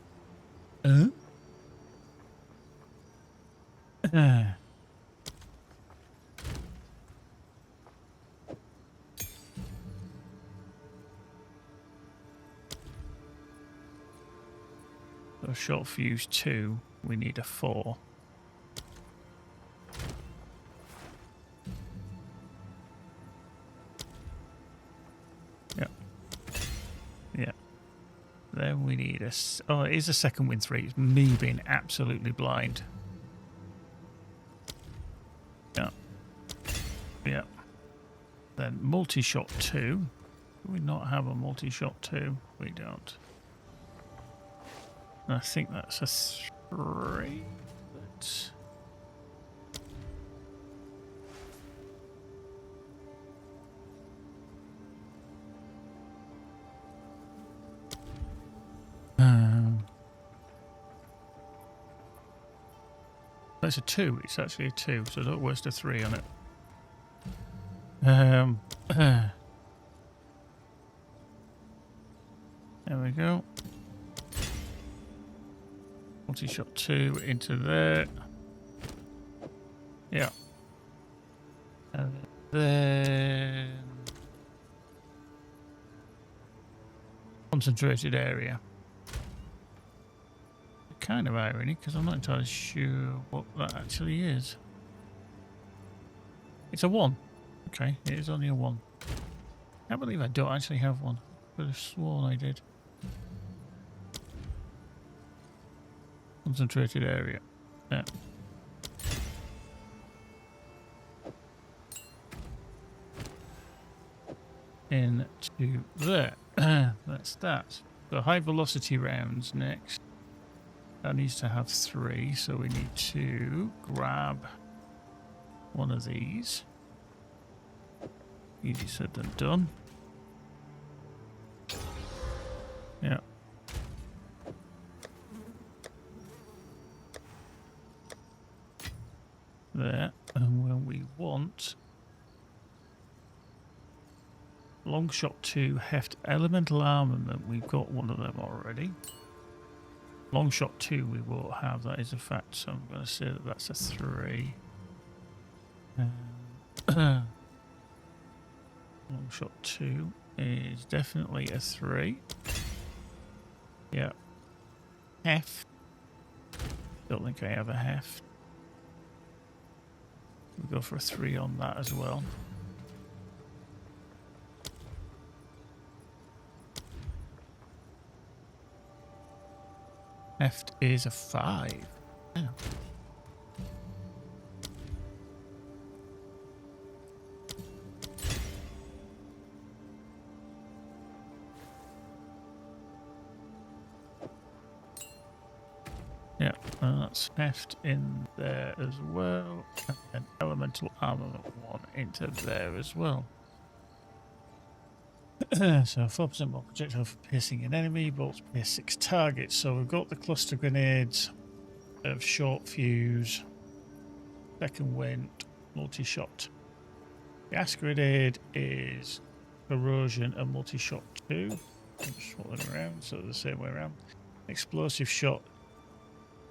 So short fuse 2, we need a 4. Yep. Yeah. Then we need a... Oh, it is a second wind 3. It's me being absolutely blind. Yeah. Yeah. Then multi-shot 2. Do we not have a multi-shot 2? We don't. I think that's a 3. But... That's a 2. It's actually a 2, so don't waste a 3 on it. There we go. Multi-shot 2 into there. Yeah. And then... Concentrated area. Kind of irony, because I'm not entirely sure what that actually is. It's a 1. Okay, it is only a 1. I can't believe I don't actually have one. I could have sworn I did. Concentrated area. Yeah. Into there. That's that. So high velocity rounds next. That needs to have 3, so we need to grab one of these. Easy said than done. Yeah. There. And when we want long shot 2 heft elemental armament, we've got one of them already. Long shot 2 we won't have, that is a fact, so I'm going to say that that's a 3. Long shot 2 is definitely a 3. Yeah. Heft. Don't think I have a heft. We'll go for a 3 on that as well. Heft is a 5. Yeah. Yeah, and that's heft in there as well. And then elemental armament 1 into there as well. So 4% more projectile for piercing an enemy, bolts pierce 6 targets. So we've got the cluster grenades of short fuse, second wind, multi-shot. Gas grenade is corrosion and multi-shot 2. I'm swap them around, so the same way around. Explosive shot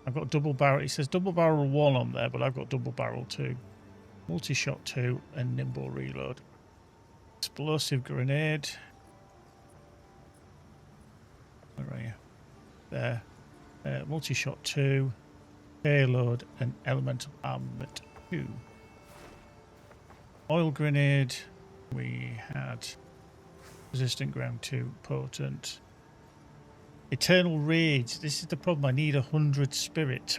I've got double barrel. It says double barrel 1 on there, but I've got double barrel 2. Multi-shot 2 and nimble reload. Explosive grenade. Where are you? There. Multi-shot 2. Payload and elemental armament 2. Oil grenade. We had resistant ground 2. Potent. Eternal rage. This is the problem. I need 100 spirit.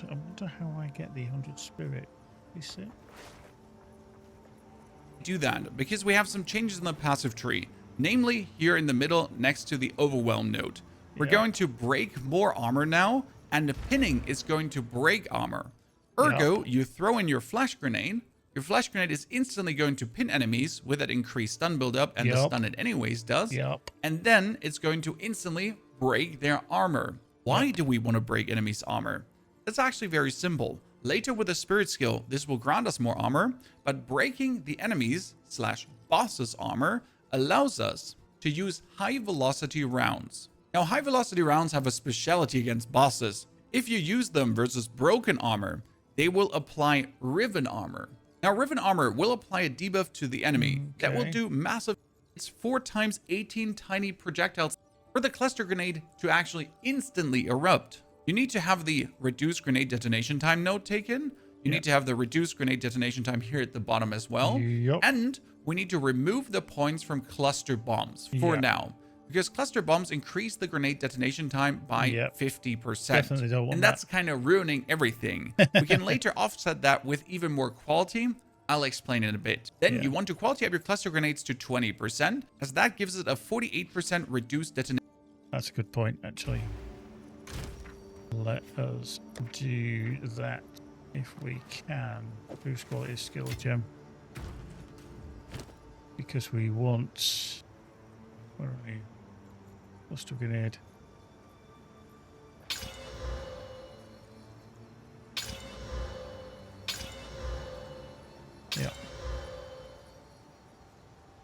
I wonder how I get the 100 spirit. You see? Do that because we have some changes in the passive tree, namely here in the middle next to the overwhelm node. We're going to break more armor now, and the pinning is going to break armor. Ergo, you throw in your flash grenade. Your flash grenade is instantly going to pin enemies with that increased stun buildup, and the stun it anyways does. And then it's going to instantly break their armor. Why do we want to break enemies' armor? That's actually very simple. Later with the spirit skill, this will grant us more armor, but breaking the enemies / boss's armor allows us to use high velocity rounds. Now, high velocity rounds have a specialty against bosses. If you use them versus broken armor, they will apply riven armor. Now, riven armor will apply a debuff to the enemy that will do massive. It's 4 times 18 tiny projectiles for the cluster grenade to actually instantly erupt. You need to have the reduced grenade detonation time node taken. You need to have the reduced grenade detonation time here at the bottom as well. And we need to remove the points from cluster bombs for now, because cluster bombs increase the grenade detonation time by 50%. Definitely don't want and that's kind of ruining everything. We can later offset that with even more quality. I'll explain in a bit. Then you want to quality up your cluster grenades to 20%, as that gives it a 48% reduced detonation. That's a good point, actually. Let us do that if we can. Boost quality skill gem. Because we want... Where are we? Cluster grenade. Yeah.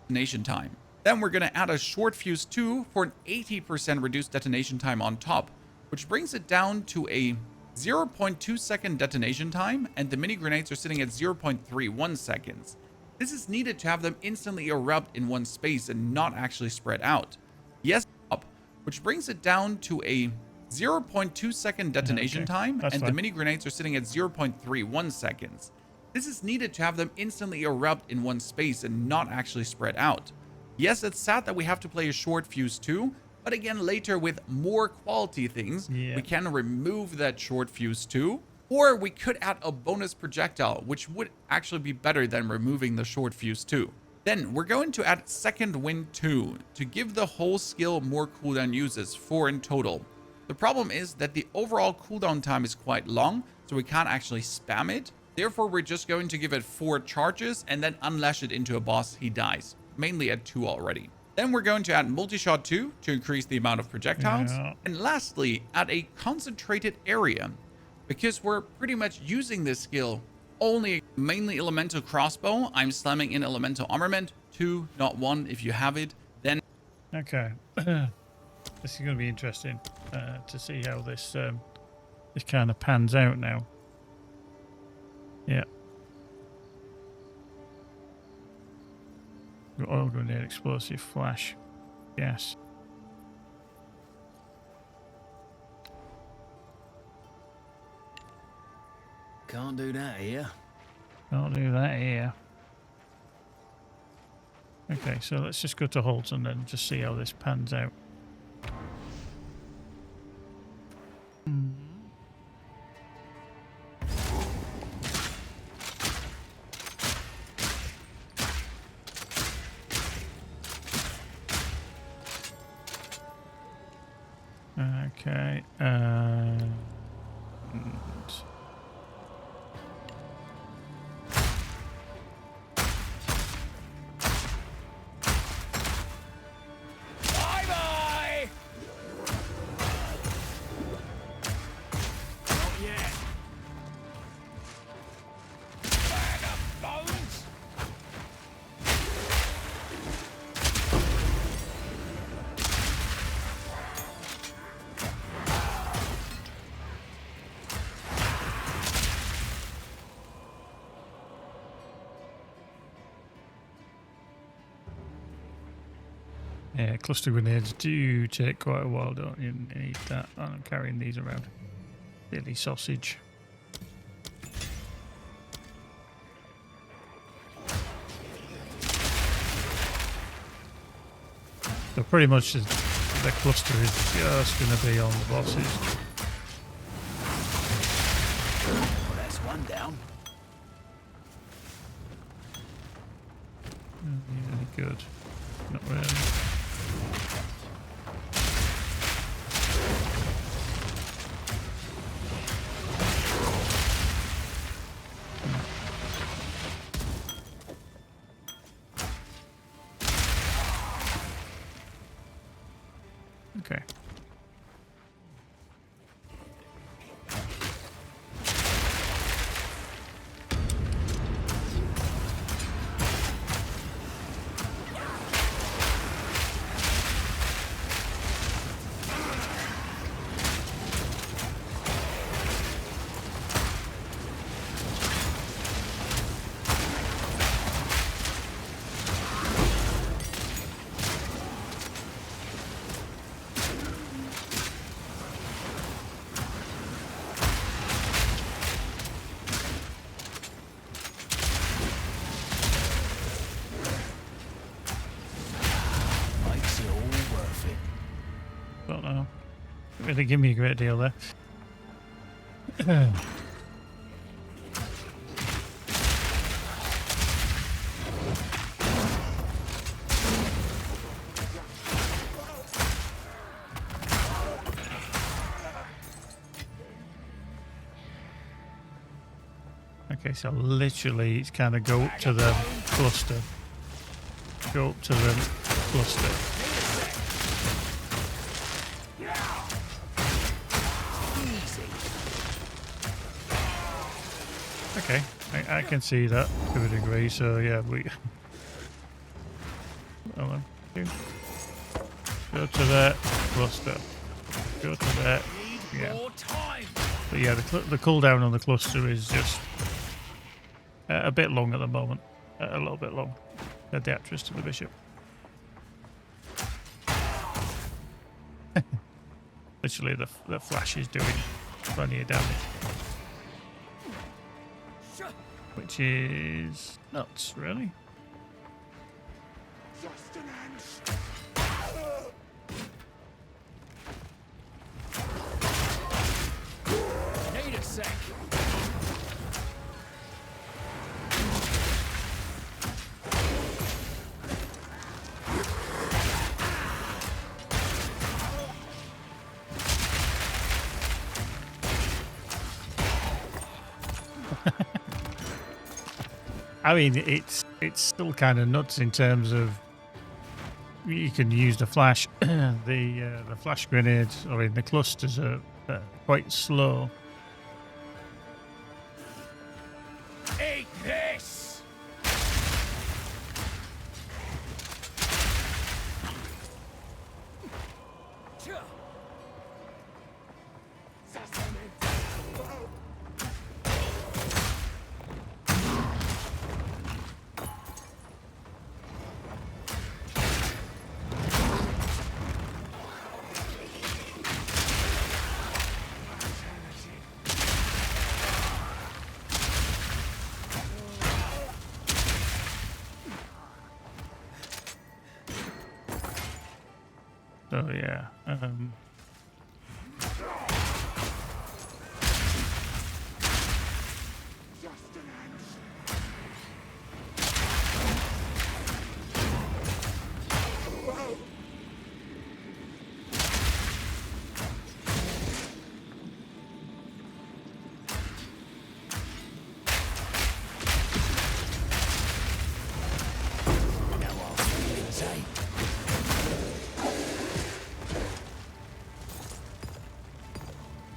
Detonation time. Then we're going to add a short fuse 2 for an 80% reduced detonation time on top, which brings it down to a 0.2 second detonation time, and the mini grenades are sitting at 0.31 seconds. This is needed to have them instantly erupt in one space and not actually spread out. Yes, up, which brings it down to a 0.2 second detonation time, and the mini grenades are sitting at 0.31 seconds. This is needed to have them instantly erupt in one space and not actually spread out. Yes, it's sad that we have to play a short fuse too, but again, later with more quality things, we can remove that short fuse too. Or we could add a bonus projectile, which would actually be better than removing the short fuse too. Then we're going to add second wind 2 to give the whole skill more cooldown uses, 4 in total. The problem is that the overall cooldown time is quite long, so we can't actually spam it. Therefore, we're just going to give it 4 charges and then unlash it into a boss. He dies, mainly at 2 already. Then we're going to add multi-shot 2 to increase the amount of projectiles. And lastly, add a concentrated area, because we're pretty much using this skill only mainly elemental crossbow. I'm slamming in elemental armament 2, not 1 if you have it. Then okay. This is going to be interesting to see how this this kind of pans out now. Yeah. Got oil grenade, explosive, flash, gas. Can't do that here. Can't do that here. Okay, so let's just go to halt and then just see how this pans out. Okay, Bye-bye! Not yet. Bag of bones! Yeah, cluster grenades do take quite a while, don't you? You need that. I'm carrying these around. Daily sausage. So pretty much the cluster is just going to be on the bosses. Well, that's one down. Really good. Not really. Okay. Don't know. Didn't really give me a great deal there. Okay, so literally it's kind of go up to the cluster. Go up to the cluster. Okay, I can see that to a degree, so yeah, we... Hold on. Go to that, cluster. Go to that, yeah. But yeah, the cooldown on the cluster is just a bit long at the moment. A little bit long. Add the actress to the bishop. Literally, the flash is doing plenty of damage. Which is nuts, really. Need a sec. I mean, it's still kind of nuts in terms of you can use the flash, the flash grenades, or in the clusters are quite slow. Eat this. So yeah.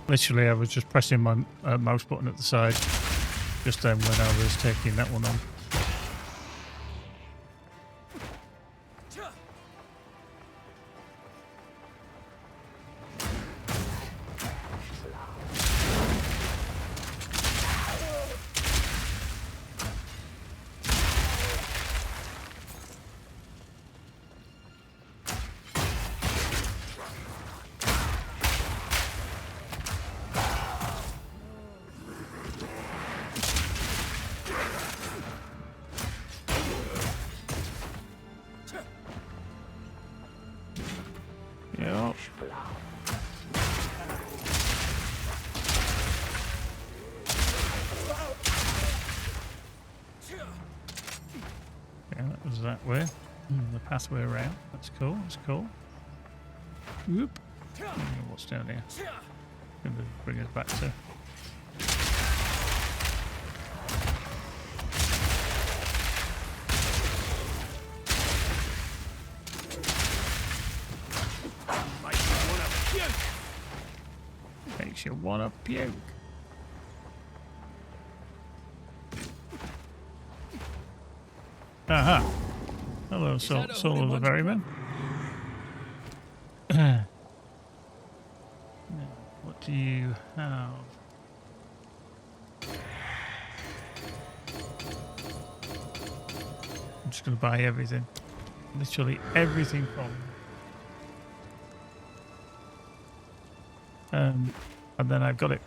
Literally, I was just pressing my mouse button at the side just then when I was taking that one on. that way. The pathway around. That's cool. That's cool. Whoop. What's down here? Gonna bring us back to. Makes you wanna puke. Aha. Hello, Soul of the Ferryman. What do you have? I'm just going to buy everything. Literally everything from and then I've got it.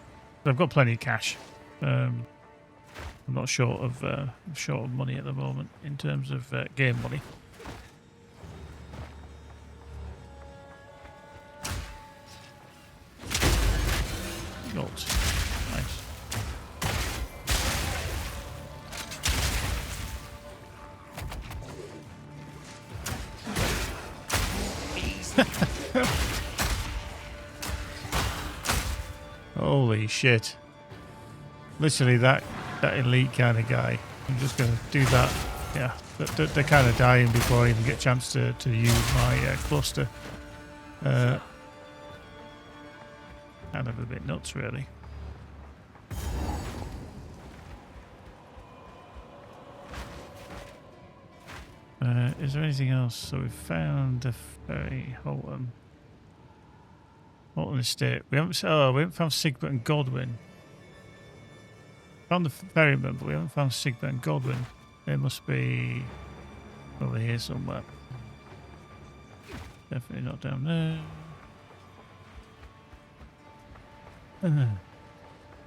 I've got plenty of cash. I'm not short of money at the moment in terms of game money. Gold. Nice. Holy shit. Literally that elite kind of guy. I'm just going to do that. Yeah, they're kind of dying before I even get a chance to use my cluster. Kind of a bit nuts, really. Is there anything else? So we've found the ferry, Holton Estate. We haven't found Sigbert and Godwin. Found the ferryman, but we haven't found Sigbert and Godwin. They must be over here somewhere. Definitely not down there.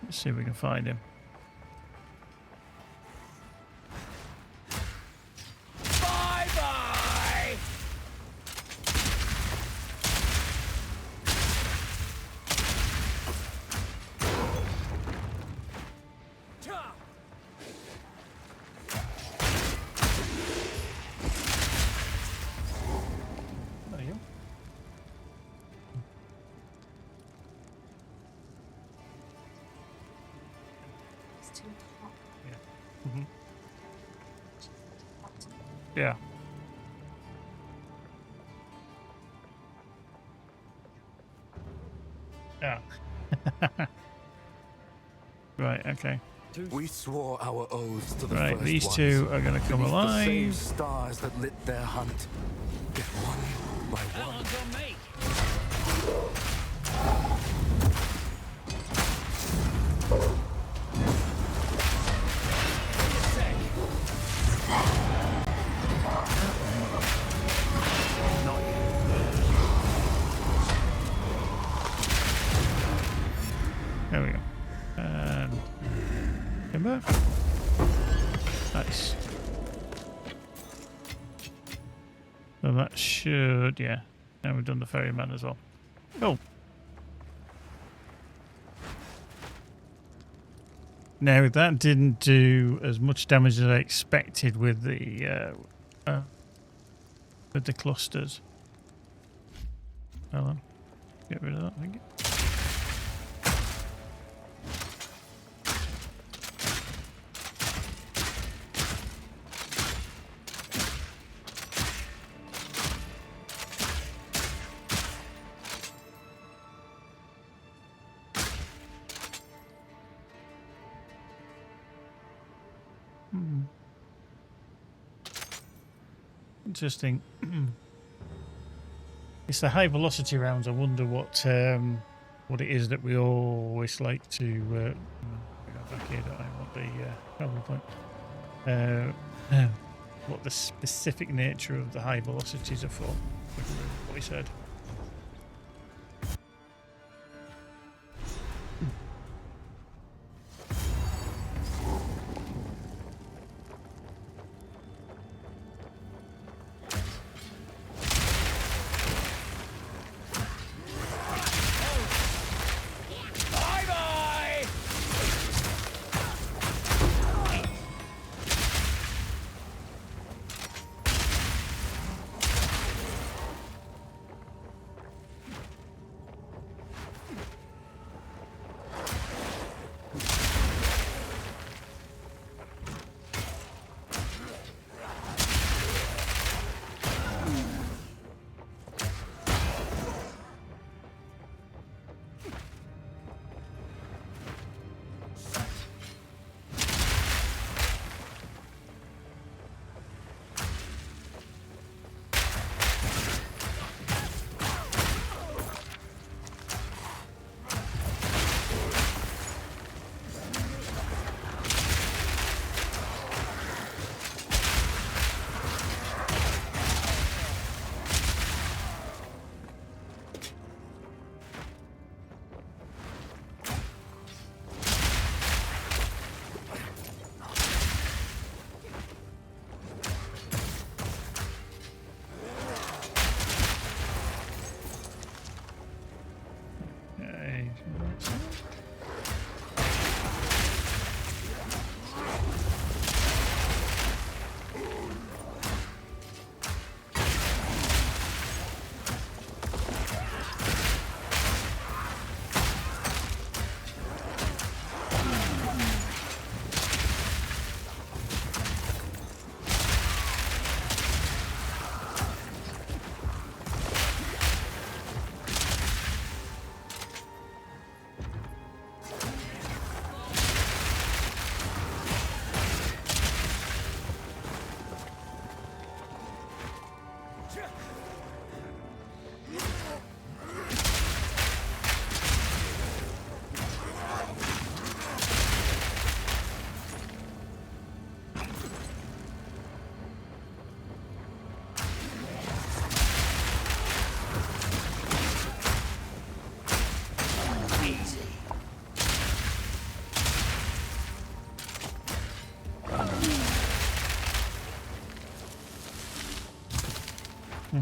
Let's see if we can find him. Bye-bye! There you go. Mm-hmm. Yeah. Yeah. Right, okay. We swore our oaths to the Right, first these ones. two are going to come Beneath the alive. same stars that lit their hunt. Get one by That one. one's on me. There we go. And timber. Nice. So that should, yeah. Now we've done the ferryman as well. Cool. Now that didn't do as much damage as I expected with the clusters. Hold on. Get rid of that, thank you. Interesting. It's the high velocity rounds. I wonder what it is that we always like to. Back here, don't I want the travel point. What the specific nature of the high velocities are for? What he said. There.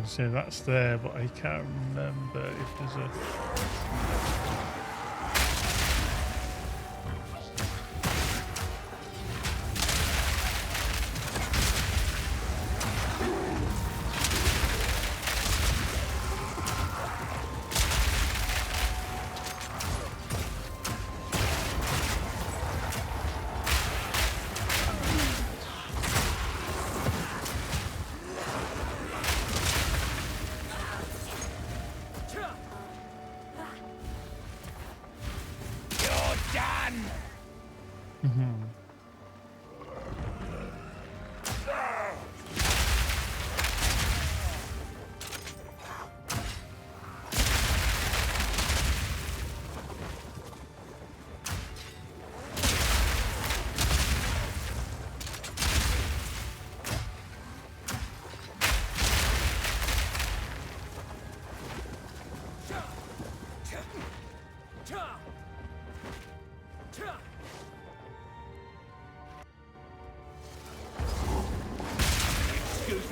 So that's there, but I can't remember if there's a...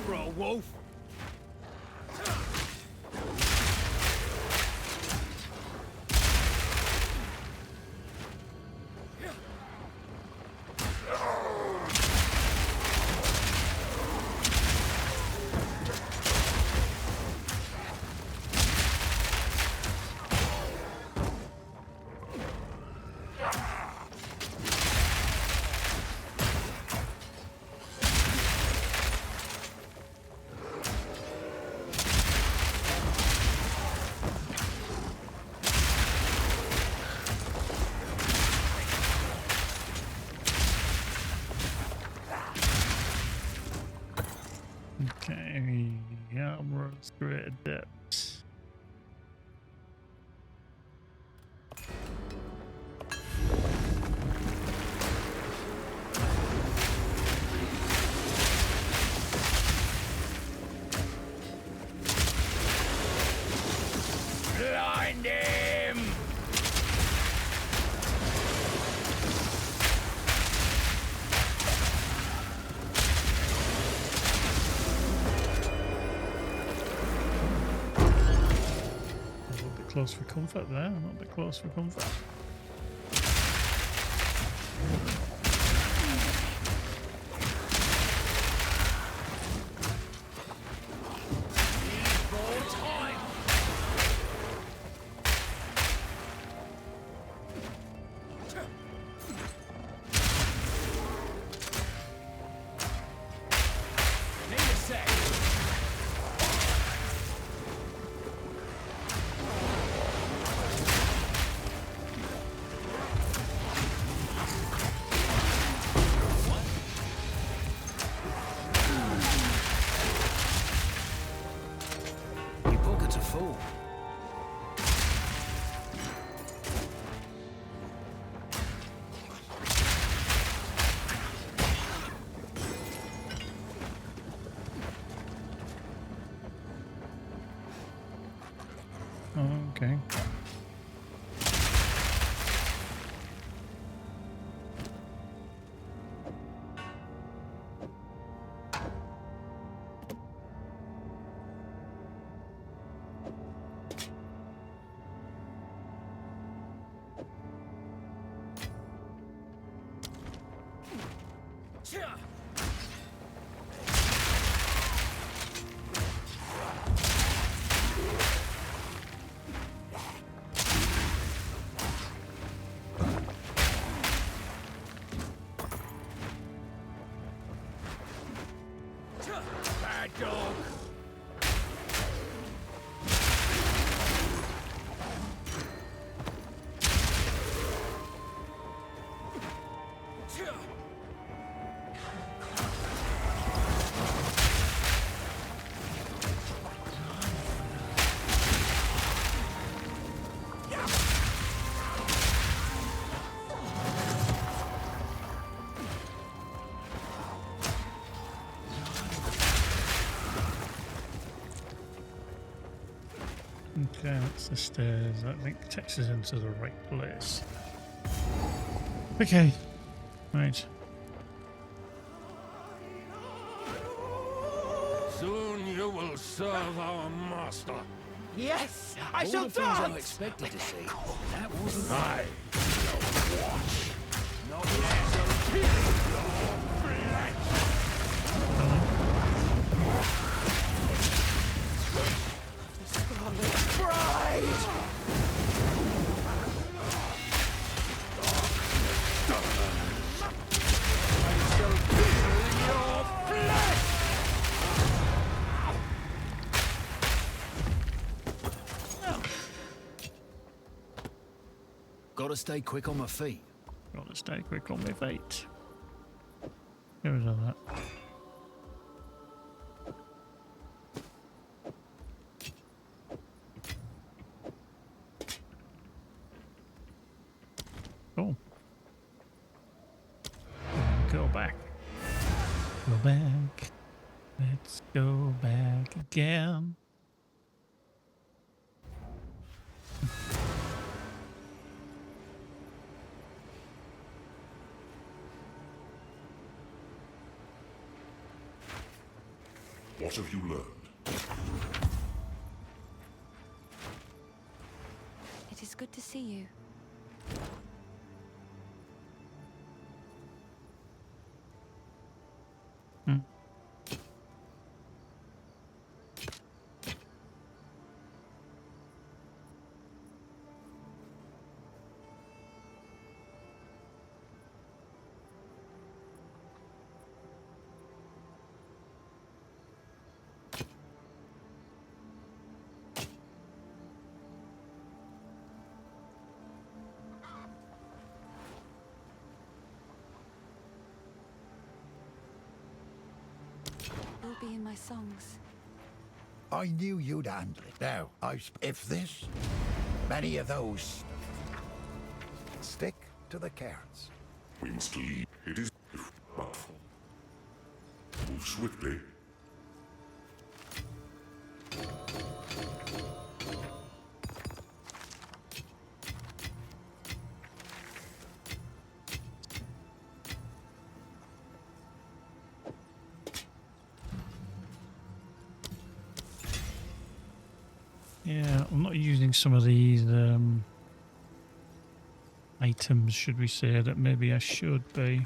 For a wolf. Okay, armor's great adept. Blind him! Close for comfort there, not a bit close for comfort. Okay. Bad dog. Okay, that's the stairs. I think takes us into the right place. Okay. Right. Soon you will serve our master. Yes, I shall things I dance. expected to see. That wasn't I shall watch. Not yet. Gotta stay quick on my feet. Gotta stay quick on my feet. Here is all that. Cool. Go back. Go back. Let's go back again. What have you learned? It is good to see you. Will be in my songs. I knew you'd handle it. Now, if this, many of those, stick to the carrots. We must leave. It is but move swiftly. Yeah, I'm not using some of these items, should we say, that maybe I should be.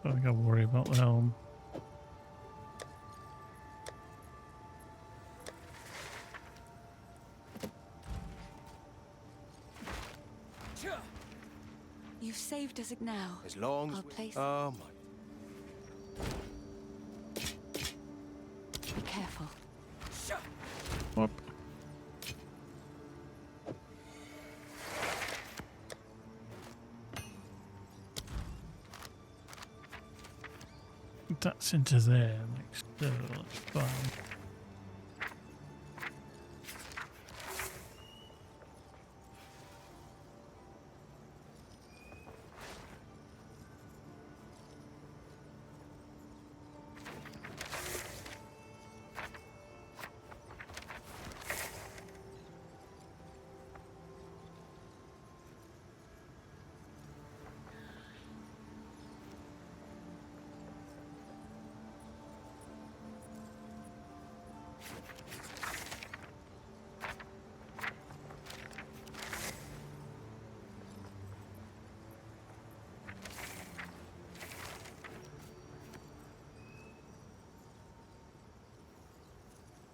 I think I'll worry about the helm. You've saved us now. As long as I'll place. Oh my. Be careful. Whoop. That's into there next door, that's fine.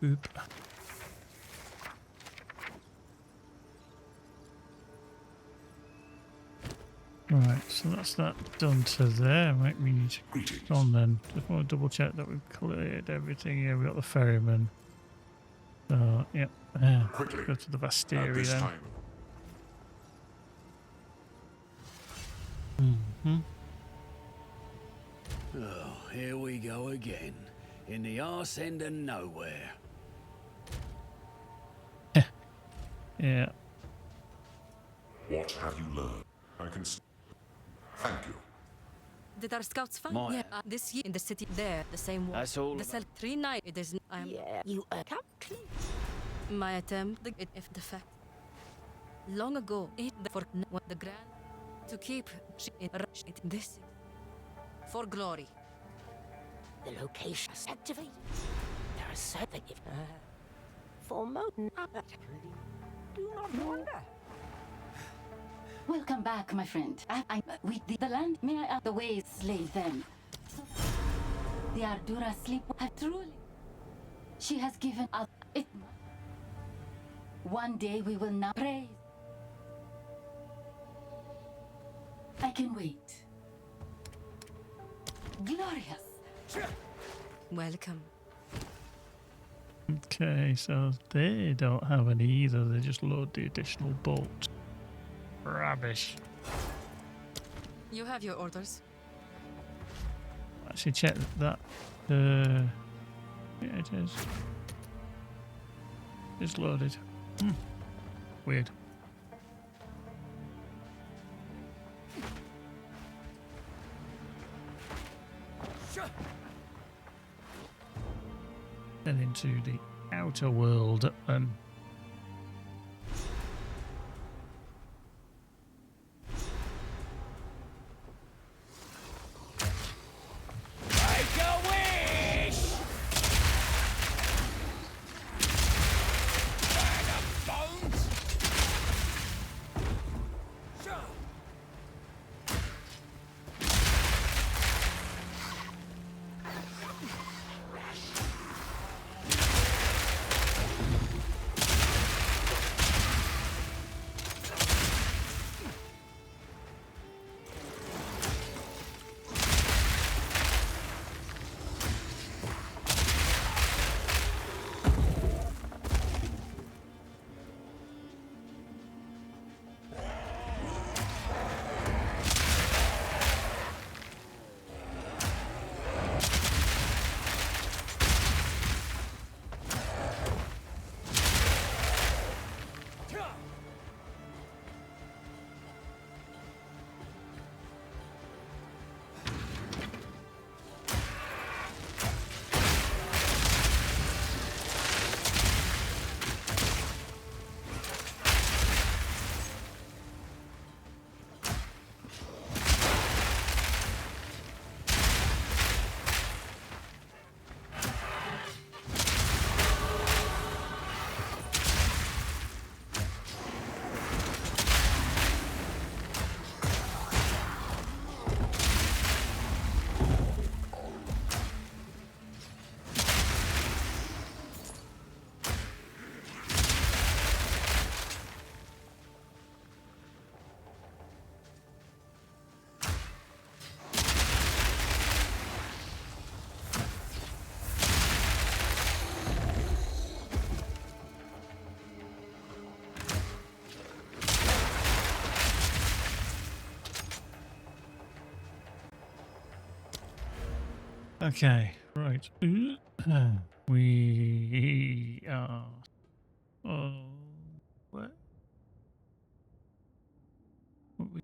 Oop. Right, so that's that done to there. Right, we need to go on then. Just want to double check that we've cleared everything. Yeah, we got the ferryman. So, yep. Quickly. Go to the At Vastiri this then. time. Oh, here we go again. In the arse end of nowhere. Yeah. What have you learned? I can... Thank you. Did our scouts find? My- Yeah, this year in the city there, the same one. That's all The about- cell 3 night. It is. Yeah, you come clean. My attempt. If the fact. Long ago, the grand to keep in this for glory. The location is activated. There is something for Moten. Do not wonder. Welcome back, my friend. With the land, may I the ways slave them. So the Ardura sleep have truly. She has given us it. One day we will not praise. I can wait. Glorious. Welcome. Okay, so they don't have any either. They just load the additional bolts. Rubbish. You have your orders. Actually, check that. Yeah, it is. It's loaded. Weird. Then into the outer world and Make a wish! Bag of bones! okay, right. We are. Oh, what?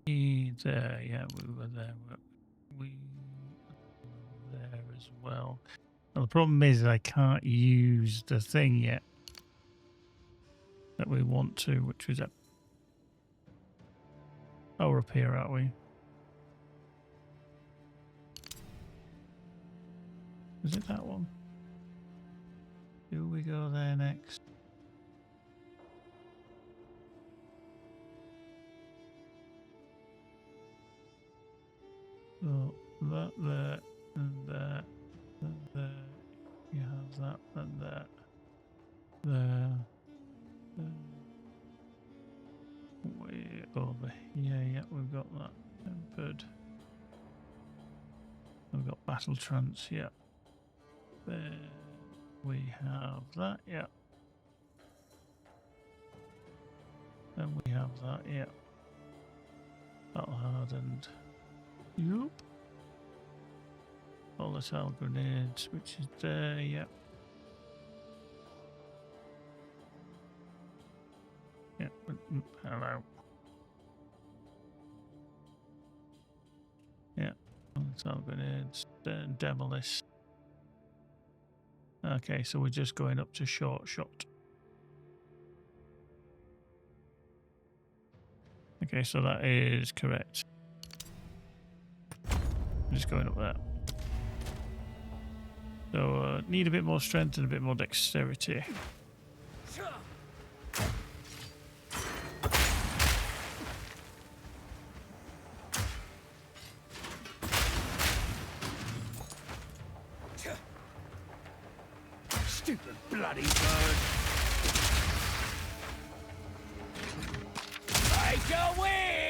We there? Yeah, we were there. We were there as well. Well, the problem is I can't use the thing yet that we want to, which was up. Oh, we're up here, aren't we? Is it that one? Do we go there next? So that there and there and there. You have that and there. There. Way over here. Yeah, we've got that. Tempered. We've got battle trance. Yeah. There. We have that. Yeah. Then we have that. Yeah. Battle hardened. Yup. volatile grenades, which is there, yep. Yeah, hello. Yeah, volatile grenades, demolish. Okay, so we're just going up to short shot. Okay, so that is correct. I'm just going up there. So need a bit more strength and a bit more dexterity. Stupid bloody bird. Take a wish!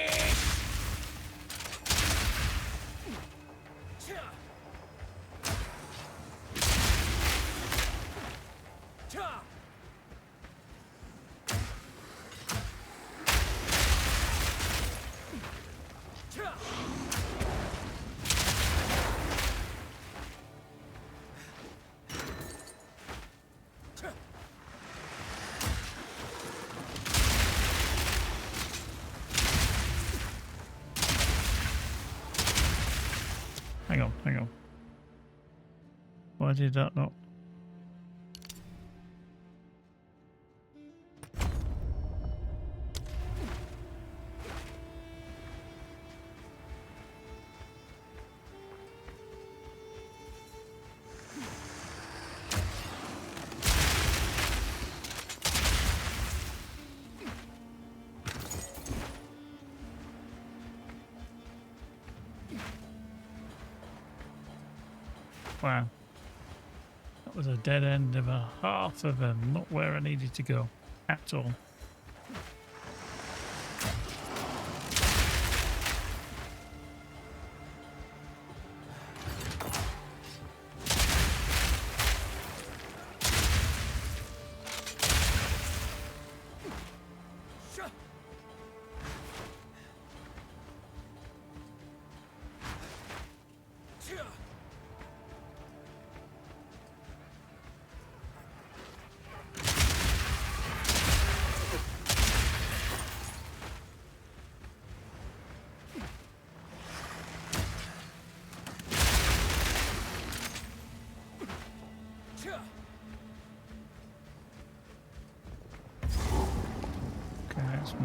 Hang on. Why did that not? Wow. That was a dead end of a half of them, not where I needed to go at all.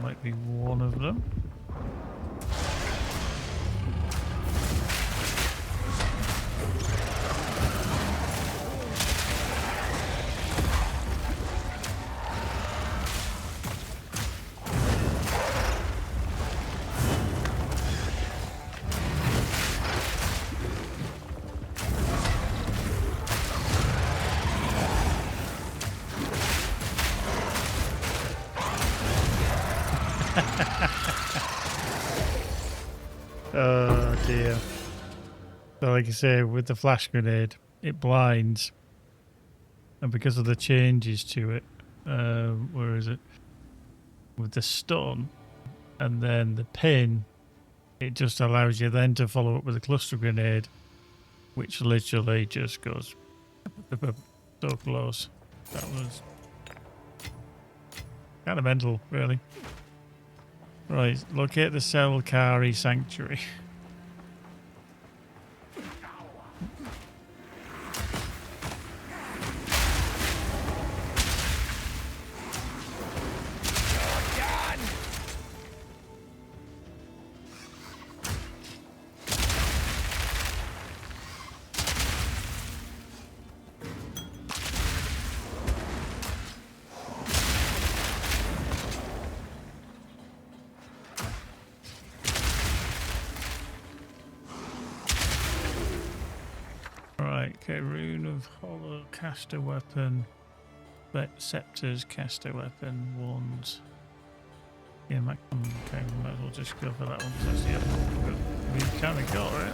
Might be one of them. Oh dear. So like I say, with the flash grenade, it blinds. And because of the changes to it, where is it? With the stun and then the pin, it just allows you then to follow up with a cluster grenade, which literally just goes so close. That was kind of mental, really. Right, locate the Selkari Sanctuary. Okay, Rune of Hollow, caster weapon, scepters, caster weapon, wands. Yeah, okay, we might as well just go for that one because that's the other one we kind of got, right?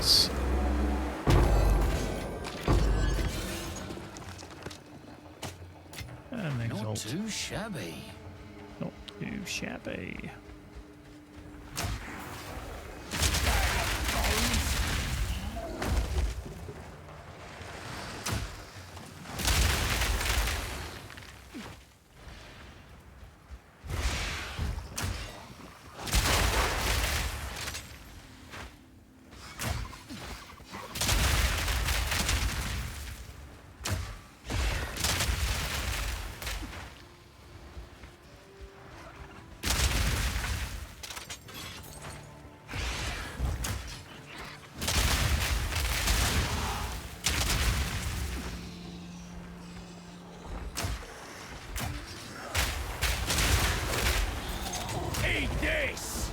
Knights. And Not Exalt. too shabby. Not too shabby. Eat this!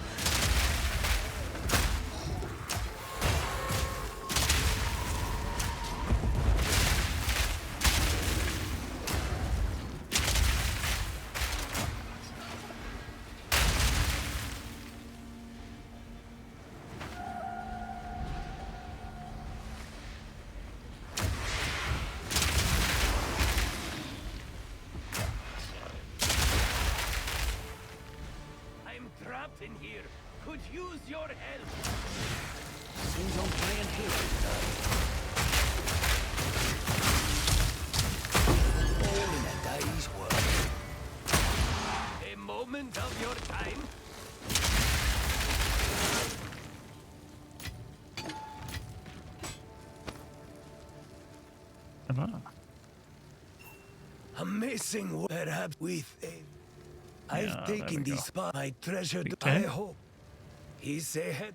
I'm trapped in here. Could use your help. Seems I'm playing here. All in a day's work. A moment of your time. Amazing, perhaps with a. I've Yeah, taken there we this spot, my treasure. Okay. I hope. He said,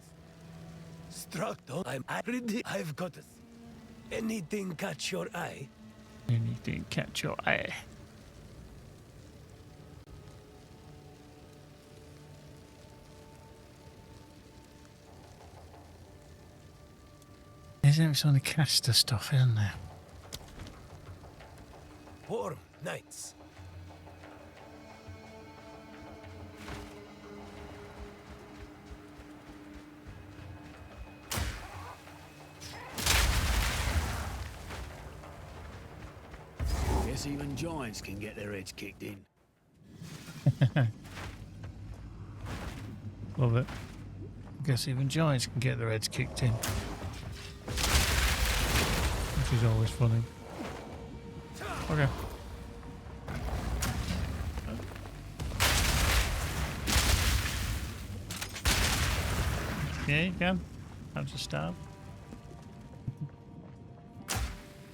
struck down. I'm ready. I've got it. Anything catch your eye? Anything catch your eye? Isn't it on the caster stuff, isn't there? Warm nights. Guess even giants can get their heads kicked in. Love it. Guess even giants can get their heads kicked in. Which is always funny. Okay. Yeah, you can. I'll just stab.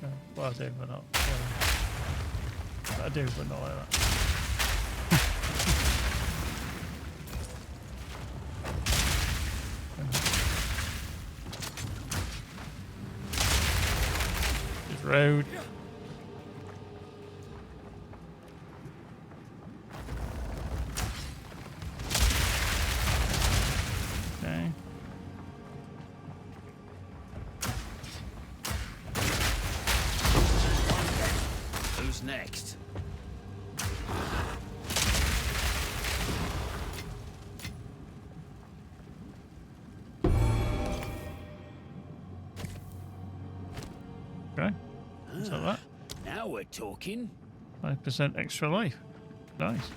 No, well, I do, but not. I do, but not like that. Just road. Okay. Who's next? Okay. What's that? Now we're talking. 5% extra life. Nice.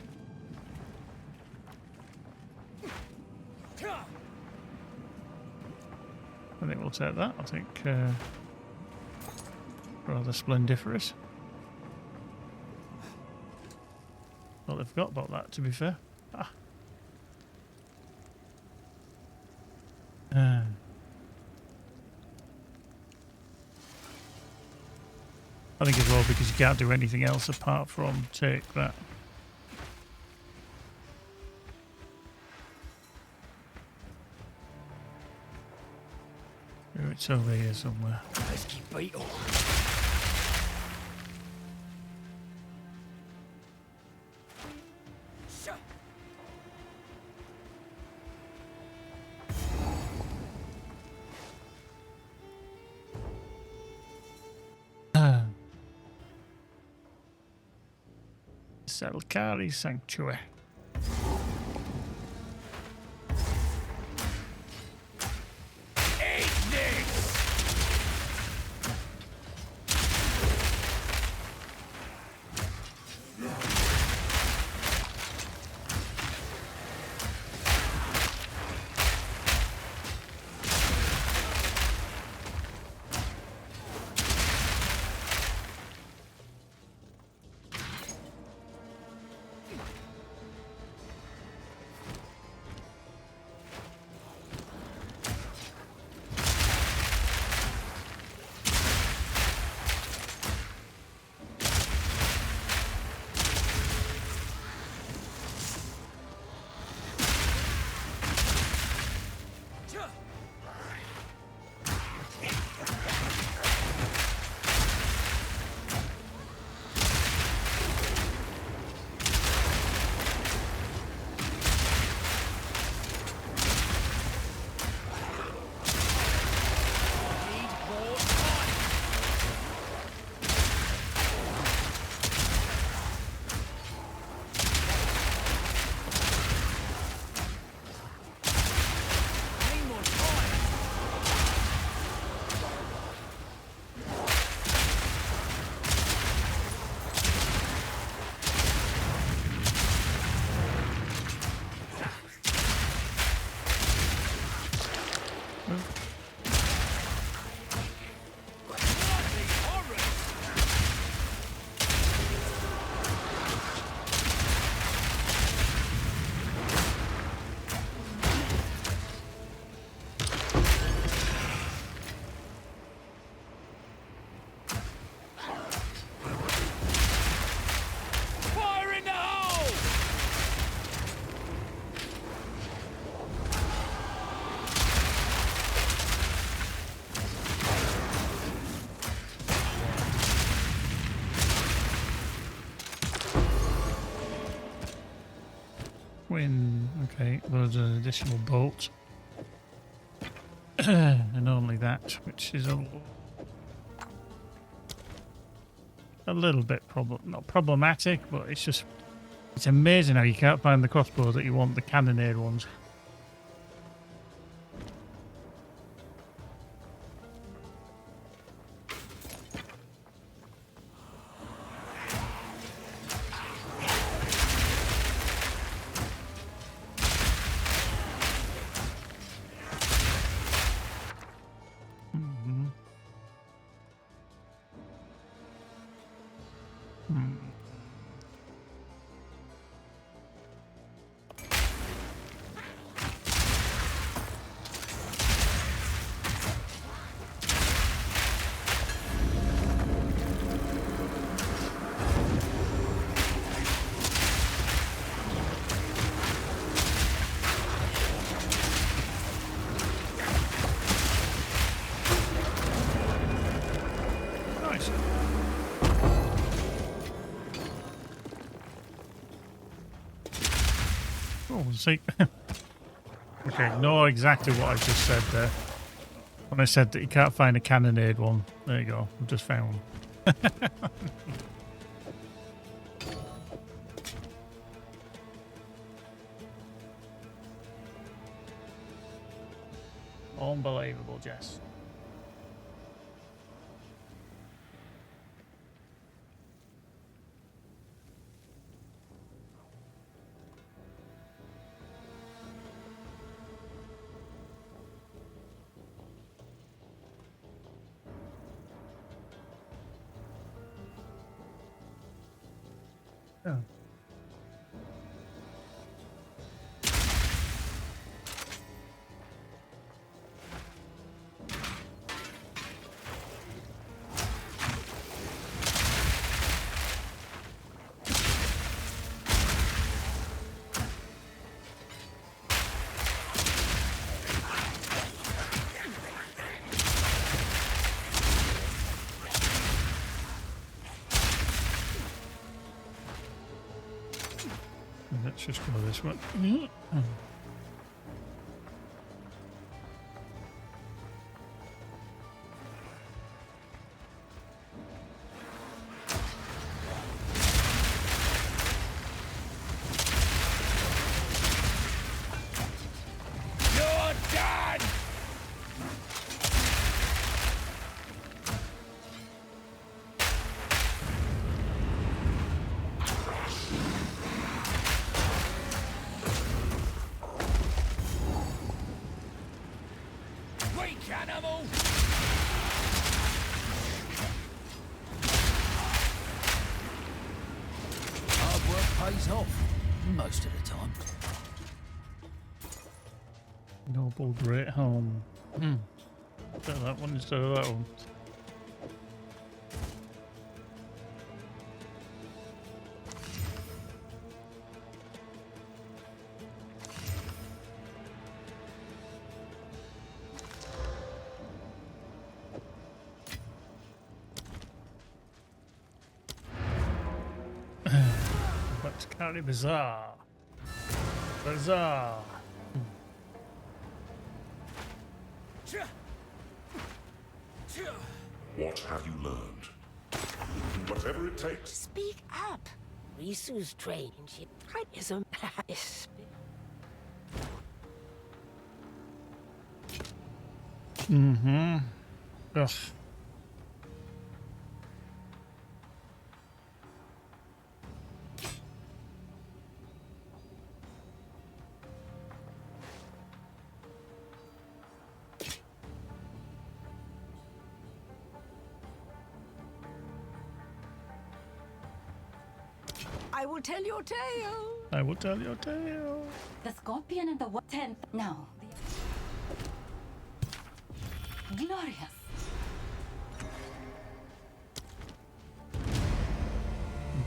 I think we'll take that. I think rather splendiferous. Well, I forgot about that, to be fair. Ah. I think as well because you can't do anything else apart from take that. Oh, it's over here somewhere. Let's keep beetle. Salkari Sanctuary. Eat this! Fire in the hole! Win. Okay, there's an additional bolt. And only that, which is a little bit not problematic, but it's amazing how you can't find the crossbows that you want, the cannonade ones. Nice. Oh, see. Okay, know exactly what I just said there. When I said that you can't find a cannonade one. There you go. I've just found one. Unbelievable, Jess. Oh. Let's just go this way. You're done! Weak animal! Hard work pays off, most of the time. Noble Great Home. That one instead of that one. But kind of bizarre. Bizarre. What have you learned? Whatever it takes. Speak up. Risu's strange. Is a Mm-hmm. Ugh. I will tell your tale. I will tell your tale. The scorpion and the 10th. No. Glorious.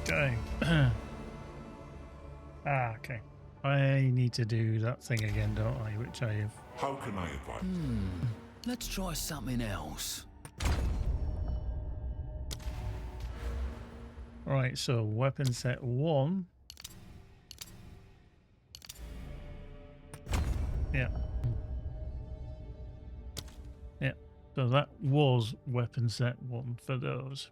Okay. Okay. I need to do that thing again, don't I? Which I have. How can I advise? Let's try something else. Right, so weapon set 1. Yeah. Yeah. So that was weapon set 1 for those.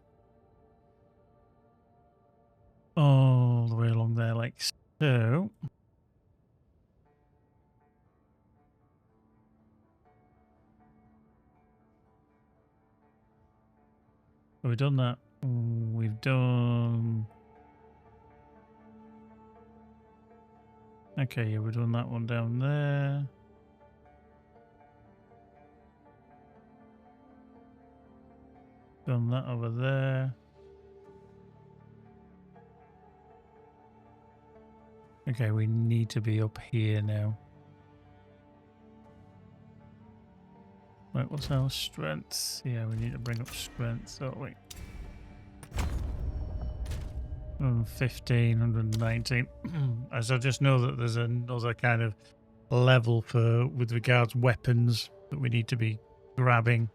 All the way along there, like so. Have we done that? We've done... Okay, yeah, we've done that one down there. Done that over there. Okay, we need to be up here now. Right, what's our strength? Yeah, we need to bring up strength, don't we? 115, 119. As I just know that there's another kind of level for with regards weapons that we need to be grabbing,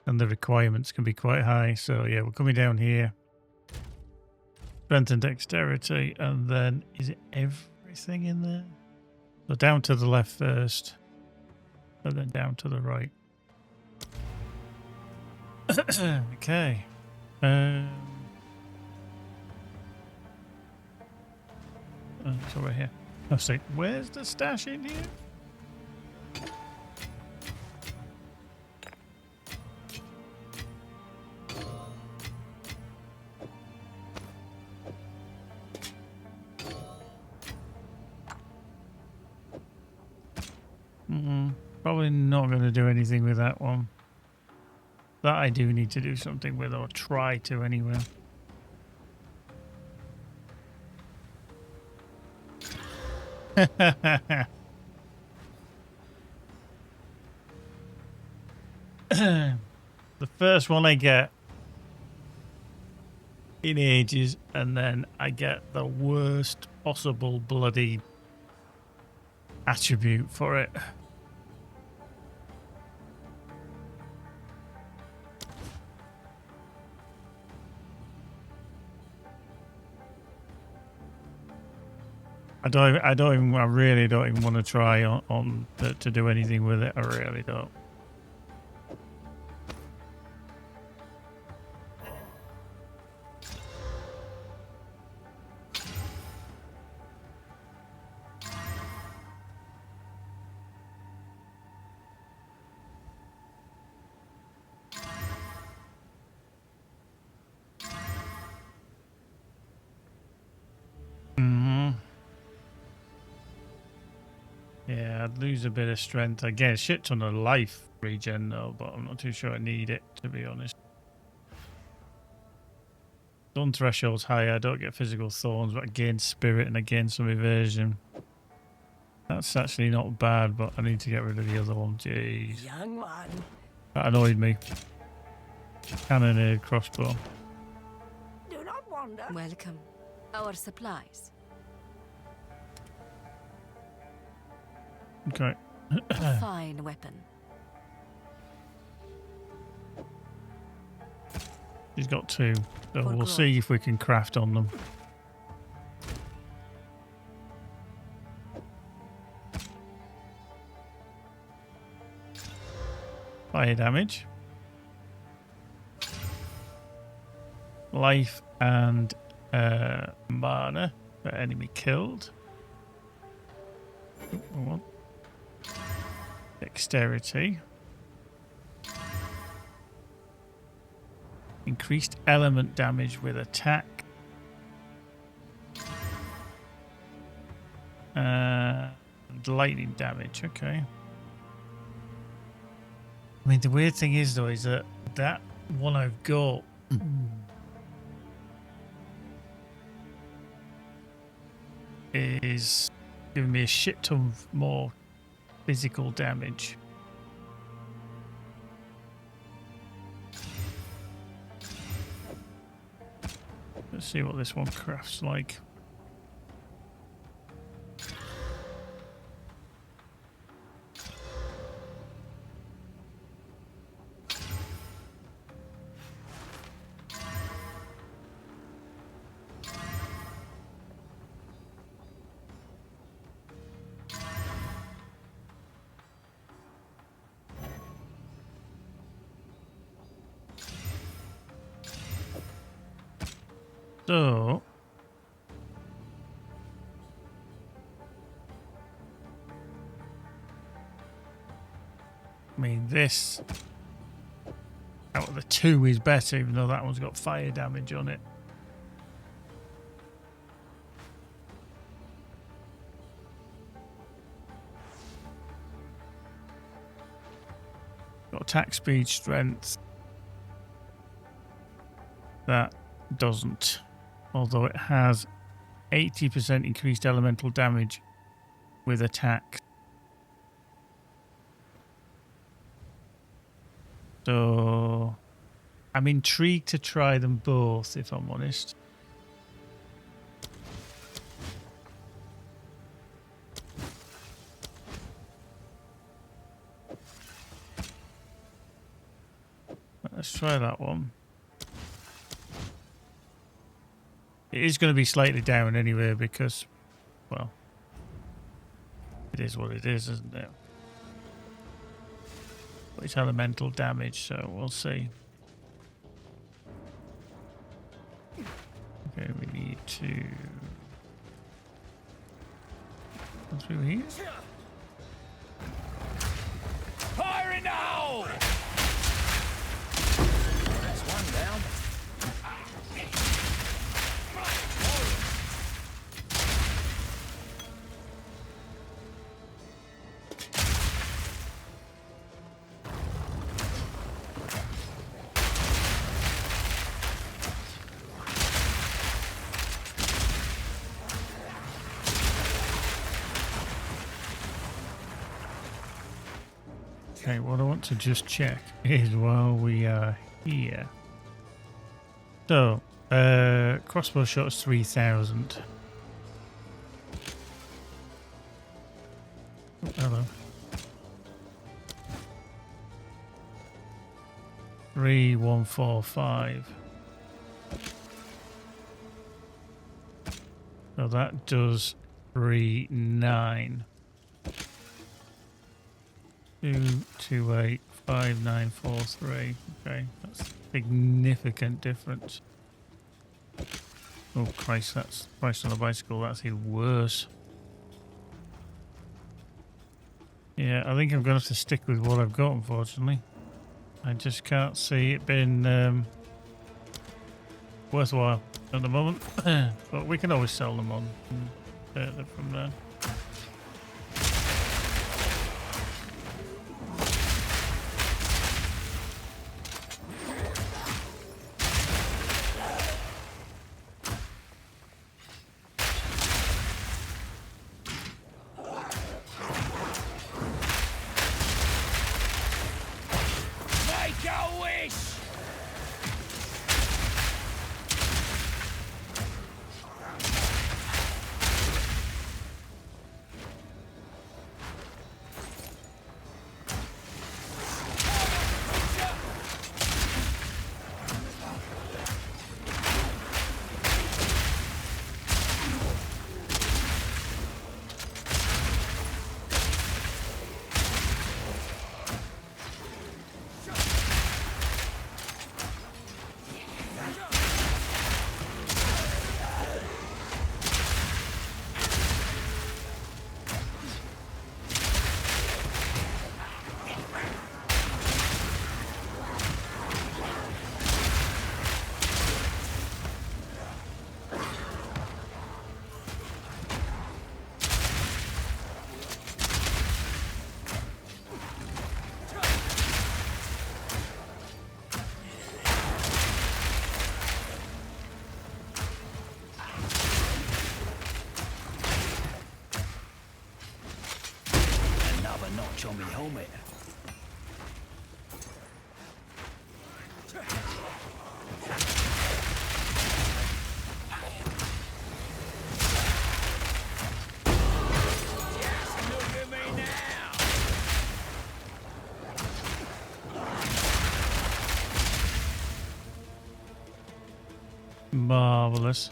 and the requirements can be quite high. So yeah, we're coming down here. Strength and dexterity, and then is it everything in there? So down to the left first, and then down to the right. Okay. It's over here. Oh, see, where's the stash in here? Probably not going to do anything with that one. That I do need to do something with, or try to anyway. The first one I get in ages, and then I get the worst possible bloody attribute for it. I really don't even want to try to do anything with it. I really don't. Yeah, I'd lose a bit of strength. I get a shit ton of life regen though, but I'm not too sure I need it, to be honest. Stun threshold's higher, I don't get physical thorns, but I gain spirit and I gain some evasion. That's actually not bad, but I need to get rid of the other one. Jeez. Young one. That annoyed me. Cannonade crossbow. Do not wander. Welcome. Our supplies. Okay. A fine weapon. He's got 2, so we'll see if we can craft on them. Fire damage. Life and mana for enemy killed. Oh, dexterity. Increased element damage with attack. And lightning damage, okay. I mean, the weird thing is, though, is that that one I've got is giving me a shit ton more physical damage. Let's see what this one crafts like. So, I mean, this out of the two is better, even though that one's got fire damage on it. Got attack speed, strength. That doesn't. Although it has 80% increased elemental damage with attack. So I'm intrigued to try them both, if I'm honest. Let's try that one. It is going to be slightly down anyway because, well, it is what it is, isn't it? But it's elemental damage, so we'll see. Okay, we need to go through here. Firing now! That's one down. Okay, what I want to just check is while we are here. So, crossbow shot is 3,000. Oh, hello. 3,145. So that does 3,9. 228 5943. Okay, that's a significant difference. Oh Christ, that's priced on a bicycle. That's even worse. Yeah, I think I'm gonna have to stick with what I've got, unfortunately. I just can't see it being worthwhile at the moment. But we can always sell them on from there. on me helmet. Marvelous.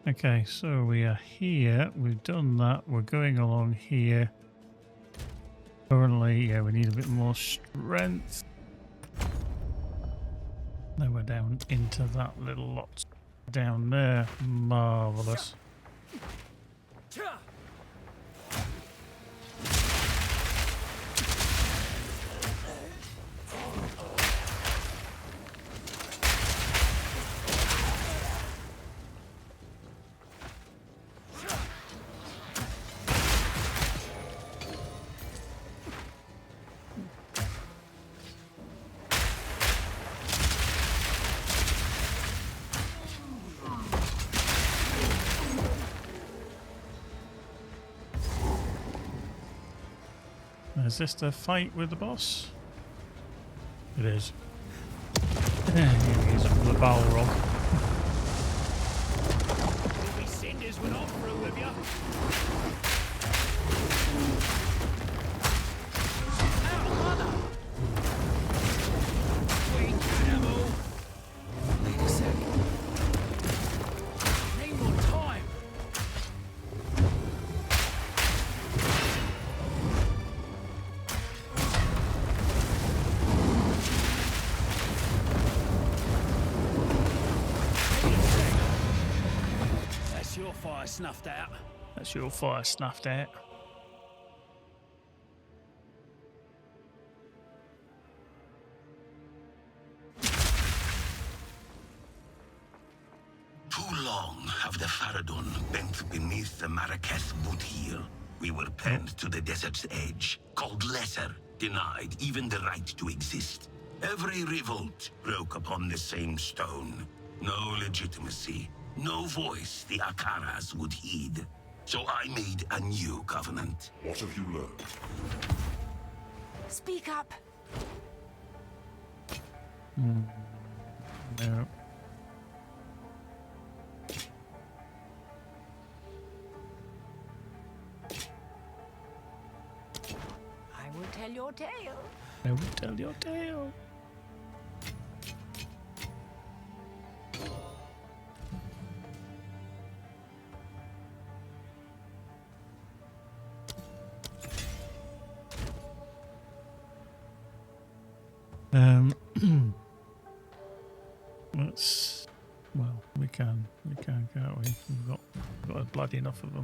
Okay, so we are here. We've done that. We're going along here. Currently, yeah, we need a bit more strength. Then we're down into that little lot down there. Marvelous. Is this the fight with the boss? It is. Here he is, the Balrog. Will be cinders when I'm through with you. Ow, mother! Sweet cannibal! Wait a sec. Need more time. Your fire snuffed out. That's your fire snuffed out. Too long have the Faradun bent beneath the Marraketh Boutir. We were penned to the desert's edge, called lesser, denied even the right to exist. Every revolt broke upon the same stone. No legitimacy. No voice the Akaras would heed. So I made a new covenant. What have you learned? Speak up. No. I will tell your tale. I will tell your tale. Let's. Well, we can, can't we? We've got bloody enough of them.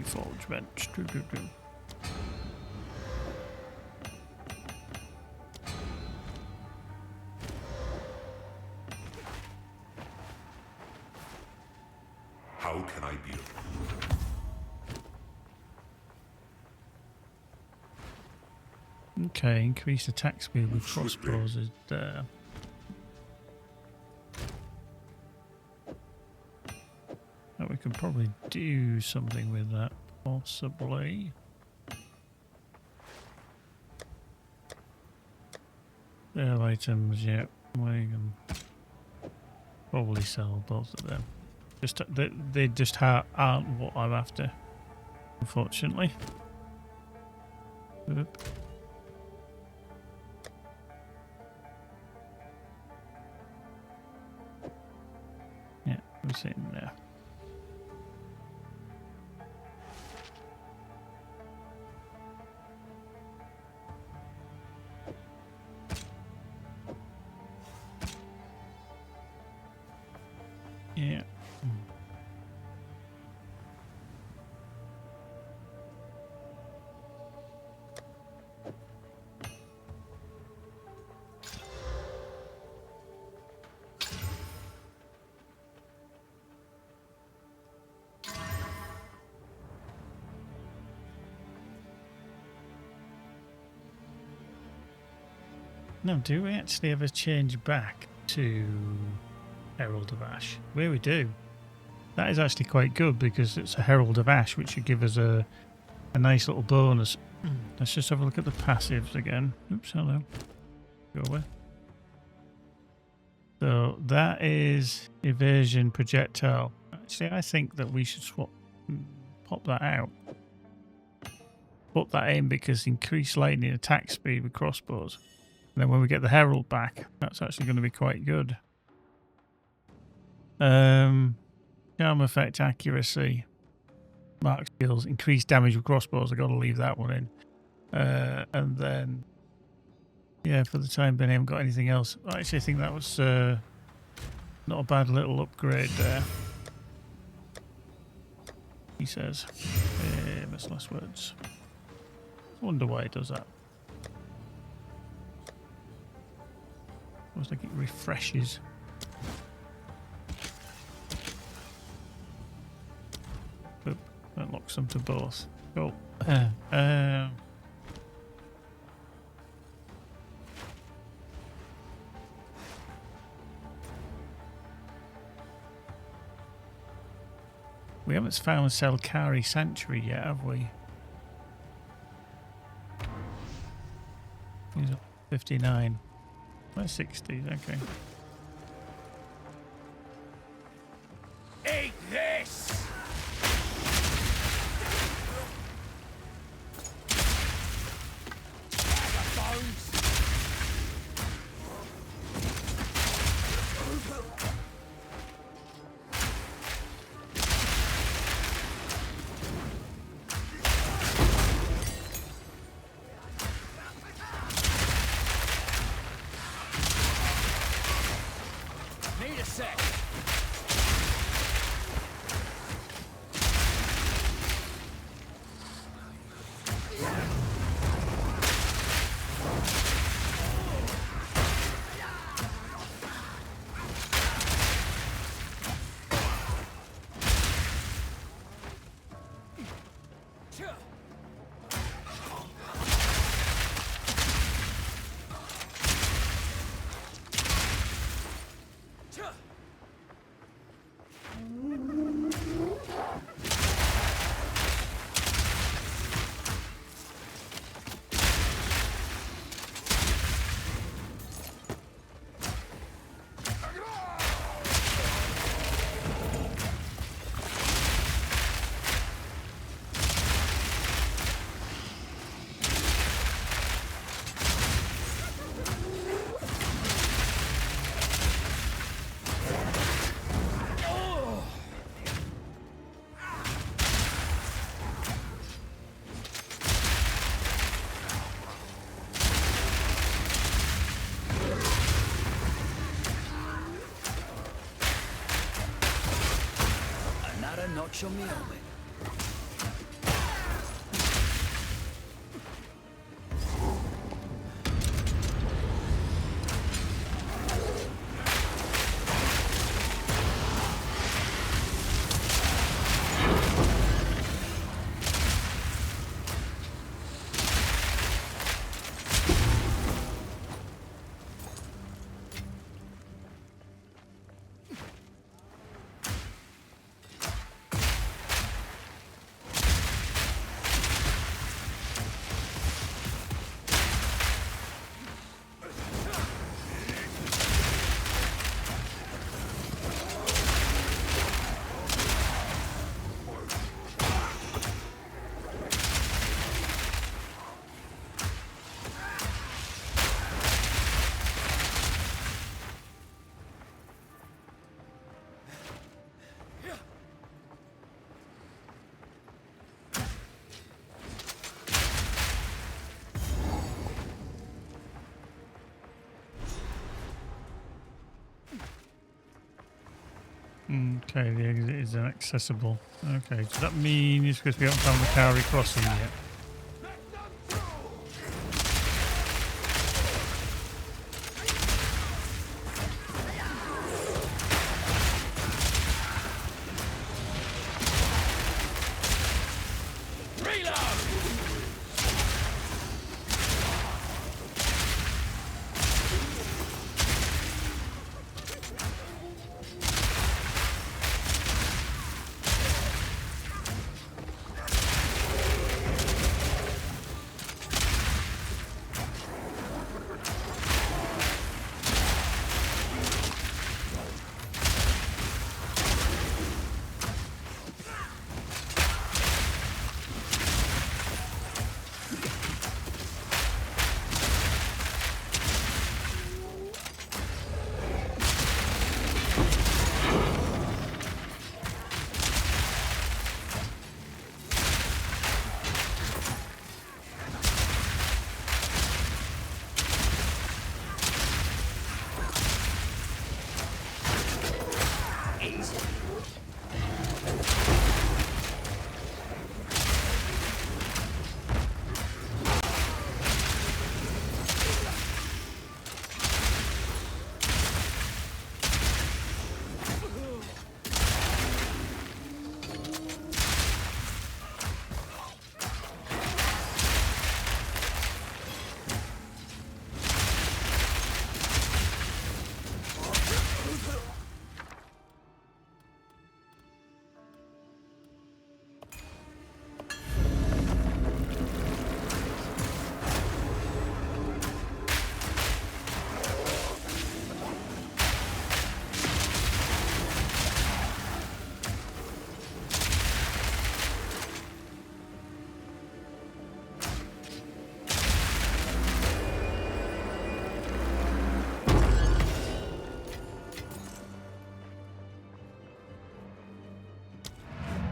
Forge bench. How can I be of Okay, increase attack speed with crossbows is there. Now we could probably do something with that, possibly. Sale items, yeah. We can probably sell both of them. Just they just aren't what I'm after, unfortunately. Oop. Yeah, we're sitting there. Yeah. Now, do we actually ever change back to Herald of Ash? Where we do. That is actually quite good because it's a Herald of Ash, which should give us a nice little bonus. Let's just have a look at the passives again. Oops, hello. Go away. So that is evasion projectile. Actually, I think that we should pop that out. Put that in because increased lightning attack speed with crossbows. And then when we get the Herald back, that's actually going to be quite good. Charm effect accuracy. Mark skills. Increased damage with crossbows. I've got to leave that one in. And then, yeah, for the time being, I haven't got anything else. I actually think that was not a bad little upgrade there. He says. Famous last words. I wonder why it does that. Looks like it refreshes. Oop, that locks them to both. Cool. We haven't found Selkari Sanctuary yet, have we? He's up 59. Where's 60? Okay. Eat this! Bones! Need a sec. Notch on the helmet. Okay, the exit is inaccessible. Okay, does that mean it's because we haven't found the Kauri crossing yet?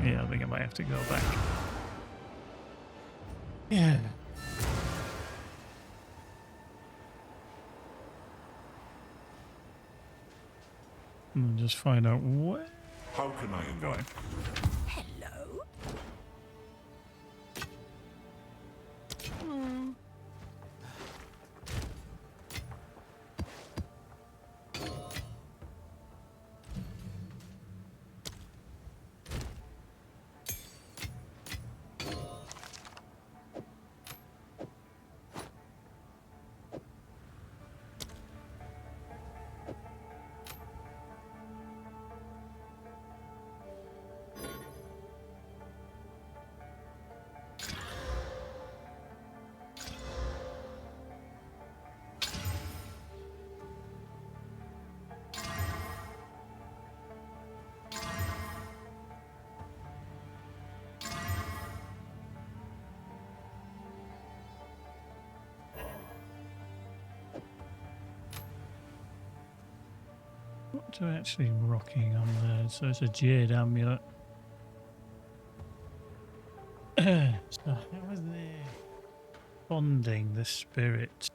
Yeah, I think I might have to go back. Yeah. And just find out where. How can I invite? Hello. What are actually rocking on there? So it's a jade amulet. So how is they bonding the spirit?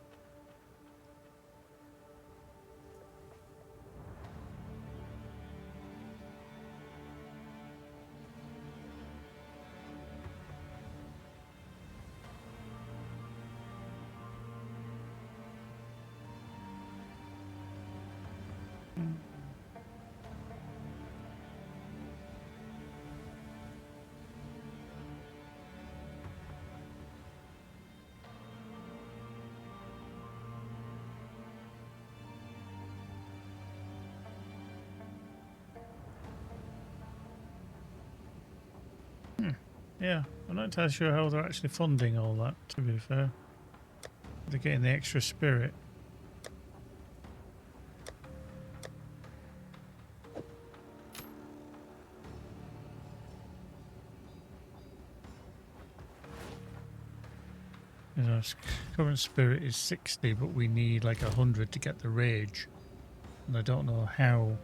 Yeah, I'm not entirely sure how they're actually funding all that, to be fair. They're getting the extra spirit. You know, current spirit is 60, but we need like 100 to get the rage. And I don't know how.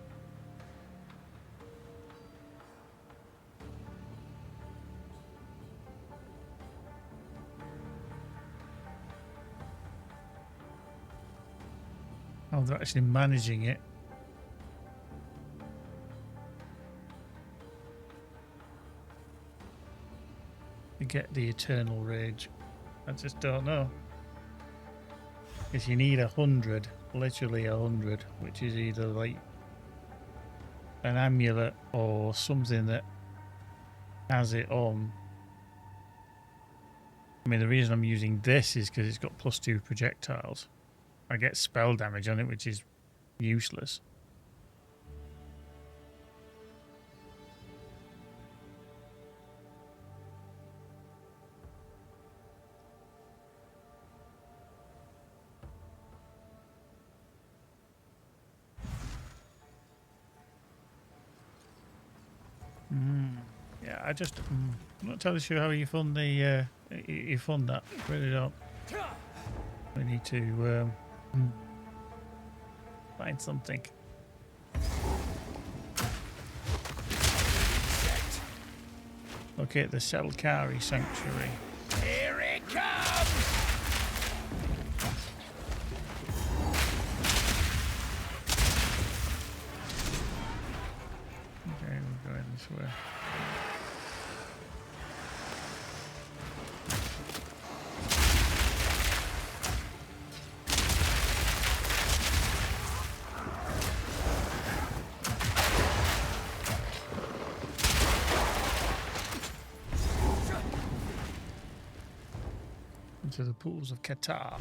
How they're actually managing it. to get the Eternal Rage. I just don't know. Because you need 100, literally 100, which is either like an amulet or something that has it on. I mean, the reason I'm using this is because it's got +2 projectiles. I get spell damage on it, which is useless. Yeah, I just I'm not totally sure how you fund the you fund that. Really don't. We need to find something. Locate the Selkari Sanctuary. Here it comes! Okay, we're going this way. Into the pools of Qatar.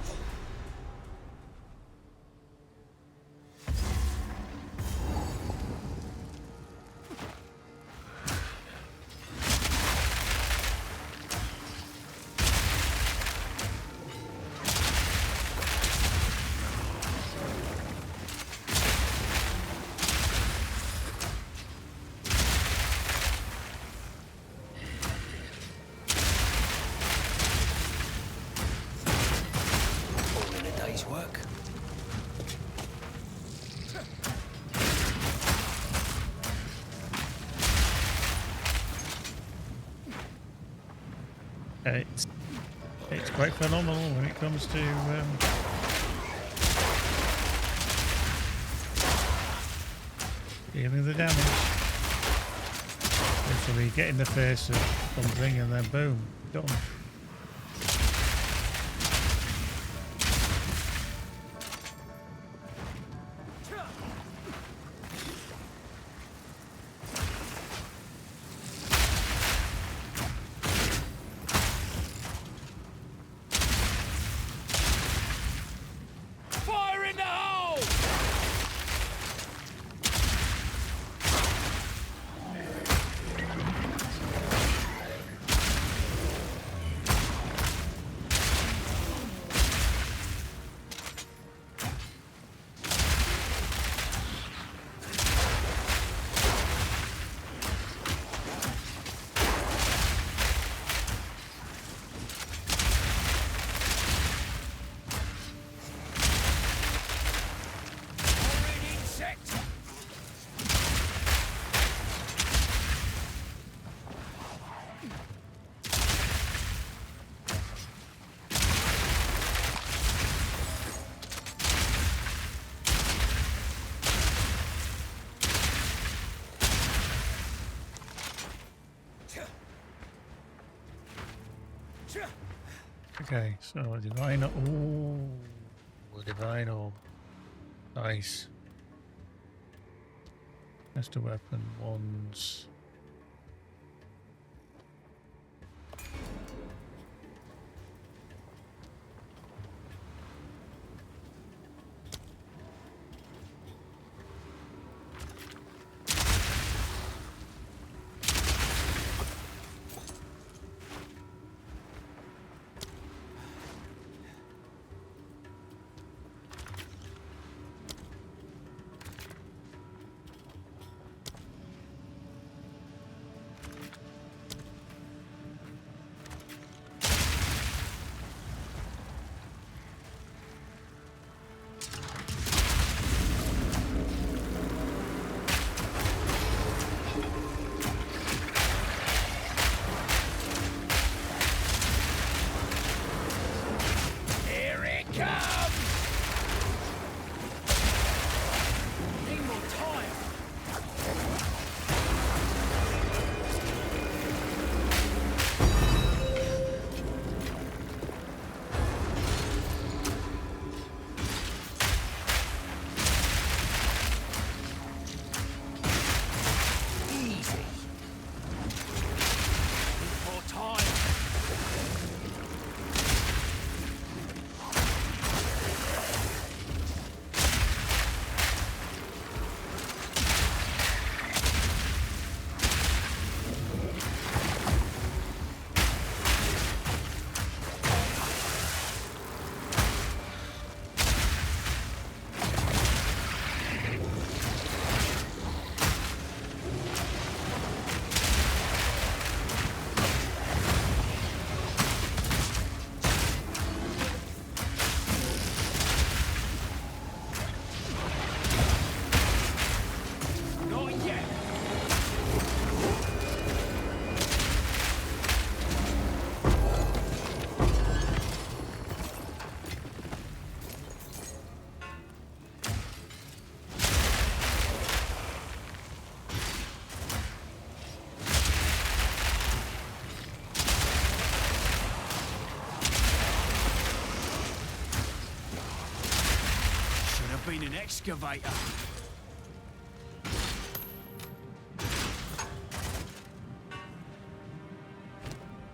It's quite phenomenal when it comes to dealing the damage. Literally get in the face of something and then boom, done. Okay, so divine. Oh, divine orb. Nice. Just a weapon. Wands. I've been an excavator.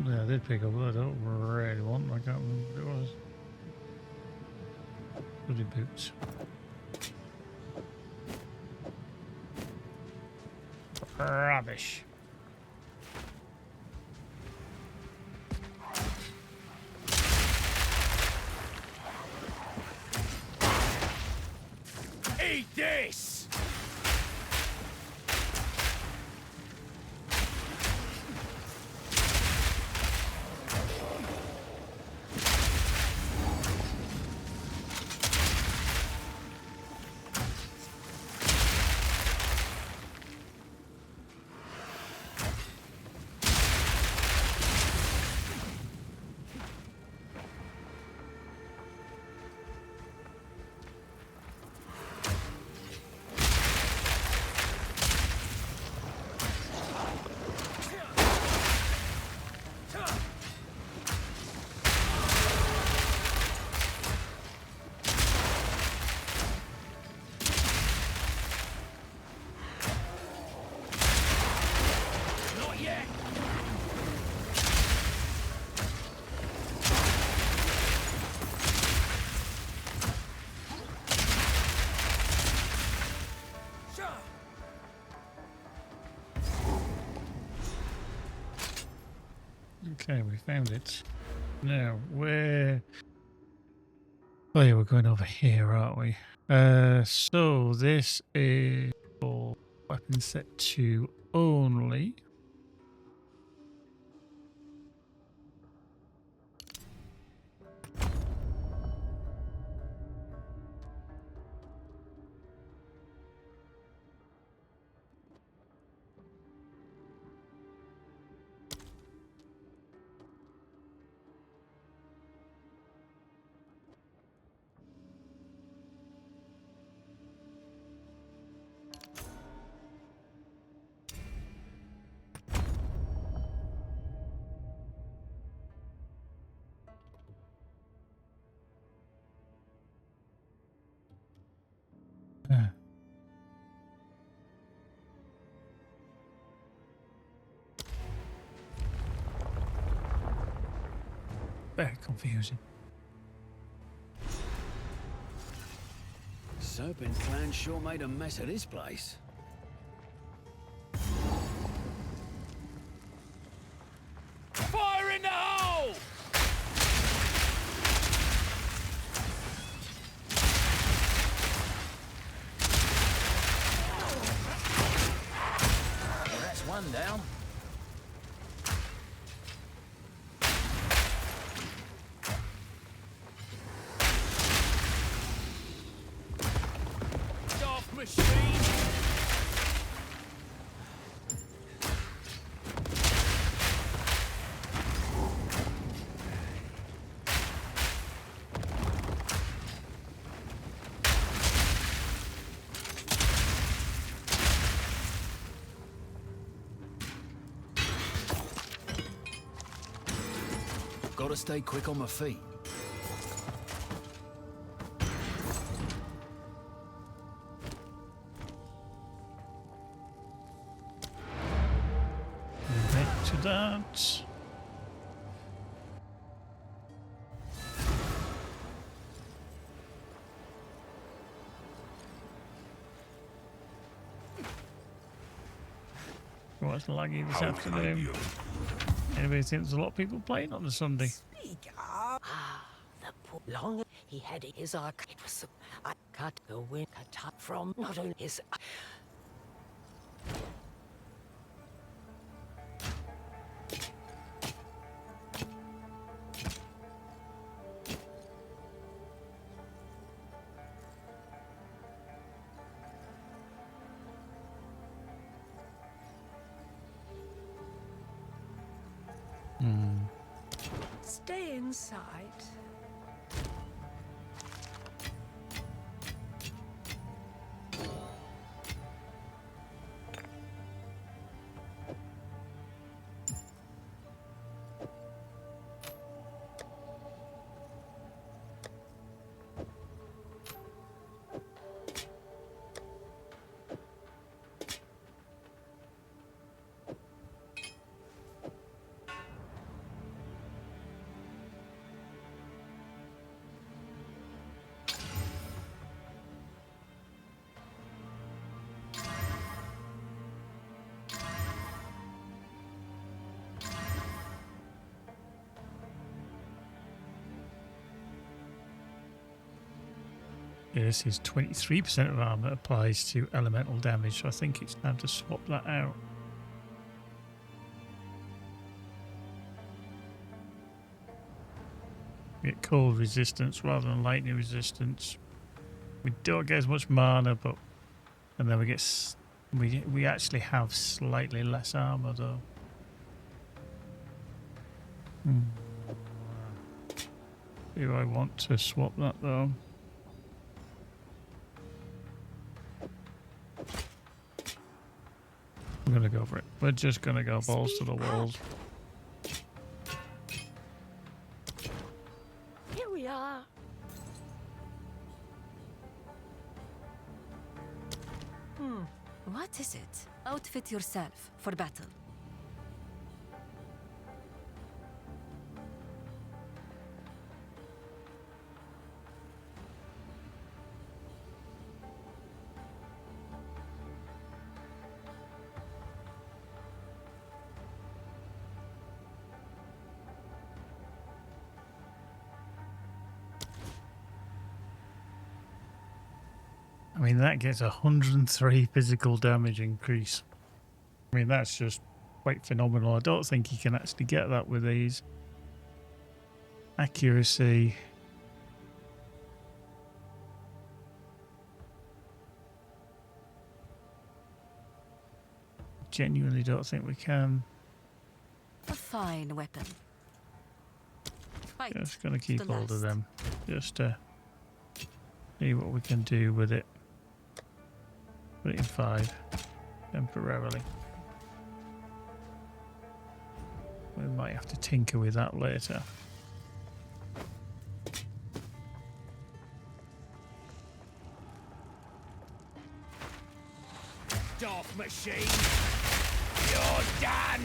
Yeah, I did pick up, but I don't really want. I can't remember what it was. Bloody boots. Rubbish. Eat this! Okay, we found it. Now, where... Oh yeah, we're going over here, aren't we? So this is for weapon set 2 only. Very confusing. Serpent clan sure made a mess of this place. Fire in the hole! That's one down. Dark machine! Gotta stay quick on my feet. Back to that. What's laggy this afternoon? Anybody think there's a lot of people playing on the Sunday? Speak up. The poor long he had his arc. It was I cut the wind cut from not only his. Stay inside. this is 23% of armor applies to elemental damage, so I think it's time to swap that out. Get cold resistance rather than lightning resistance. We don't get as much mana, but and then we get we actually have slightly less armor though. Do I want to swap that though? I'm gonna go for it. We're just gonna go balls to the walls. Here we are. What is it? Outfit yourself for battle. I mean, that gets 103 physical damage increase. I mean, that's just quite phenomenal. I don't think you can actually get that with these. Accuracy. Genuinely don't think we can. A fine weapon. Fight Just gonna keep the hold of last. them. Just to see what we can do with it. Put it in 5 temporarily. We might have to tinker with that later. Dark machine, you're done!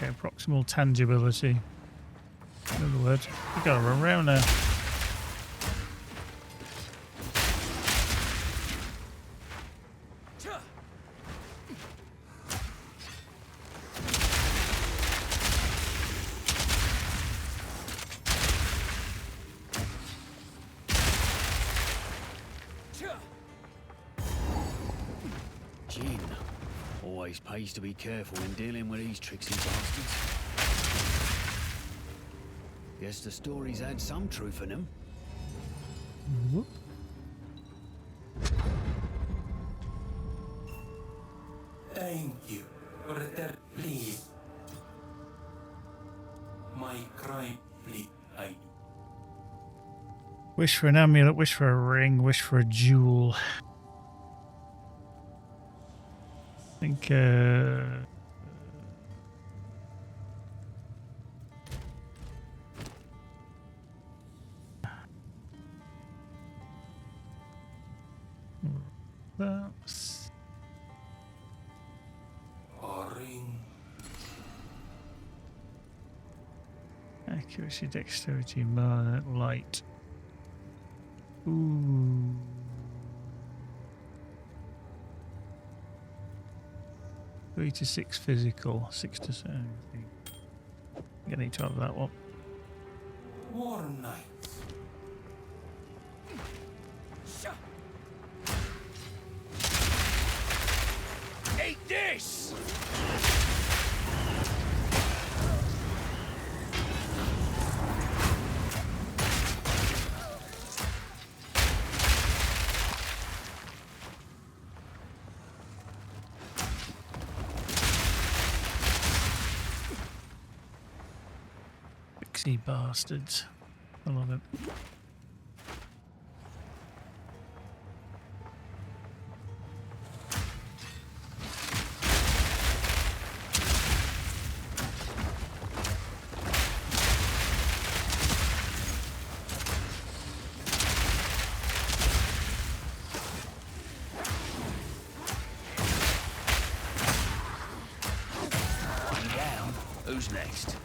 Okay, proximal tangibility. In other words, we gotta run around now. Jin. Always pays to be careful when dealing with these tricksy bastards. Guess the stories had some truth in them. Thank you. Return, please. My crime, please. I do. Wish for an amulet, wish for a ring, wish for a jewel. I think, that's A ring. accuracy, dexterity, mana, light. Ooh. Three to 6 physical, 6 to 7. You need to have that one. War Knights. Eat this! Pixie bastards. I love it. Who's next?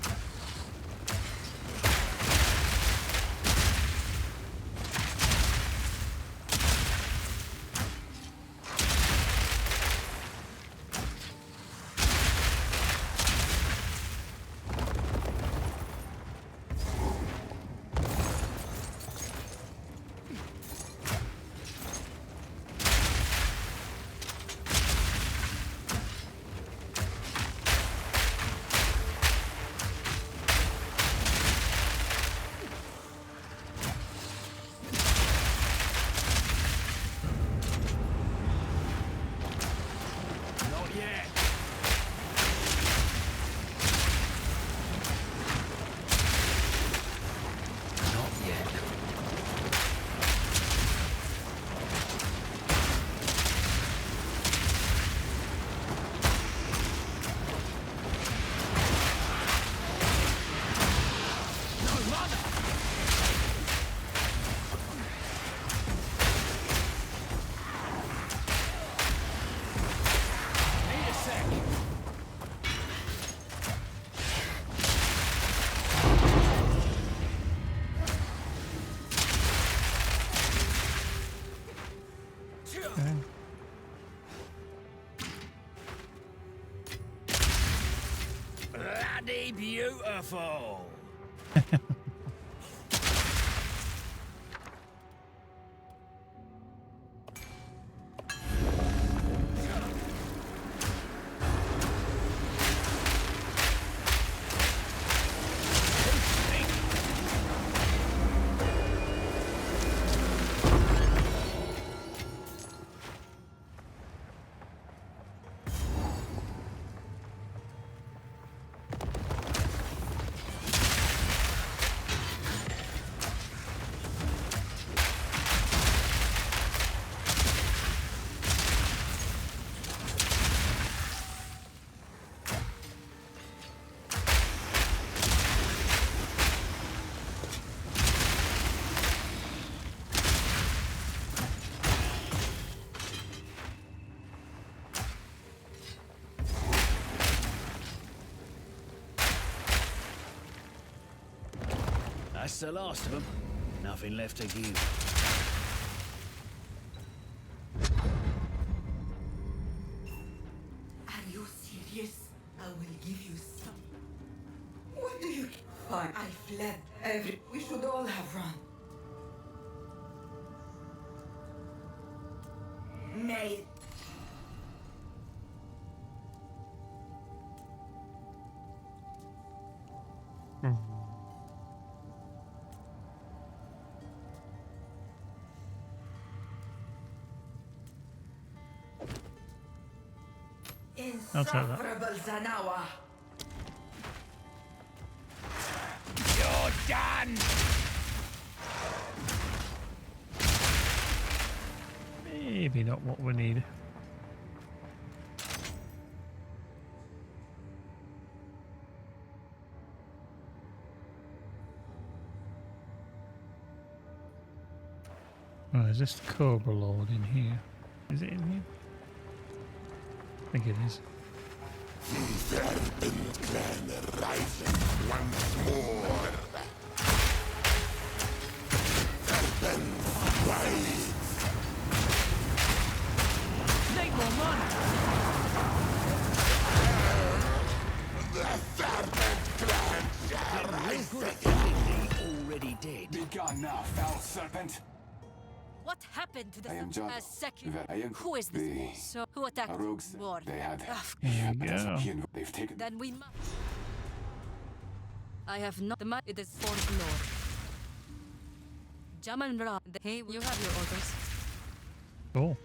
Bloody beautiful. That's the last of them. Nothing left to give. Are you serious? I will give you some. What do you... Fine, I fled. We should all have run. May... I'll try that. Insufferable Zanawa. You're done! Maybe not what we need. Oh, is this the Cobra Lord in here? Is it in here? I think it is. The Serpent Clan rises once more. Serpents rise. Need more money! The Serpent Clan shall rise. Already dead. Begone now, foul serpent. What happened to the I am John. second? I am Who is this? So who attacked rogues. War? They had. There you go. They've taken. Then we must. I have not the money. It is for the Lord. Jaman Ra. Hey, you have your orders. Cool.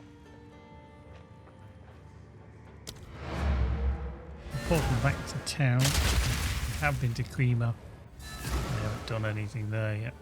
Reporting back to town. We have been to Creamer. done anything there yet.